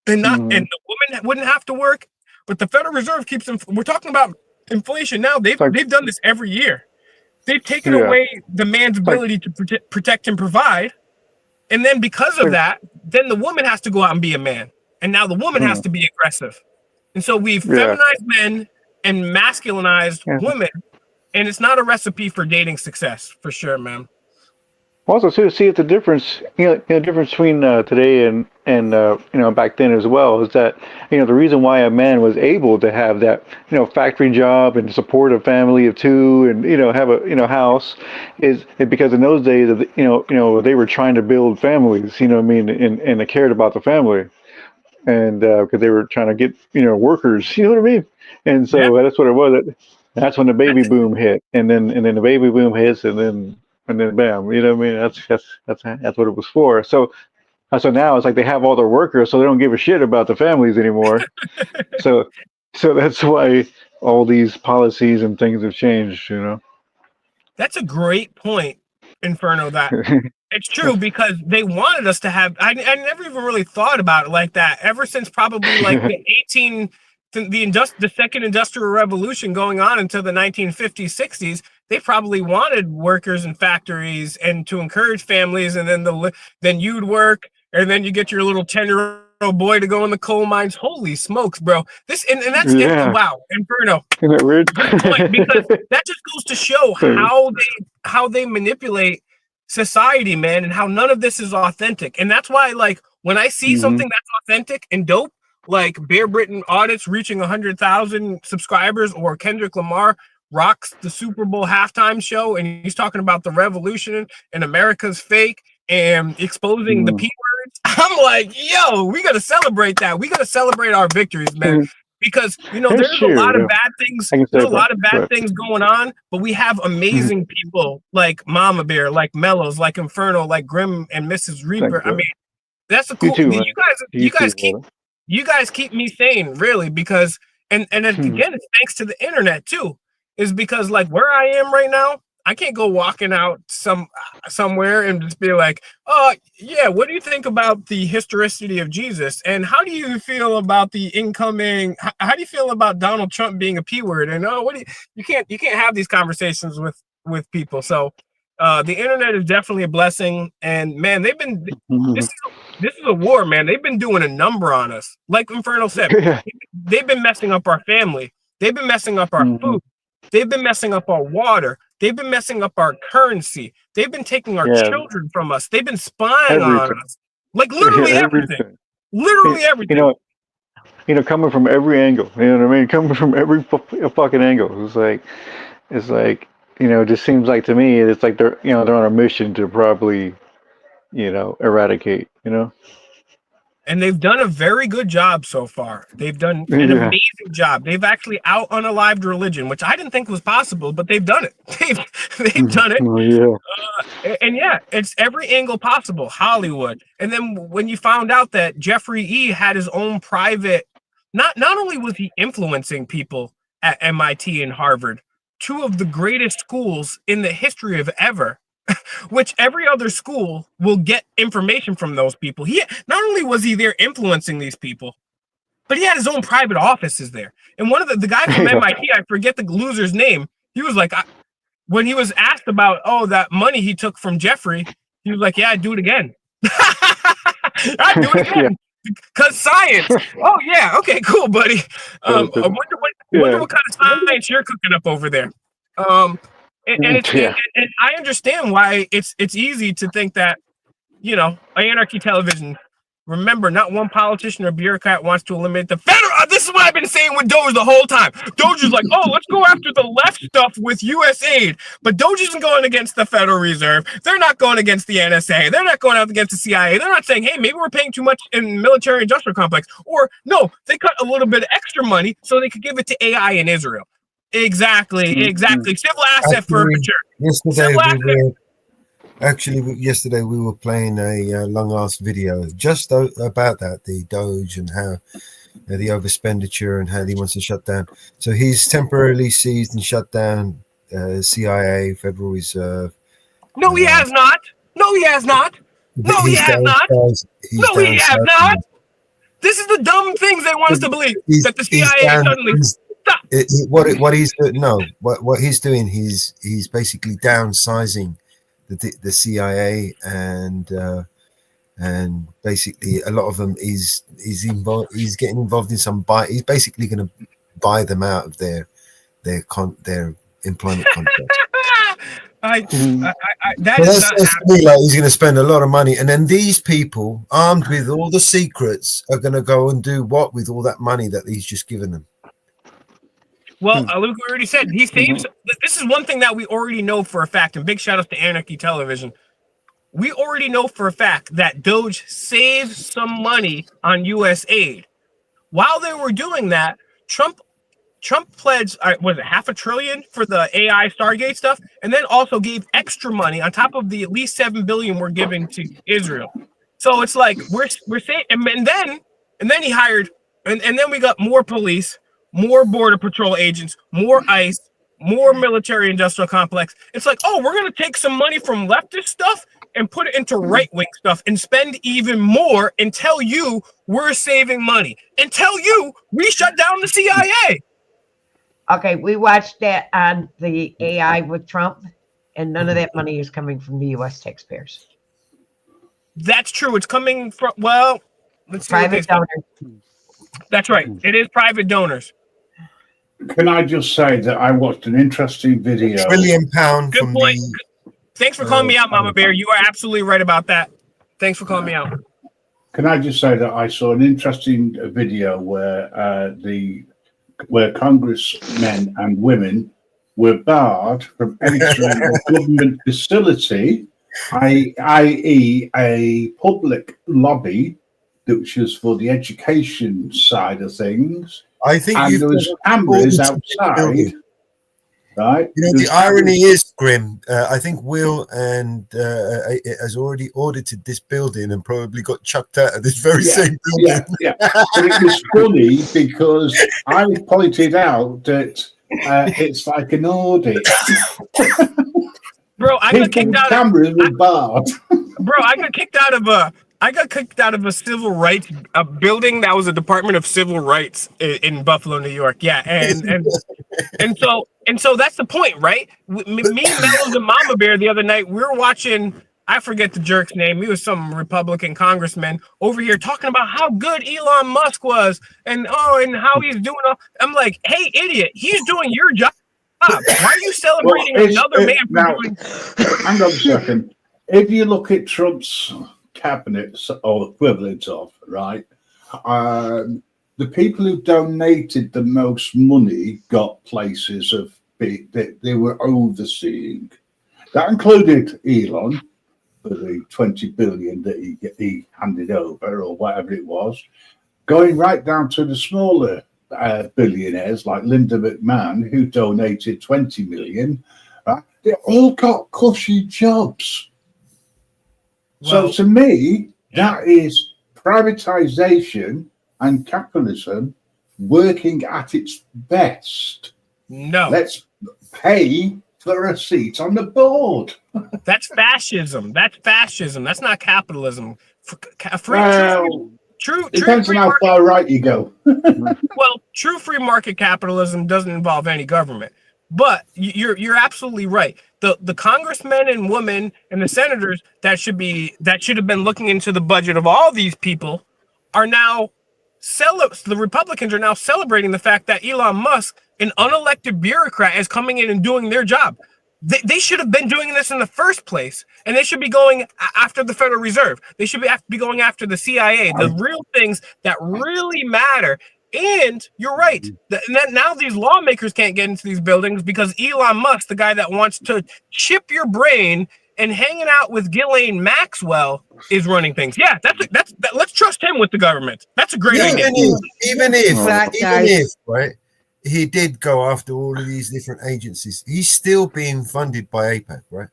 and not and the woman wouldn't have to work. But the Federal Reserve keeps them. We're talking about inflation now. They've done this every year. They've taken away the man's ability to protect and provide, and then because of that, then the woman has to go out and be a man, and now the woman has to be aggressive, and so we've feminized men and masculinized women, and it's not a recipe for dating success for sure, man. Also, too, see the difference. The difference between today and back then as well is that the reason why a man was able to have that factory job and support a family of two and have a house is because in those days they were trying to build families. And they cared about the family, and because they were trying to get workers. You know what I mean? And so that's what it was. That's when the baby boom hit, and then the baby boom hits, and then bam, you know what I mean? That's what it was for. So now it's like they have all their workers, so they don't give a shit about the families anymore. so that's why all these policies and things have changed. That's a great point, Inferno. That it's true because they wanted us to have. I never even really thought about it like that. Ever since probably like the second industrial revolution going on until the 1950s, 60s, they probably wanted workers in factories and to encourage families, and then you'd work, and then you get your little 10-year-old boy to go in the coal mines. Holy smokes, bro! That's wow, Inferno. Isn't that weird? Because that just goes to show how they manipulate society, man, and how none of this is authentic. And that's why, like, when I see something that's authentic and dope, like Bear Britton audits reaching 100,000 subscribers, or Kendrick Lamar rocks the Super Bowl halftime show and he's talking about the revolution and America's fake and exposing the P words, I'm like, yo, we got to celebrate that. We got to celebrate our victories, man. Because there's a lot of bad things. There's a lot of bad things going on, but we have amazing people like Mama Bear, like Mellows, like Inferno, like Grim and Mrs. Reaper. I mean, that's a cool. You guys keep me sane, really, because and again, it's thanks to the internet too. Is because like where I am right now, I can't go walking out somewhere and just be like, oh yeah, what do you think about the historicity of Jesus? And how do you feel about the incoming? How do you feel about Donald Trump being a P word? And you can't have these conversations with people. So the internet is definitely a blessing. And man, this is a war, man. They've been doing a number on us. Like Inferno said, they've been messing up our family. They've been messing up our food. They've been messing up our water. They've been messing up our currency. They've been taking our children from us. They've been spying on us. Like literally everything. Literally everything. Coming from every angle. You know what I mean? Coming from every fucking angle. It's like it just seems like to me it's like they're on a mission to probably eradicate. And they've done a very good job so far. They've done an amazing job. They've actually out-unalived religion, which I didn't think was possible, but they've done it. They've done it. And it's every angle possible. Hollywood. And then when you found out that Jeffrey E. had his own private, not only was he influencing people at MIT and Harvard, two of the greatest schools in the history of ever, which every other school will get information from those people. He not only was he there influencing these people, but he had his own private offices there. And one of the guy from MIT, I forget the loser's name, he was like, when he was asked about that money he took from Jeffrey, he was like, yeah, I'd do it again. I'd do it again. Because science. Oh yeah, okay, cool, buddy. I wonder what kind of science you're cooking up over there. And I understand why it's easy to think that, Anarchy Television. Remember, not one politician or bureaucrat wants to eliminate the federal. This this is what I've been saying with Doge the whole time. Doge is like, oh, let's go after the left stuff with U.S. aid. But Doge isn't going against the Federal Reserve. They're not going against the NSA. They're not going out against the CIA. They're not saying, hey, maybe we're paying too much in military industrial complex. Or no, they cut a little bit of extra money so they could give it to AI in Israel. Exactly. Civil asset forfeiture. Yesterday we were playing a long-ass video just about that, the Doge and how the overexpenditure and how he wants to shut down. So he's temporarily seized and shut down CIA, Federal Reserve. No, he has not. No, he has not. No, he has not. No, he has not. This is the dumb things they want us to believe, that the CIA suddenly... What he's doing, he's basically downsizing the CIA, and basically a lot of them he's getting involved in some buy. He's basically going to buy them out of their employment contracts. That's me, like he's going to spend a lot of money, and then these people armed with all the secrets are going to go and do what with all that money that he's just given them. Well, Luke already said he saves. This is one thing that we already know for a fact, and big shout out to Anarchy Television. We already know for a fact that Doge saves some money on U.S. aid. While they were doing that, Trump pledged, was it $500 billion for the AI Stargate stuff, and then also gave extra money on top of the at least $7 billion we're giving to Israel. So it's like we're saying, and then he hired, and then we got more police, more border patrol agents, more ICE, more military industrial complex. It's like, oh, we're going to take some money from leftist stuff and put it into right-wing stuff and spend even more and tell you we're saving money and tell you we shut down the CIA. Okay, we watched that on the AI with Trump, and none of that money is coming from the U.S. taxpayers. That's true. It's coming from, well, let's see. Private donors. That's right. It is private donors. Can I just say that I watched an interesting video? £1 trillion Good point. Thanks for calling me out, Mama Bear. You are absolutely right about that. Thanks for calling me out. Can I just say that I saw an interesting video where where congressmen and women were barred from entering a government facility, i.e., a public lobby, which was for the education side of things. I think there was cameras outside, right? You know, the irony is, Grim. I think Will and has already audited this building and probably got chucked out of this very same building. Yeah. But it was funny because I pointed out that it's like an audit. Bro, I got kicked out. Cameras were barred. Bro, I got kicked out of a civil rights building that was a Department of Civil Rights in Buffalo, New York. Yeah, and so that's the point, right? Me, Mellows, and Mama Bear the other night, we were watching. I forget the jerk's name. He was some Republican congressman over here talking about how good Elon Musk was, and how he's doing. I'm like, hey, idiot, he's doing your job. Why are you celebrating another man for doing? Hang on a second. If you look at Trump's cabinet or equivalent of, right, the people who donated the most money got places that they were overseeing. That included Elon for the 20 billion that he handed over, or whatever it was, going right down to the smaller billionaires like Linda McMahon, who donated 20 million. They all got cushy jobs. So to me, that is privatization and capitalism working at its best. No. Let's pay for a seat on the board. That's fascism. That's not capitalism. True depends on how far right you go. Well, true free market capitalism doesn't involve any government. But you're absolutely right. The congressmen and women and the senators that should have been looking into the budget of all these people are now the Republicans are now celebrating the fact that Elon Musk, an unelected bureaucrat, is coming in and doing their job. They should have been doing this in the first place, and they should be going after the Federal Reserve. They should be going after the CIA, the real things that really matter And you're right. Now these lawmakers can't get into these buildings because Elon Musk, the guy that wants to chip your brain and hanging out with Ghislaine Maxwell, is running things. Yeah, let's trust him with the government. That's a great idea. Even if, right, he did go after all of these different agencies, he's still being funded by APAC, right?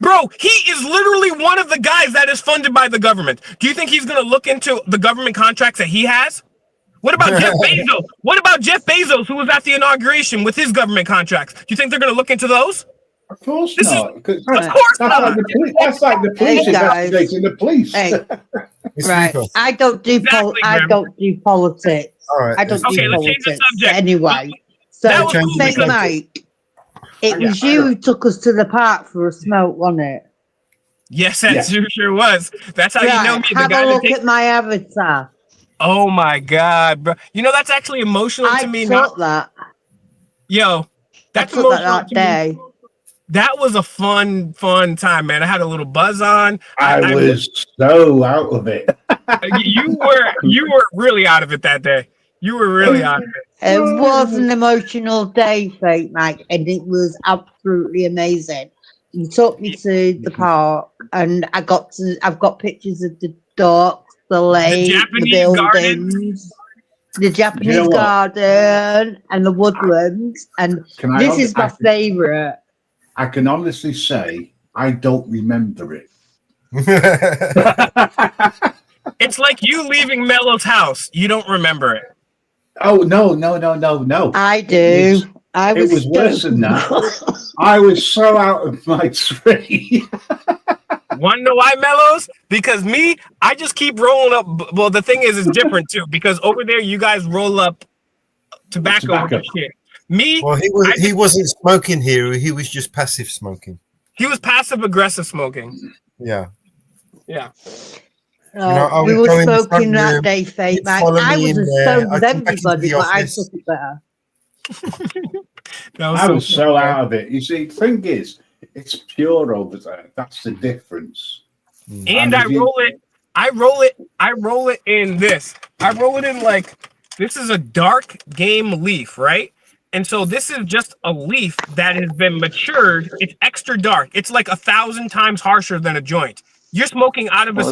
Bro, he is literally one of the guys that is funded by the government. Do you think he's going to look into the government contracts that he has? What about Jeff Bezos? What about Jeff Bezos, who was at the inauguration with his government contracts? Do you think they're going to look into those? Of course not. Of course not. That's like the police investigating the police. Hey, right. I don't do I don't do politics. All right. I don't do let's change the politics subject. Anyway. So That was cool Fake because- Mike, it was you who took us to the park for a smoke, wasn't it? Yes, that sure was. That's how you know me. The Have guy a that look takes- at my avatar. Oh my God, bro! You know that's actually emotional to me. took that. Yo, that's I took that emotional that to day. me. That was a fun time, man. I had a little buzz on. I was so out of it. You were really out of it that day. You were really out of it. It was an emotional day, Fake Mike, and it was absolutely amazing. You took me to the park, and I've got pictures of the ducks, the lake, the Japanese buildings, the Japanese what? garden, and the woodlands. And Can I this honest- is my favourite. I can honestly say I don't remember it. It's like you leaving Mello's house. You don't remember it. Oh no! I do. It was worse than that. I was so out of my tree. Want to know why, Mellows? Because me, I just keep rolling up. Well, the thing is, it's different too. Because over there, you guys roll up tobacco. And shit. Me, Well, he wasn't smoking here. He was just passive smoking. he was passive aggressive smoking. Yeah. Yeah. I we would were go in the front smoking that room, day, Fake he'd Mike. follow I me was in as there, stoned I'd as come back into everybody, the but I office. took it better. That was I so was so out of it. You see, the thing is, it's pure over there. That's the difference. And I roll it in this. I roll it in like this is a dark game leaf, right? And so this is just a leaf that has been matured. It's extra dark. It's like 1,000 times harsher than a joint. You're smoking out of a.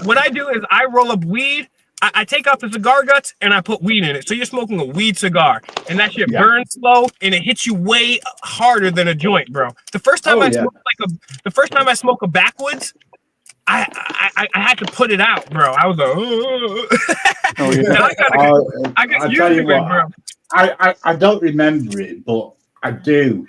What I do is I roll up weed. I take out the cigar guts and I put weed in it. So you're smoking a weed cigar, and that shit burns slow and it hits you way harder than a joint, bro. The first time I smoke a backwoods, I had to put it out, bro. I was like, Now I got used to it, bro. I don't remember it, but I do.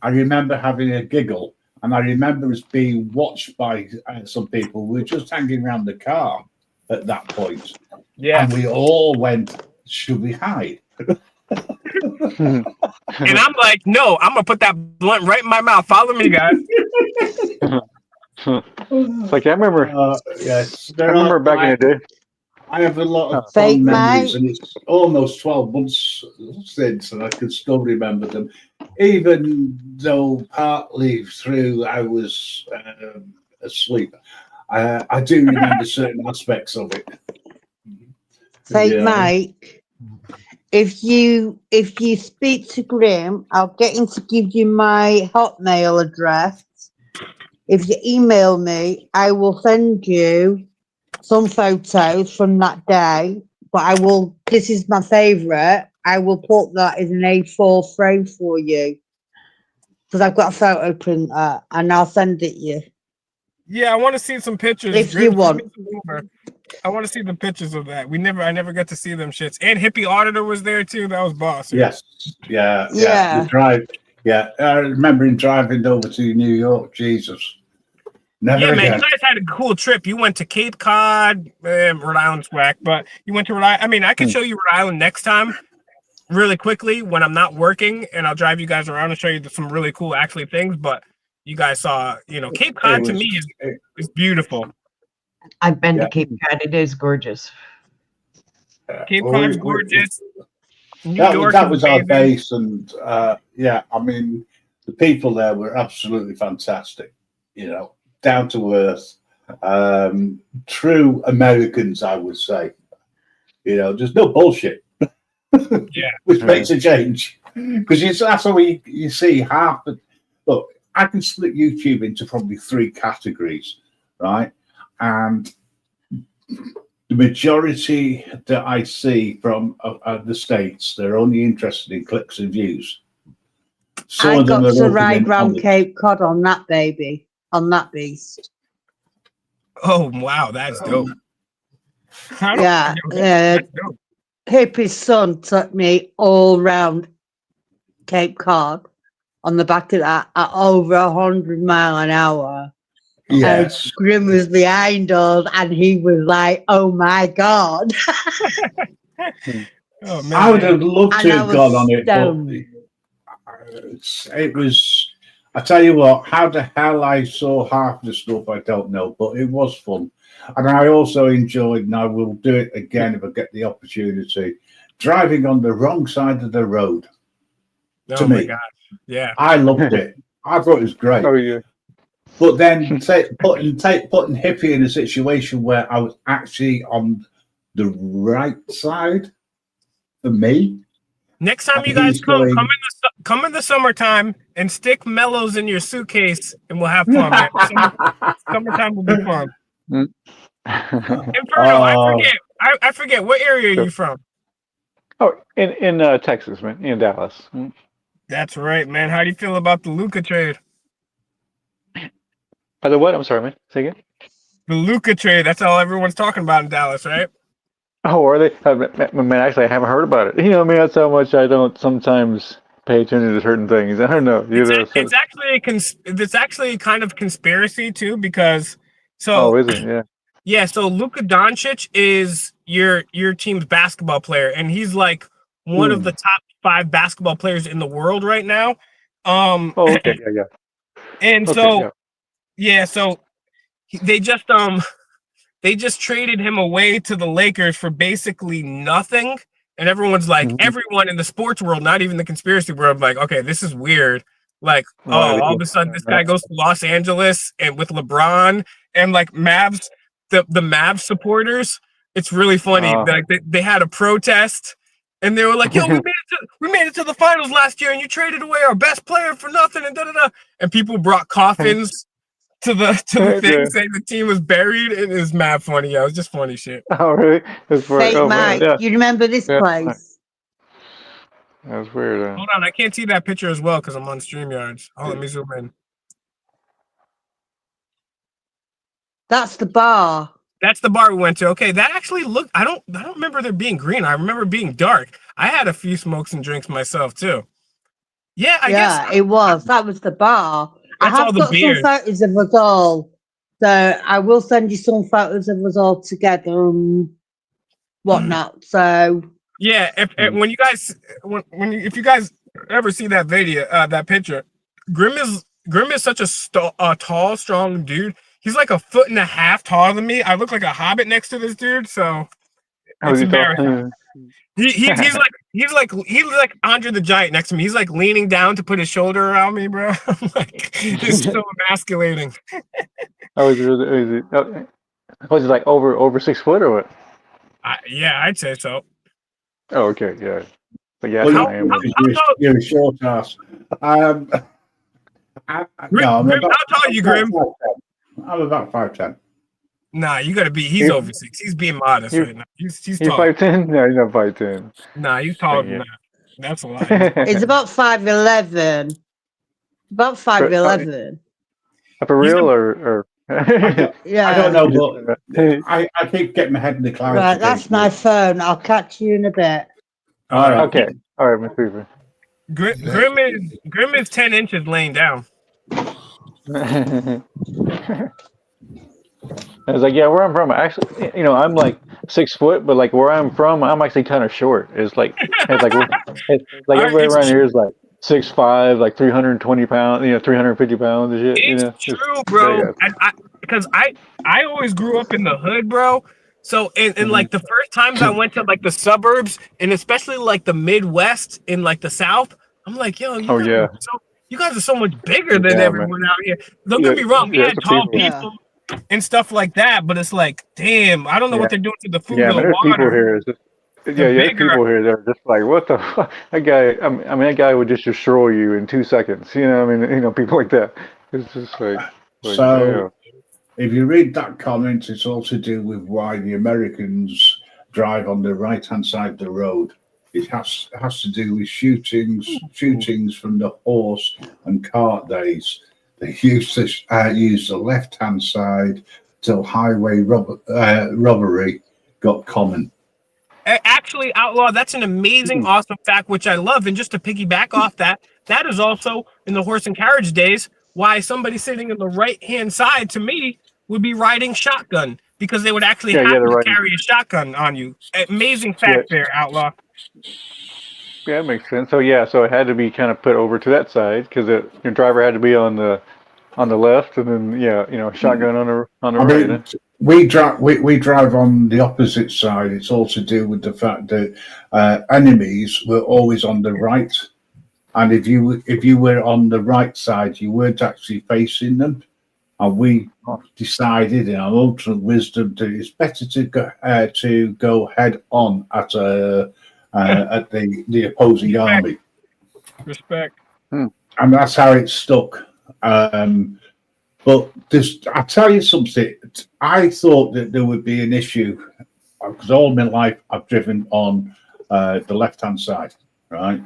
I remember having a giggle, and I remember us being watched by some people. We were just hanging around the car at that point. Yeah. And we all went, should we hide? And I'm like, no, I'm gonna put that blunt right in my mouth. Follow me, guys. It's like I remember. Yes, I remember back in the day. I have a lot of Fake fond memories, Mike. and it's almost 12 months since, and I can still remember them, even though partly through I was asleep. I do remember certain aspects of it. Fake Yeah. Mike, if you speak to Graham, I'll get him to give you my Hotmail address. If you email me, I will send you some photos from that day. But this is my favourite. I will put that in an A4 frame for you. Because I've got a photo printer and I'll send it you. Yeah, I want to see some pictures. If you want. I want to see the pictures of that. I never got to see them shits. And Hippie Auditor was there too. That was boss. Yes. Yeah. Yeah. The drive. Yeah. I remember him driving over to New York. Jesus. Never Yeah, man, again. you guys had a cool trip. You went to Cape Cod, Rhode Island's whack, but you went to Rhode Island. I mean, I could show you Rhode Island next time really quickly when I'm not working, and I'll drive you guys around and show you some really cool actually things, but you guys saw, Cape Cod to me is beautiful. I've been to Cape Cod. It is gorgeous. Cape Well, Cod's we- gorgeous. New That York that is was our amazing. base, and I mean, the people there were absolutely fantastic. Down to earth, true Americans, I would say. There's no bullshit. Yeah. Which makes a change. Because that's how you see half the. Look, I can split YouTube into probably 3 categories, right? And the majority that I see from the States, they're only interested in clicks and views. Some I of them got are to open ride in round knowledge. Cape Cod on that baby, on that beast. Oh wow, that's dope. Yeah, That's dope. Hippie's son took me all round Cape Cod on the back of that at over 100 miles an hour. Yes. And Grim was behind us, and he was like, "Oh my god!" Oh man, I would have loved And to I have was gone on it, but stoned. it was. I tell you what, how the hell I saw half the stuff, I don't know, but it was fun. And I also enjoyed, and I will do it again if I get the opportunity, driving on the wrong side of the road. Oh my gosh. Yeah. I loved it. I thought it was great. Oh yeah. But then putting Hippie in a situation where I was actually on the right side for me. Next time And you guys he's come going- come in the summertime and stick mellows in your suitcase and we'll have fun, man. Summertime will be fun. Inferno, I forget what area are you from? Oh, in Texas, man, in Dallas. That's right, man. How do you feel about the Luka trade? By the what? I'm sorry, man. Say again. The Luka trade. That's all everyone's talking about in Dallas, right? Oh, are they? Man, actually, I haven't heard about it. You know, I mean, that's how much I don't sometimes pay attention to certain things. I don't know. It's actually kind of conspiracy too, because Oh, is it? Yeah. yeah, so Luka Doncic is your team's basketball player, and he's like one of the top 5 basketball players in the world right now. Oh, okay. Yeah. And Okay, so so they just traded him away to the Lakers for basically nothing. And everyone's like, everyone in the sports world, not even the conspiracy world, like, okay, this is weird. Like, all of a sudden this guy goes to Los Angeles and with LeBron and like Mavs, the Mavs supporters. It's really funny. Like they had a protest and they were like, yo, we made it to the finals last year and you traded away our best player for nothing and da-da-da. And people brought coffins to the thing saying the team was buried, and it was mad funny. Yeah, it was just funny shit. Oh, really? That's weird. Fake Mike, you remember this place? That's weird. Hold on, I can't see that picture as well because I'm on StreamYards. Oh, let me zoom in. That's the bar. That's the bar we went to. Okay, that actually looked. I don't remember there being green. I remember it being dark. I had a few smokes and drinks myself too. Yeah, I guess it was. That was the bar. I That's all have the got some beers. photos of us all, so I will send you some photos of us all together and whatnot. So yeah, if when you guys if you guys ever see that video, that picture, Grim is such a tall, strong dude. He's like 1.5 feet taller than me. I look like a hobbit next to this dude, so it's embarrassing. He's like Andre the Giant next to me. He's like leaning down to put his shoulder around me, bro. I'm like, it's so emasculating. Was it like over 6 foot or what? Yeah, I'd say so. Oh, okay, yeah. But yeah, Well, I am. you're a short ass. Grim, how tall are you, Grim? I'm about 5'10". Nah, you gotta be. He's over 6. He's being modest right now. He's You're tall. 5'10"? No, you're not 5'10". Nah, he's taller than that. That's a lie. it's about 5'11". About 5'11". For real or? Yeah. I don't know, but I keep getting my head in the clouds. Right, that's my phone. I'll catch you in a bit. All right. Okay. All right, Miss Weaver. Grim is 10 inches laying down. I was like, yeah, where I'm from, actually, you know, I'm like 6 foot, but like where I'm from, I'm actually kind of short. It's like everybody around here is like 6'5", like 320 pounds, 350 pounds and shit. It's true, bro. Because I always grew up in the hood, bro. So in like the first times I went to like the suburbs and especially like the Midwest in like the South, I'm like, yo, you guys are so much bigger than everyone out here. Don't get me wrong, we had tall people and stuff like that, but it's like, damn, I don't know what they're doing to the food or the there's people water. here. Yeah, there's people here that are just like, what the fuck? That guy, I mean, that guy would just destroy you in 2 seconds. You know, I mean, people like that. It's just like So, if you read that comment, it's all to do with why the Americans drive on the right-hand side of the road. It has to do with shootings from the horse and cart days. They used to use the left-hand side till highway robbery got common. Actually, Outlaw, that's an amazing, awesome fact, which I love. And just to piggyback off that, that is also in the horse and carriage days why somebody sitting in the right-hand side, to me, would be riding shotgun, because they would actually have to carry a shotgun on you. Amazing fact there, Outlaw. Yeah, that makes sense. So so it had to be kind of put over to that side because your driver had to be on the left, and then shotgun on the right. We drive on the opposite side. It's all to do with the fact that enemies were always on the right, and if you were on the right side, you weren't actually facing them. And we decided, in our ultimate wisdom, that it's better to go head on at the opposing army. Respect. And that's how it stuck. But I'll tell you something. I thought that there would be an issue because all my life I've driven on the left-hand side, right?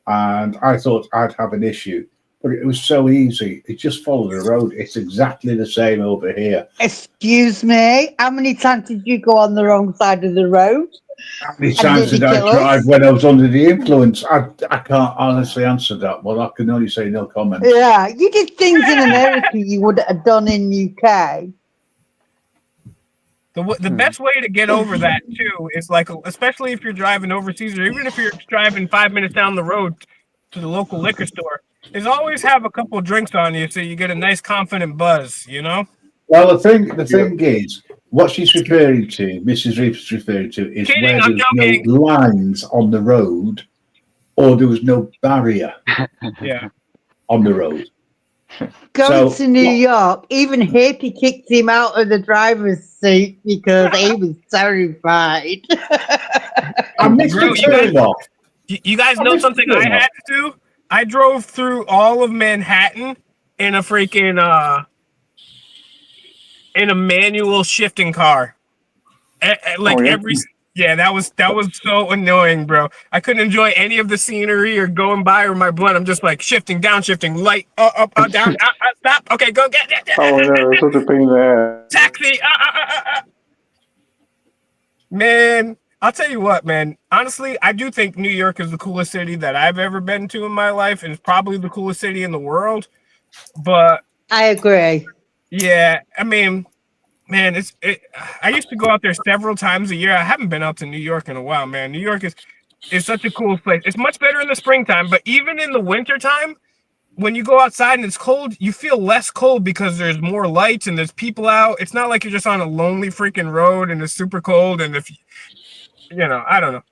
And I thought I'd have an issue, but it was so easy. It just followed the road. It's exactly the same over here. Excuse me, how many times did you go on the wrong side of the road? How many times did I drive when I was under the influence? I can't honestly answer that. Well, I can only say no comment. Yeah, you did things in America you would have done in UK. The best way to get over that too is like, especially if you're driving overseas, or even if you're driving 5 minutes down the road to the local liquor store, is always have a couple drinks on you so you get a nice confident buzz. Well, the thing is, what she's referring to, Mrs. Reeves referring to, is where there's no lines on the road, or there was no barrier on the road. Going to New York, even Hippie kicked him out of the driver's seat because he was terrified. You guys know something I had to do? I drove through all of Manhattan in a freaking in a manual shifting car. That was so annoying, bro. I couldn't enjoy any of the scenery or going by or my blood. I'm just like shifting, downshifting, light, up, down, stop. Okay, go get it. Oh no, it's such a pain in the ass. Taxi. Man, I'll tell you what, man. Honestly, I do think New York is the coolest city that I've ever been to in my life, and it's probably the coolest city in the world. But I agree. Yeah, I mean, man, I used to go out there several times a year. I haven't been out to New York in a while, man. New York is such a cool place. It's much better in the springtime, but even in the wintertime, when you go outside and it's cold, you feel less cold because there's more lights and there's people out. It's not like you're just on a lonely freaking road and it's super cold. And if I don't know,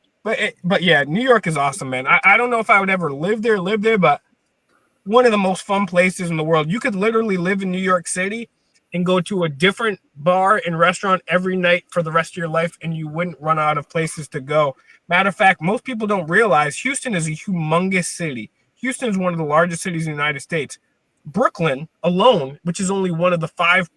but yeah, New York is awesome, man. I don't know if I would ever live there, but one of the most fun places in the world. You could literally live in New York City and go to a different bar and restaurant every night for the rest of your life, and you wouldn't run out of places to go. Matter of fact, most people don't realize Houston is a humongous city. Houston is one of the largest cities in the United States. Brooklyn alone, which is only one of the 5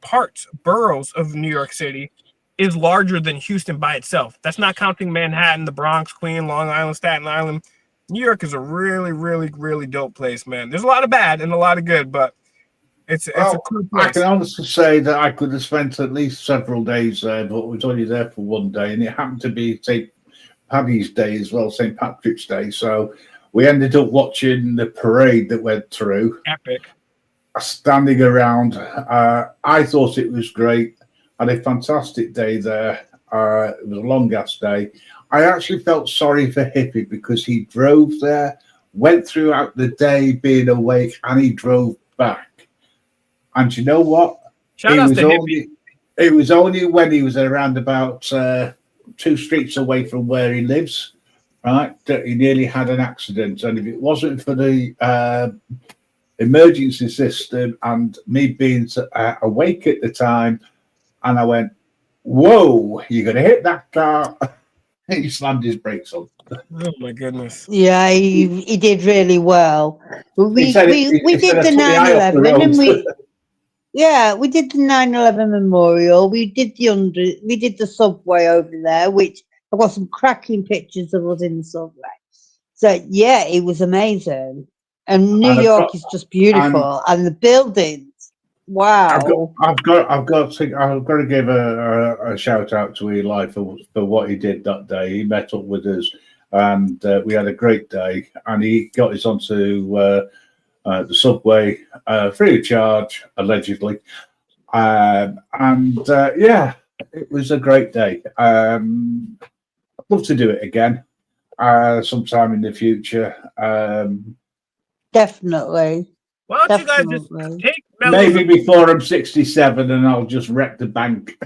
boroughs of New York City, is larger than Houston by itself. That's not counting Manhattan, the Bronx, Queens, Long Island, Staten Island. New York is a really, really, really dope place, man. There's a lot of bad and a lot of good, but it's a cool place. I can honestly say that I could have spent at least several days there, but I was only there for one day, and it happened to be St. Paddy's Day as well, St. Patrick's Day. So we ended up watching the parade that went through. Epic. Standing around. I thought it was great. I had a fantastic day there. It was a long-ass day. I actually felt sorry for Hippie because he drove there, went throughout the day being awake, and he drove back. And you know what? Shout out to Hippie. It was only when he was around about 2 streets away from where he lives, right, that he nearly had an accident. And if it wasn't for the emergency system and me being awake at the time, and I went, whoa, you're going to hit that car. He slammed his brakes on. Oh my goodness. Yeah, he did really well. We He said we he said, did "I the took the eye off the 9/11 and road." we did the 9/11 memorial. We did the subway over there, which I got some cracking pictures of us in the subway. So yeah, it was amazing. And New And York is just beautiful, and the buildings. Wow. I've got to give a shout out to Eli for what he did that day. He met up with us, and we had a great day. And he got us onto the subway free of charge, allegedly. Yeah, it was a great day. I'd love to do it again sometime in the future. Definitely. Why don't you guys just take Mellows? Maybe before I'm 67 and I'll just wreck the bank.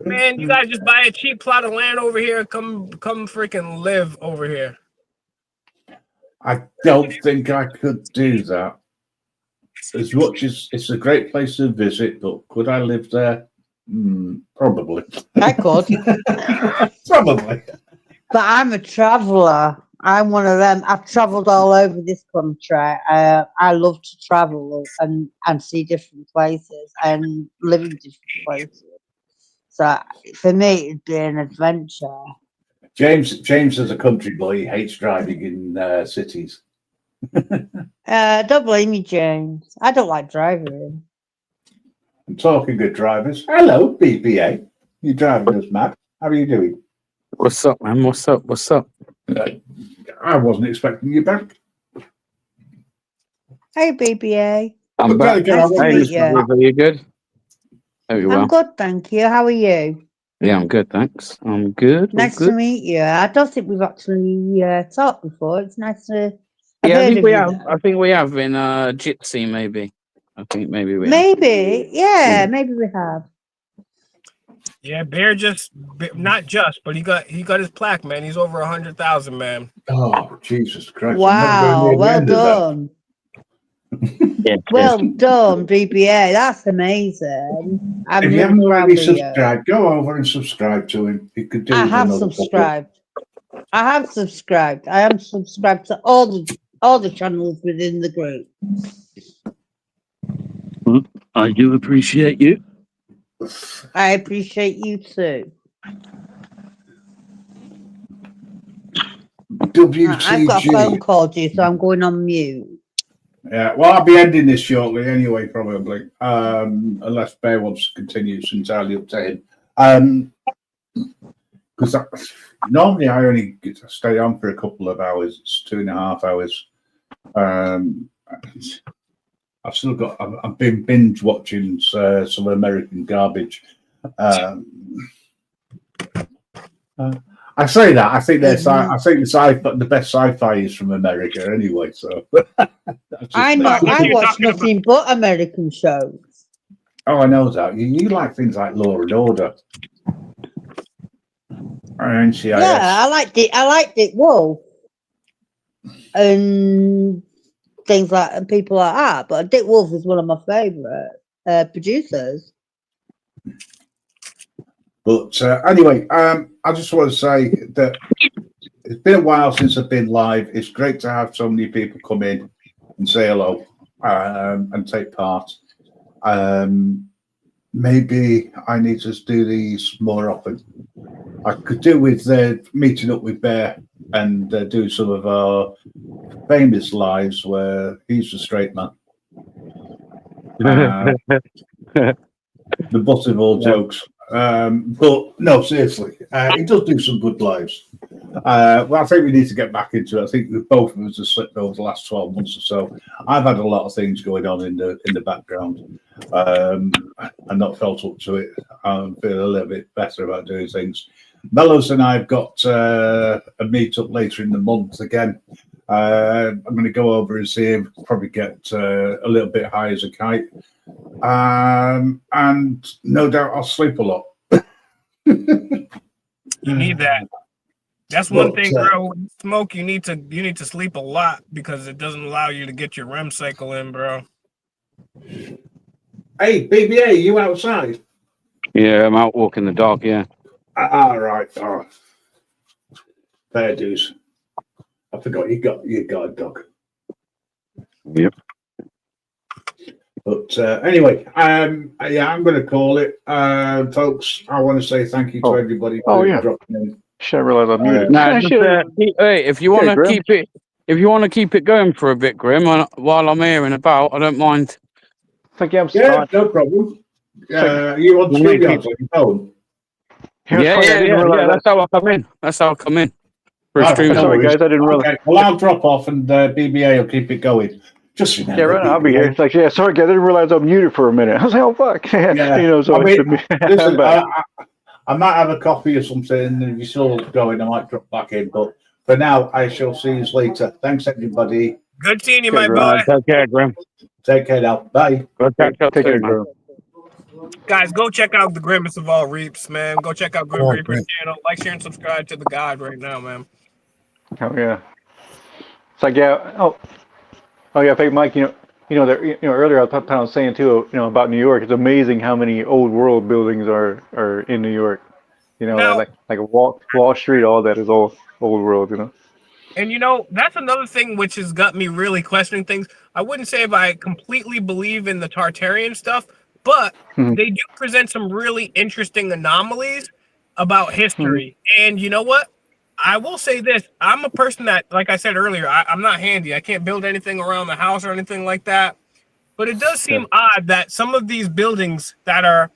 Man, you guys just buy a cheap plot of land over here. Come freaking live over here. I don't think I could do that. As much as it's a great place to visit, but could I live there? Probably. I could. Probably. But I'm a traveller. I'm one of them. I've travelled all over this country. I love to travel and see different places and live in different places. So for me, it'd be an adventure. James is a country boy. He hates driving in cities. Don't blame me, James. I don't like driving. I'm talking good drivers. Hello, BBA. You're driving us mad. How are you doing? What's up, man? What's up? What's up? I wasn't expecting you back. Hey, BBA. I'm back. Nice to Hey, meet you. Are you good? Hope you're well. I'm good, thank you. How are you? Yeah, I'm good, thanks. I'm good. I'm Nice good. to meet you. I don't think we've actually talked before. It's nice to. I've Yeah, I heard think of we you, have. though. I think we have in Gypsy, maybe. I think maybe we have. Maybe, yeah, maybe we have. Yeah, Bear not just, but he got his plaque, man. He's over 100,000, man. Oh, Jesus Christ. Wow, well done. Well done, BBA. That's amazing. I'm If you really haven't proud already of you. subscribed, go over and subscribe to him. He could do I with have another subscribed. I have subscribed. I am subscribed to all the channels within the group. Well, I do appreciate you. I appreciate you too. I've got a phone WTG. call to you, so I'm going on mute. Yeah, well, I'll be ending this shortly anyway, probably, unless Bear wants to continue. It's entirely up to him. Because normally I only get to stay on for a couple of hours. It's 2.5 hours. I've still got. I've been binge watching some American garbage. I say that. I think I think the best sci-fi is from America anyway. So I watch nothing but American shows. Oh, I know that. You like things like Law and Order. And NCIS. Yeah, I liked Dick Wolf and things like and people like that. But Dick Wolf is one of my favourite producers. But anyway, I just want to say that it's been a while since I've been live. It's great to have so many people come in and say hello and take part. Maybe I need to do these more often. I could do with meeting up with Bear and do some of our famous lives where he's a straight man. The butt of all jokes. But no, seriously, he does do some good lives. Well, I think we need to get back into it. I think both of us have slipped over the last 12 months or so. I've had a lot of things going on in the background, and not felt up to it. I'm feeling a little bit better about doing things. Mellows and I've got a meet up later in the month again. I'm going to go over and see him, probably get a little bit high as a kite. And no doubt I'll sleep a lot. You need that. That's one thing, bro. When you smoke, you need to sleep a lot because it doesn't allow you to get your REM cycle in, bro. Hey, BBA, you outside? Yeah, I'm out walking the dog. Yeah. All right. Oh, fair dues. I forgot you got a dog. Yep. But anyway, yeah, I'm going to call it, folks. I want to say thank you to everybody for dropping in. Should I realize I'm muted? No, just, hey, if you want to keep it going for a bit, Grim, while I'm here and about, I don't mind. Yeah, no problem. You want to speak on your phone? Yeah. That's how I come in. That's how I come in. For a stream. Sorry, guys, I didn't realize. Okay, well, I'll drop off and BBA will keep it going. Just remember. Yeah, right. I'll be here. It's like, yeah, sorry, guys, I didn't realize I'm muted for a minute. I was like, oh fuck. Yeah. You know, so I mean, listen, but- I might have a coffee or something, and if you're still going, I might drop back in. But for now, I shall see you later. Thanks, everybody. Good seeing you, my boy. Take care, Grim. Take care now. Bye. Take care, Grim. Guys, go check out the Grimmest of All Reaps, man. Go check out Grim Oh, Reaper's great. channel. Like, share, and subscribe to the God right now, man. Oh yeah. It's like oh yeah, Fake Mike. You know, earlier I was saying too. You know, about New York. It's amazing how many old world buildings are in New York. You know, Now- like Wall Street. All that is all old world. You know. And you know, that's another thing which has got me really questioning things. I wouldn't say if I completely believe in the Tartarian stuff, but they do present some really interesting anomalies about history. And you know what? I will say this. I'm a person that, like I said earlier, I'm not handy. I can't build anything around the house or anything like that. But it does seem odd that some of these buildings that are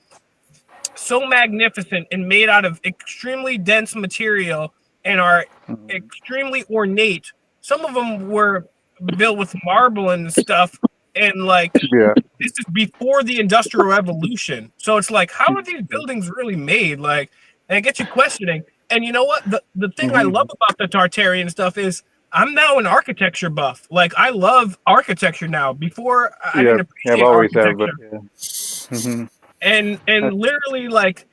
so magnificent and made out of extremely dense material and are extremely ornate, some of them were built with marble and stuff. And like, this is before the Industrial Revolution. So it's like, how are these buildings really made? Like, and it gets you questioning. And you know what? The thing I love about the Tartarian stuff is I'm now an architecture buff. Like, I love architecture now. Before, I didn't appreciate I've always have, architecture. And literally, like,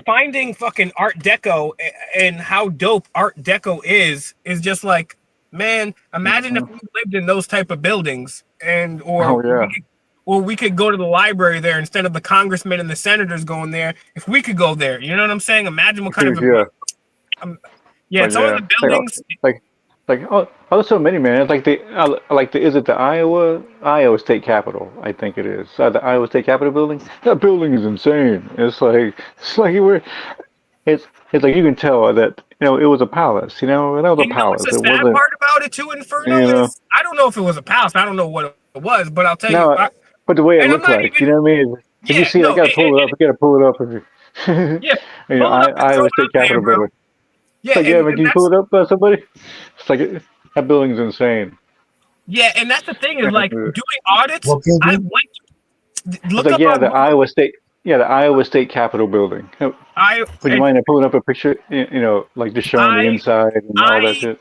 finding fucking Art Deco and how dope Art Deco is just like, man, imagine if we lived in those type of buildings or we could go to the library there instead of the congressmen and the senators going there. If we could go there, you know what I'm saying? Imagine what kind of some of the buildings. There's so many, man. It's like is it the Iowa State Capitol? I think it is. The Iowa State Capitol building. That building is insane. It's like it's like you can tell that it was a palace. You know, that was a palace. What's the sad part about it too, Inferno, is I don't know if it was a palace. I don't know what it was, but I'll tell you. But the way it looked like, you know what I mean? If you see it, I gotta pull it up. I gotta pull it up. You know, Iowa State Capitol building. Yeah, but can you pull it up, somebody? It's like that building's insane. Yeah, and that's the thing is like doing audits. I went to look up the Iowa State. Yeah, the Iowa State Capitol building. Would you mind pulling up a picture? You know, like just showing the inside and all that shit.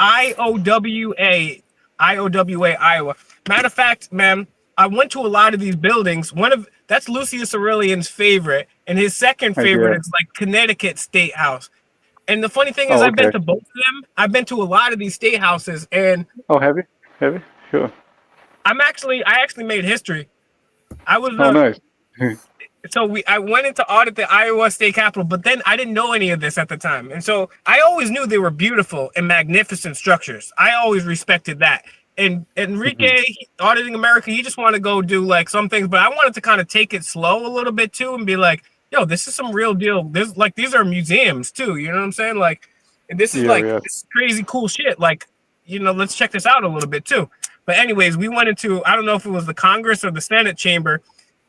IOWA, Iowa. Matter of fact, man, I went to a lot of these buildings. That's Lucius Aurelian's favorite, and his second favorite is like Connecticut State House. And the funny thing is, I've been to both of them. I've been to a lot of these state houses, and have you? Sure. I actually made history. I was nice. So I went in to audit the Iowa State Capitol, but then I didn't know any of this at the time, and so I always knew they were beautiful and magnificent structures. I always respected that. And Enrique auditing America, he just wanted to go do like some things, but I wanted to kind of take it slow a little bit too, and be like, yo, this is some real deal. These are museums too. You know what I'm saying? Like, and this is this is crazy cool shit. Like, let's check this out a little bit too. But anyways, we went into, I don't know if it was the Congress or the Senate chamber,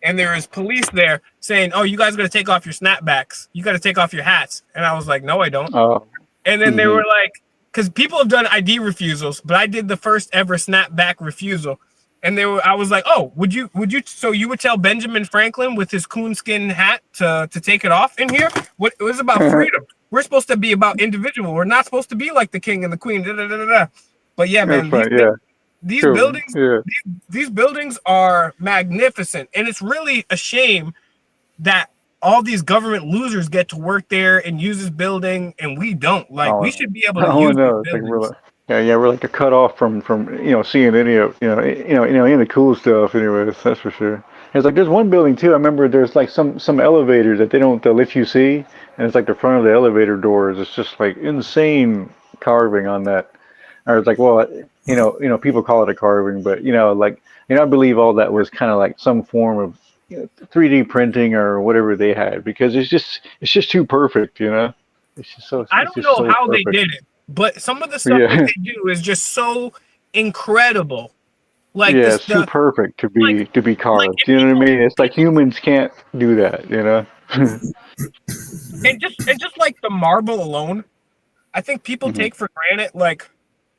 and there was police there saying, oh, you guys got to take off your snapbacks. You got to take off your hats. And I was like, no, I don't. And then they were like, because people have done ID refusals, but I did the first ever snapback refusal. And I was like, oh, so you would tell Benjamin Franklin with his coonskin hat to take it off in here? It was about freedom. We're supposed to be about individual. We're not supposed to be like the king and the queen. But yeah, man, these buildings are magnificent. And it's really a shame that all these government losers get to work there and use this building, and we don't. Like, we should be able to use these buildings. We're like a cut off from seeing any of any of the cool stuff. Anyways, that's for sure. It's like there's one building too. I remember there's like some elevators that they'll let you see, and it's like the front of the elevator doors. It's just like insane carving on that. Or it's like, well, people call it a carving, but I believe all that was kind of like some form of 3D printing or whatever they had, because it's just too perfect, It's just so. I don't know how they did it, but some of the stuff that they do is just so incredible. Like it's too perfect to be carved. You know what I mean? It's like humans can't do that. And just like the marble alone, I think people take for granted like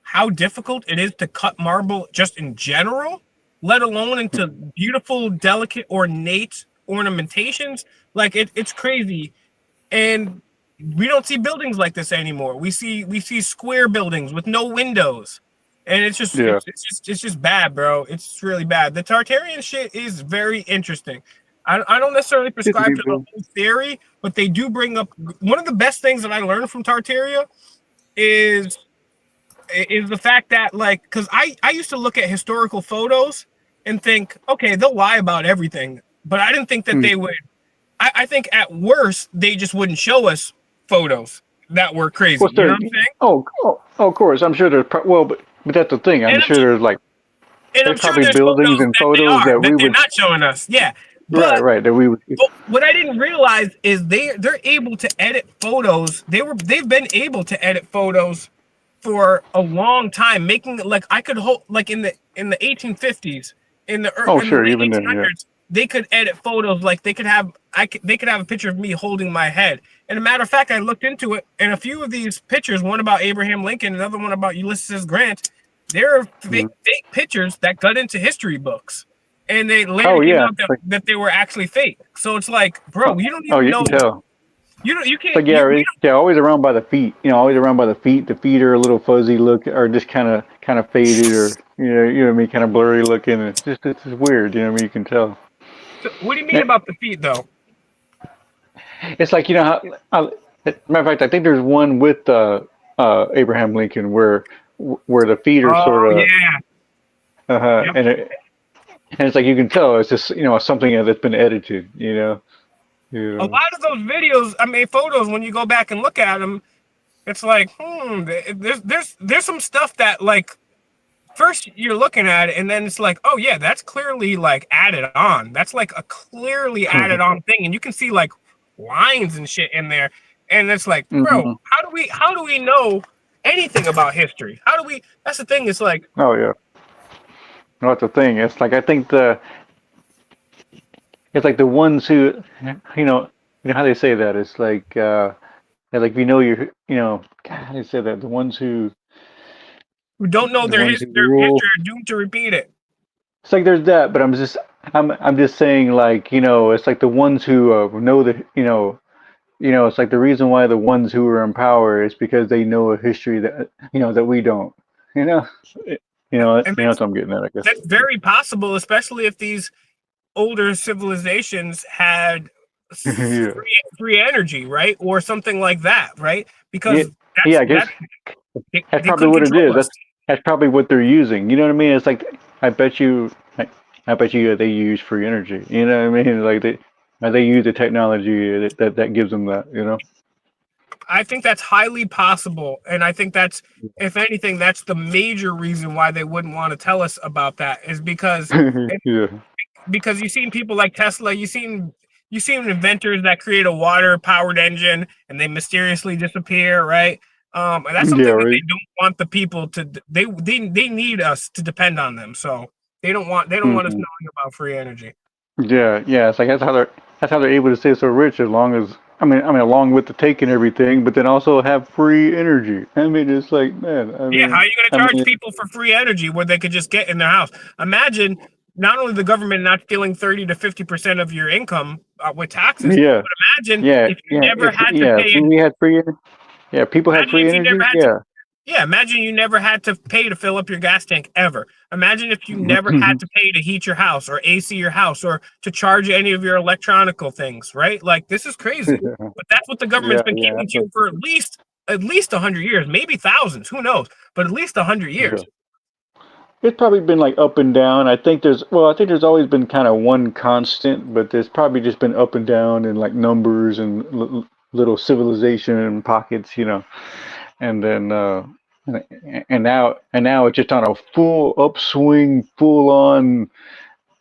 how difficult it is to cut marble just in general, let alone into beautiful, delicate, ornate ornamentations. Like it's crazy, and we don't see buildings like this anymore. We see square buildings with no windows, and it's just it's just bad, bro. It's really bad. The Tartarian shit is very interesting. I don't necessarily prescribe to the whole theory, but they do bring up one of the best things that I learned from Tartaria is the fact that, like, because I used to look at historical photos and think, okay, they'll lie about everything, but I didn't think that they would. I think at worst they just wouldn't show us photos that were crazy. You know what I'm saying? Oh, of course. I'm sure there's but that's the thing. I'm sure there's like there's probably buildings and photos that we they're would not showing us. Yeah. But, right. That we would. But what I didn't realize is they're able to edit photos. They've been able to edit photos for a long time, making it like I could hold like in the 1850s, in the even 1800s, then, they could edit photos like they could have a picture of me holding my head. And a matter of fact, I looked into it, and a few of these pictures, one about Abraham Lincoln, another one about Ulysses Grant, they're fake pictures that got into history books. And they later came out that they were actually fake. So it's like, bro, you don't even know. Can tell. You can't. Like, always around by the feet. Always around by the feet. The feet are a little fuzzy look, or just kind of faded, or you know what I mean, kind of blurry looking. It's just weird. You know what I mean? You can tell. So what do you mean about the feet, though? It's like how. Matter of fact, I think there's one with Abraham Lincoln where the feet are sort of. Yeah. And it's like you can tell it's just something that's been edited. A lot of those videos, photos, when you go back and look at them, it's like, there's some stuff that, like, first you're looking at it and then it's like, oh yeah, that's clearly like added on. That's like a clearly added on thing, and you can see like lines and shit in there, and it's like, bro, how do we know anything about history? That's the thing. It's like, oh yeah. That's the thing. It's like I think it's like the ones who you know how they say that. It's like God, how they say that, the ones who don't know their history are doomed to repeat it. It's like there's that, but I'm just saying, like, it's like the ones who know it's like the reason why the ones who are in power is because they know a history that that we don't. That's what I'm getting at, I guess. That's very possible, especially if these older civilizations had free energy, right? Or something like that, right? Because I guess that's probably what it is. That's probably what they're using. You know what I mean? It's like I bet you they use free energy. You know what I mean? Like they use the technology that gives them that. I think that's highly possible, and I think that's, if anything, that's the major reason why they wouldn't want to tell us about that, is because because you've seen people like Tesla, you've seen inventors that create a water-powered engine and they mysteriously disappear, right? And that's something that they don't want the people to. They need us to depend on them, so they don't want us knowing about free energy. Yeah. It's like that's how they're able to stay so rich, as long as. Along with the take and everything, but then also have free energy. It's like, man. How are you going to charge people for free energy where they could just get in their house? Imagine not only the government not stealing 30 to 50% of your income with taxes, but imagine if you never had to pay. We had free energy. Yeah, people had free energy. Imagine you never had to pay to fill up your gas tank ever. Imagine if you never had to pay to heat your house or AC your house or to charge any of your electronical things, right? Like, this is crazy. But that's what the government's been keeping you for at least 100 years, maybe thousands, who knows? But at least 100 years. it's probably been like up and down. I think there's always been kind of one constant, but there's probably just been up and down in like numbers and little civilization pockets, you know. And then and now it's just on a full upswing, full on,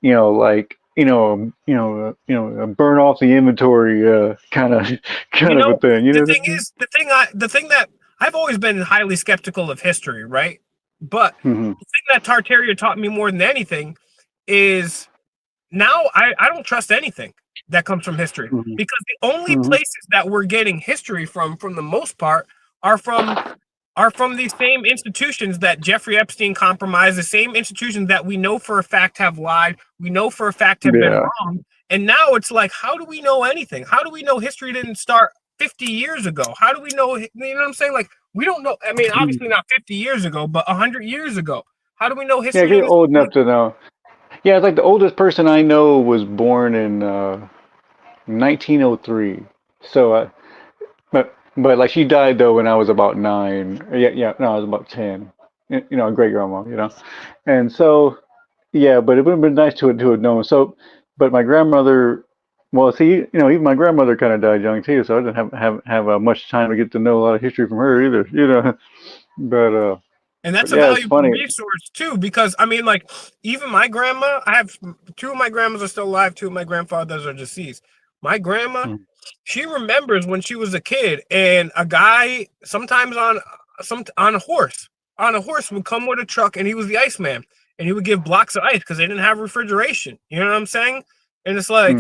you know, like burn off the inventory kind of a thing. You know, the thing that I've always been highly skeptical of history, right? But the thing that Tartaria taught me more than anything is now I don't trust anything that comes from history, because the only places that we're getting history from the most part are from these same institutions that Jeffrey Epstein compromised, the same institutions that we know for a fact have lied, we know for a fact have been wrong. And now it's like, how do we know anything? How do we know history didn't start 50 years ago? How do we know, you know what I'm saying? Like, we don't know. I mean, obviously not 50 years ago, but 100 years ago. How do we know history? Yeah, you're old enough to know. Yeah, it's like the oldest person I know was born in 1903. So, but like she died though when I was about 9. I was about 10. You know, great grandma. You know, and so yeah, but it would have been nice to have known. So, but my grandmother. Well, see, you know, even my grandmother kind of died young too, so I didn't have much time to get to know a lot of history from her either, you know. But and that's a valuable resource too, because I mean, like, even my grandma, I have 2 of my grandmas are still alive, 2 of my grandfathers are deceased. My grandma, she remembers when she was a kid, and a guy sometimes on a horse would come with a truck, and he was the Iceman, and he would give blocks of ice because they didn't have refrigeration. You know what I'm saying? And it's like.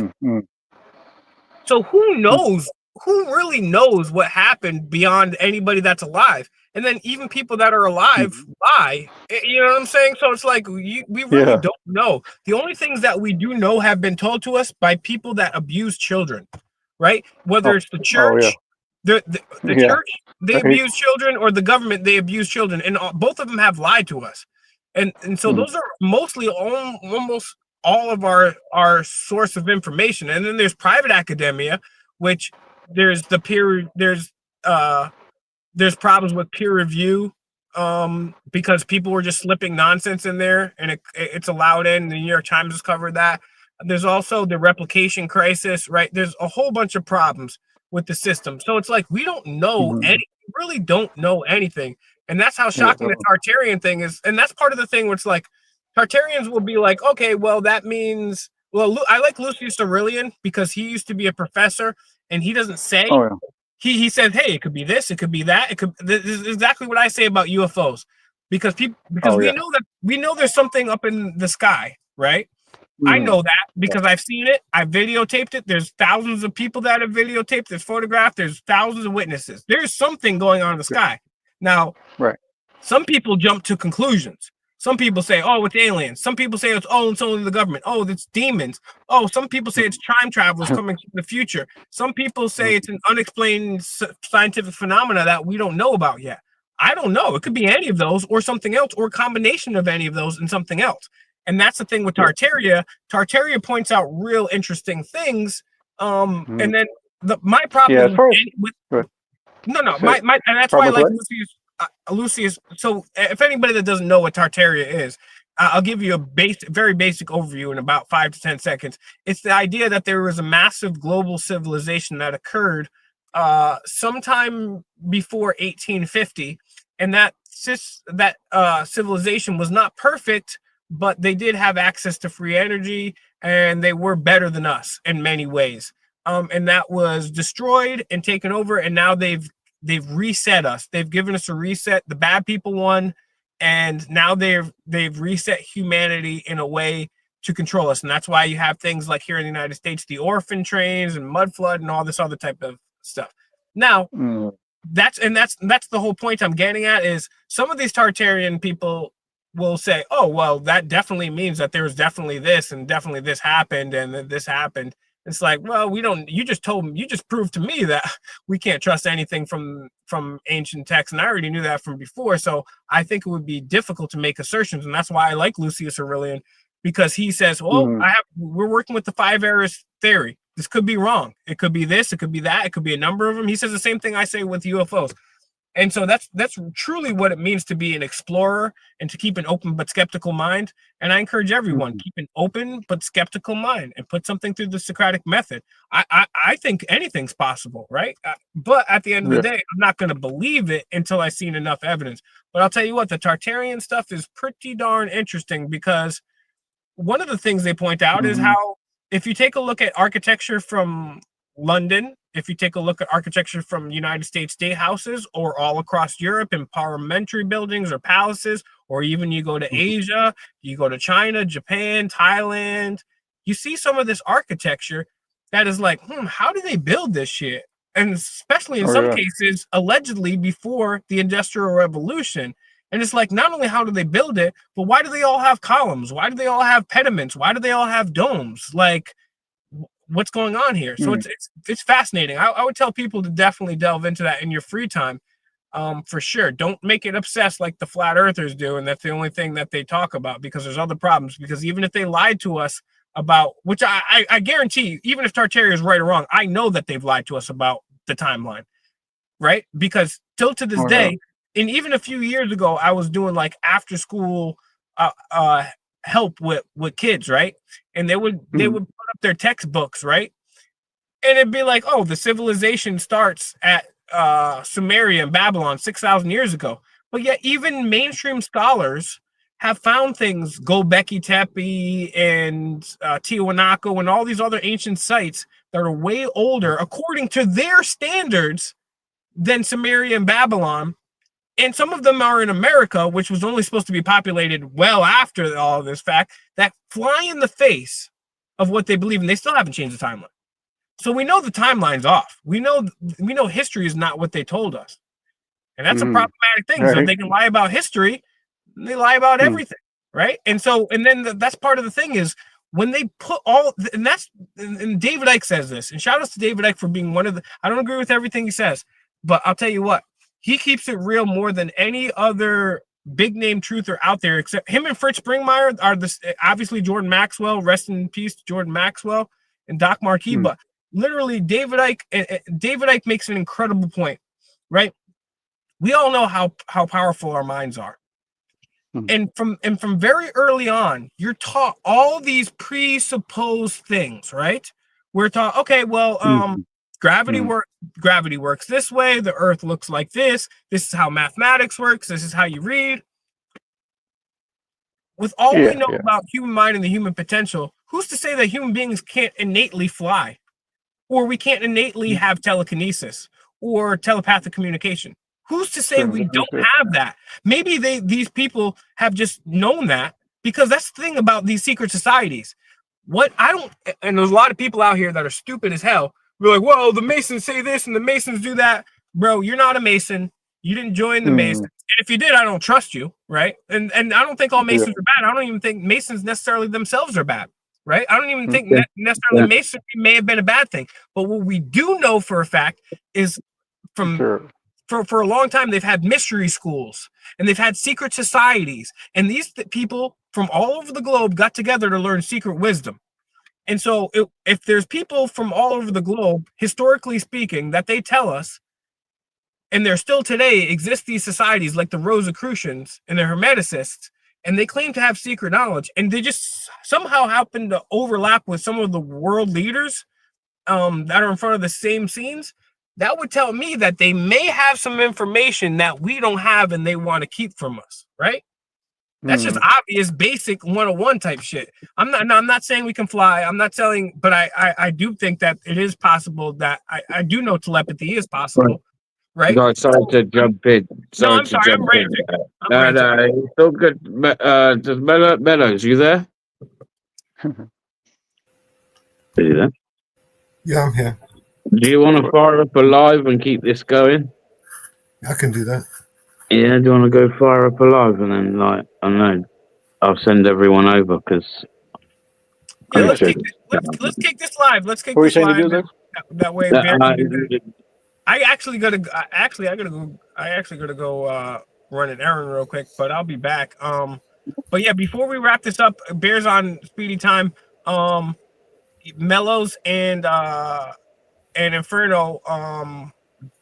So who knows? Who really knows what happened beyond anybody that's alive? And then even people that are alive lie. You know what I'm saying? So it's like we really don't know. The only things that we do know have been told to us by people that abuse children, right? Whether it's the church, the church, they abuse children, or the government, they abuse children, and both of them have lied to us. And so those are mostly almost all of our source of information. And then there's private academia, which there's problems with peer review because people were just slipping nonsense in there, and it's allowed in. The New York Times has covered that. There's also the replication crisis, right? There's a whole bunch of problems with the system. So it's like we don't know really don't know anything. And that's how shocking the Tartarian thing is. And that's part of the thing where it's like Tartarians will be like, okay, well, that means, well, I like Lucius Aurelian because he used to be a professor, and he doesn't say, he said, hey, it could be this, it could be that. This is exactly what I say about UFOs, because we know there's something up in the sky, right? I know that because I've seen it. I've videotaped it. There's thousands of people that have videotaped. There's photographed. There's thousands of witnesses. There's something going on in the sky. Now, some people jump to conclusions. Some people say, oh, it's aliens. Some people say it's only the government. Oh, it's demons. Oh, some people say it's time travelers coming from the future. Some people say it's an unexplained scientific phenomena that we don't know about yet. I don't know. It could be any of those or something else, or a combination of any of those and something else. And that's the thing with Tartaria. Tartaria points out real interesting things. And then my problem and that's why I like Lucius. So if anybody that doesn't know what Tartaria is, I'll give you a very basic overview in about 5 to 10 seconds. It's the idea that there was a massive global civilization that occurred sometime before 1850, and that civilization was not perfect, but they did have access to free energy, and they were better than us in many ways. And that was destroyed and taken over, and now they've reset us. They've given us a reset. The bad people won, and now they've reset humanity in a way to control us. And that's why you have things like here in the United States, the orphan trains and mud flood and all this other type of stuff. Now, that's the whole point I'm getting at, is some of these Tartarian people will say, oh, well, that definitely means that there was definitely this, and definitely this happened, and then this happened. It's like, well, you just proved to me that we can't trust anything from ancient texts. And I already knew that from before. So I think it would be difficult to make assertions. And that's why I like Lucius Aurelian, because he says, well, we're working with the 5 eras theory. This could be wrong. It could be this, it could be that, it could be a number of them. He says the same thing I say with UFOs. And so that's truly what it means to be an explorer and to keep an open but skeptical mind. And I encourage everyone, keep an open but skeptical mind and put something through the Socratic method. I think anything's possible, right? But at the end of the day, I'm not going to believe it until I've seen enough evidence. But I'll tell you what, the Tartarian stuff is pretty darn interesting, because one of the things they point out is how, if you take a look at architecture from London, if you take a look at architecture from United States state houses or all across Europe in parliamentary buildings or palaces, or even you go to Asia, you go to China, Japan, Thailand, you see some of this architecture that is like, how do they build this shit? And especially in some cases, allegedly before the Industrial Revolution. And it's like, not only how do they build it, but why do they all have columns? Why do they all have pediments? Why do they all have domes? Like, what's going on here? So it's fascinating. I would tell people to definitely delve into that in your free time, for sure. Don't make it obsessed like the flat earthers do, and that's the only thing that they talk about, because there's other problems. Because even if they lied to us about, which I guarantee, even if Tartaria is right or wrong, I know that they've lied to us about the timeline, right? Because till to this day, and even a few years ago, I was doing like after school help with kids, right? And they would put up their textbooks, right? And it'd be like, oh, the civilization starts at Sumeria and Babylon 6,000 years ago. But yet even mainstream scholars have found things, Gobekli Tepe and Tiwanaku and all these other ancient sites that are way older, according to their standards, than Sumeria and Babylon. And some of them are in America, which was only supposed to be populated well after all of this fact, that fly in the face of what they believe, and they still haven't changed the timeline. So we know the timeline's off. We know history is not what they told us. And that's a problematic thing. So if they can lie about history, they lie about everything, right? And so, and then that's part of the thing is, when they put all, and David Icke says this, and shout out to David Icke for being one of the, I don't agree with everything he says, but I'll tell you what, he keeps it real more than any other big name truther out there, except him and Fritz Springmeier are obviously Jordan Maxwell, rest in peace, Jordan Maxwell and Doc Marquis. But literally David Icke makes an incredible point, right? We all know how powerful our minds are. And from very early on, you're taught all these presupposed things, right? We're taught, okay, well, gravity works this way, the earth looks like this is how mathematics works, this is how you read. With all we know about human mind and the human potential, who's to say that human beings can't innately fly, or we can't innately have telekinesis or telepathic communication? Who's to say we don't have that? Maybe these people have just known that, because that's the thing about these secret societies. And there's a lot of people out here that are stupid as hell. We're like, well, the Masons say this and the Masons do that. Bro, you're not a Mason. You didn't join the Masons. And if you did, I don't trust you, right? And I don't think all Masons are bad. I don't even think Masons necessarily themselves are bad, right? I don't even think necessarily Masonry may have been a bad thing. But what we do know for a fact is for a long time, they've had mystery schools and they've had secret societies. And these people from all over the globe got together to learn secret wisdom. And so if there's people from all over the globe, historically speaking, that they tell us, and there still today exist these societies like the Rosicrucians and the Hermeticists, and they claim to have secret knowledge, and they just somehow happen to overlap with some of the world leaders that are in front of the same scenes, that would tell me that they may have some information that we don't have and they want to keep from us, right? That's just obvious, basic 101 type shit. I'm not saying we can fly. I'm not telling, but I do think that it is possible that I do know telepathy is possible, right? No, sorry to jump in. I'm sorry. I'm ready. No, it's all good. Does Mellows, you there? Are you there? Yeah, I'm here. Do you want to fire up a live and keep this going? I can do that. Yeah, do you want to go fire up a live and then, like, I don't know, I'll send everyone over because. Yeah, let's kick this live. Let's kick this live. That way, I actually gotta go run an errand real quick, but I'll be back. But yeah, before we wrap this up, Bears on speedy time. Mellows and Inferno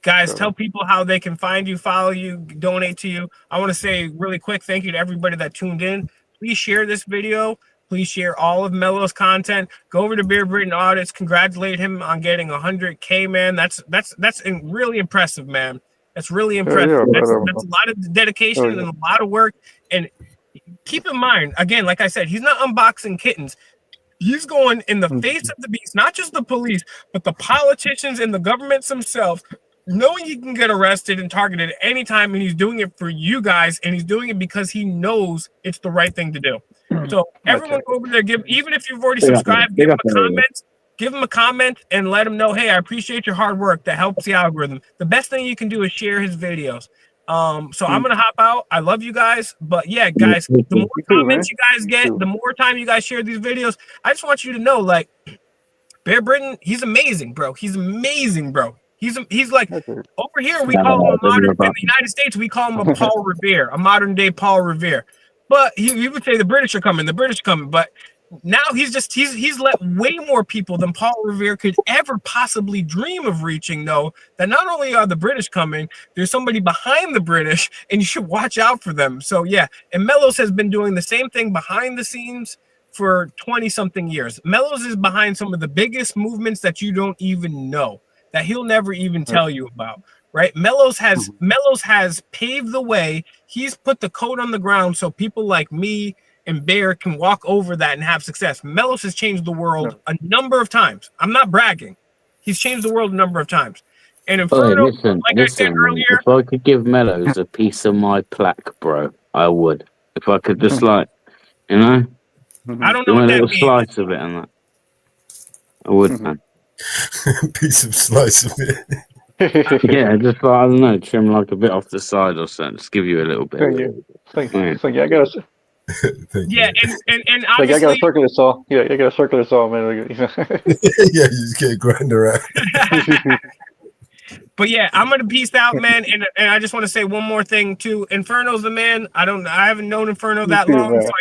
Guys, tell people how they can find you, follow you, donate to you. I want to say really quick thank you to everybody that tuned in. Please share this video. Please share all of Mello's content. Go over to Beer Britain Audits. Congratulate him on getting 100K, man. That's really impressive, man. That's really impressive. That's a lot of dedication and a lot of work. And keep in mind, again, like I said, he's not unboxing kittens. He's going in the face of the beast, not just the police, but the politicians and the governments themselves, knowing he can get arrested and targeted at any time, and he's doing it for you guys, and he's doing it because he knows it's the right thing to do. So everyone go over there, even if you've already subscribed, give him a comment. Give him a comment and let him know, hey, I appreciate your hard work. That helps the algorithm. The best thing you can do is share his videos. So I'm gonna hop out. I love you guys, but yeah, guys, the more comments you guys get, the more time you guys share these videos. I just want you to know, like, Bear Britain, he's amazing, bro. He's amazing, bro. He's like, over here we call him a modern, in the United States we call him a Paul Revere, a modern day Paul Revere. But he would say the British are coming, but now he's let way more people than Paul Revere could ever possibly dream of reaching know that not only are the British coming, there's somebody behind the British, and you should watch out for them. So yeah, and Mellows has been doing the same thing behind the scenes for 20-something years. Mellows is behind some of the biggest movements that you don't even know, that he'll never even tell you about. Right? Mellows has paved the way. He's put the code on the ground so people like me and Bear can walk over that and have success. Mellows has changed the world a number of times. I'm not bragging. He's changed the world a number of times. And Inferno, listen, I said earlier, if I could give Mellows a piece of my plaque, bro, I would. If I could just I don't know what a that little means. slice of it and that. I would, man. Piece of slice of it. Yeah, just I don't know, trim like a bit off the side or something. Just give you a little bit. Thank you. I gotta. Yeah, and Like, obviously, I gotta circle this all. Yeah, I gotta circle this all, man. Yeah, you just get a grinder out. but yeah, I'm gonna peace out, man. And I just want to say one more thing too. Inferno's the man. I haven't known Inferno that too, long, man. so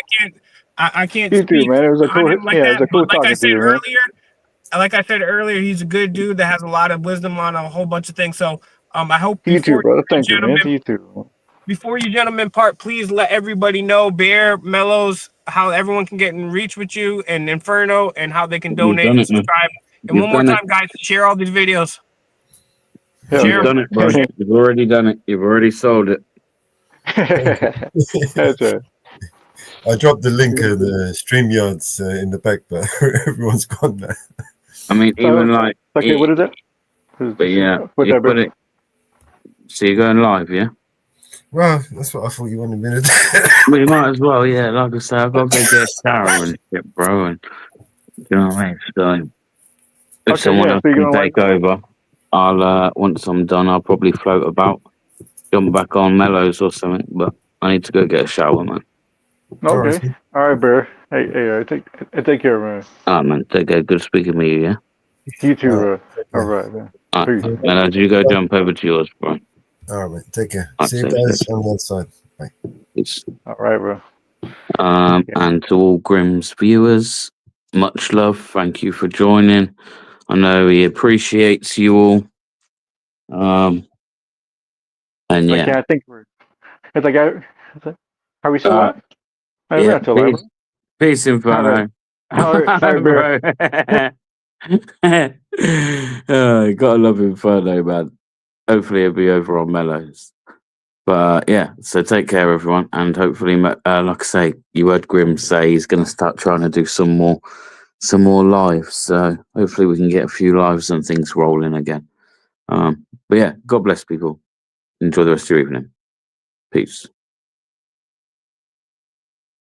I can't You speak too, man. It was a cool, on him like yeah, it that. was a cool But like I talking to said you, man. earlier, he's a good dude that has a lot of wisdom on a whole bunch of things. So I hope You too, before brother. Thank you, man. You too. before you gentlemen part, please let everybody know, Bear, Mellows, how everyone can get in reach with you, and Inferno, and how they can donate done and it, man. subscribe. And You've one more done time, guys, share all these videos. You've done it, bro. You've already done it. You've already sold it. That's it. I dropped the link of the StreamYards in the back, but everyone's gone now. I mean, even like. Okay, what is it? But yeah, What's you that, put bro? it. So you're going live, yeah? Well, that's what I thought you wanted me to do. Well, you might as well, yeah. Like I say, I've got to go get a shower and shit, bro. And you know what I mean? So if Okay, someone yeah, else so you're can gonna take over, I'll once I'm done, I'll probably float about, jump back on Mellows or something. But I need to go get a shower, man. Okay. All right, Bear. Hey, take care, man. Alright, man. Take care. Good speaking with you, yeah? You too, bro. All right, man. Alright. And as you go jump over to yours, bro. All right, mate. Take care. Alright, See you take guys care. on the other side. Bye. It's, All right, bro. and to all Grimm's viewers, much love. Thank you for joining. I know he appreciates you all. And yeah. Okay, I think we're. It's like, are we still on? We're Yeah, not till live. peace, Inferno. All right, bro. Gotta love Inferno, man. Hopefully it'll be over on Mellows. But yeah, so take care, everyone, and hopefully, like I say, you heard Grim say he's going to start trying to do some more lives. So hopefully we can get a few lives and things rolling again. But yeah, God bless people. Enjoy the rest of your evening. Peace.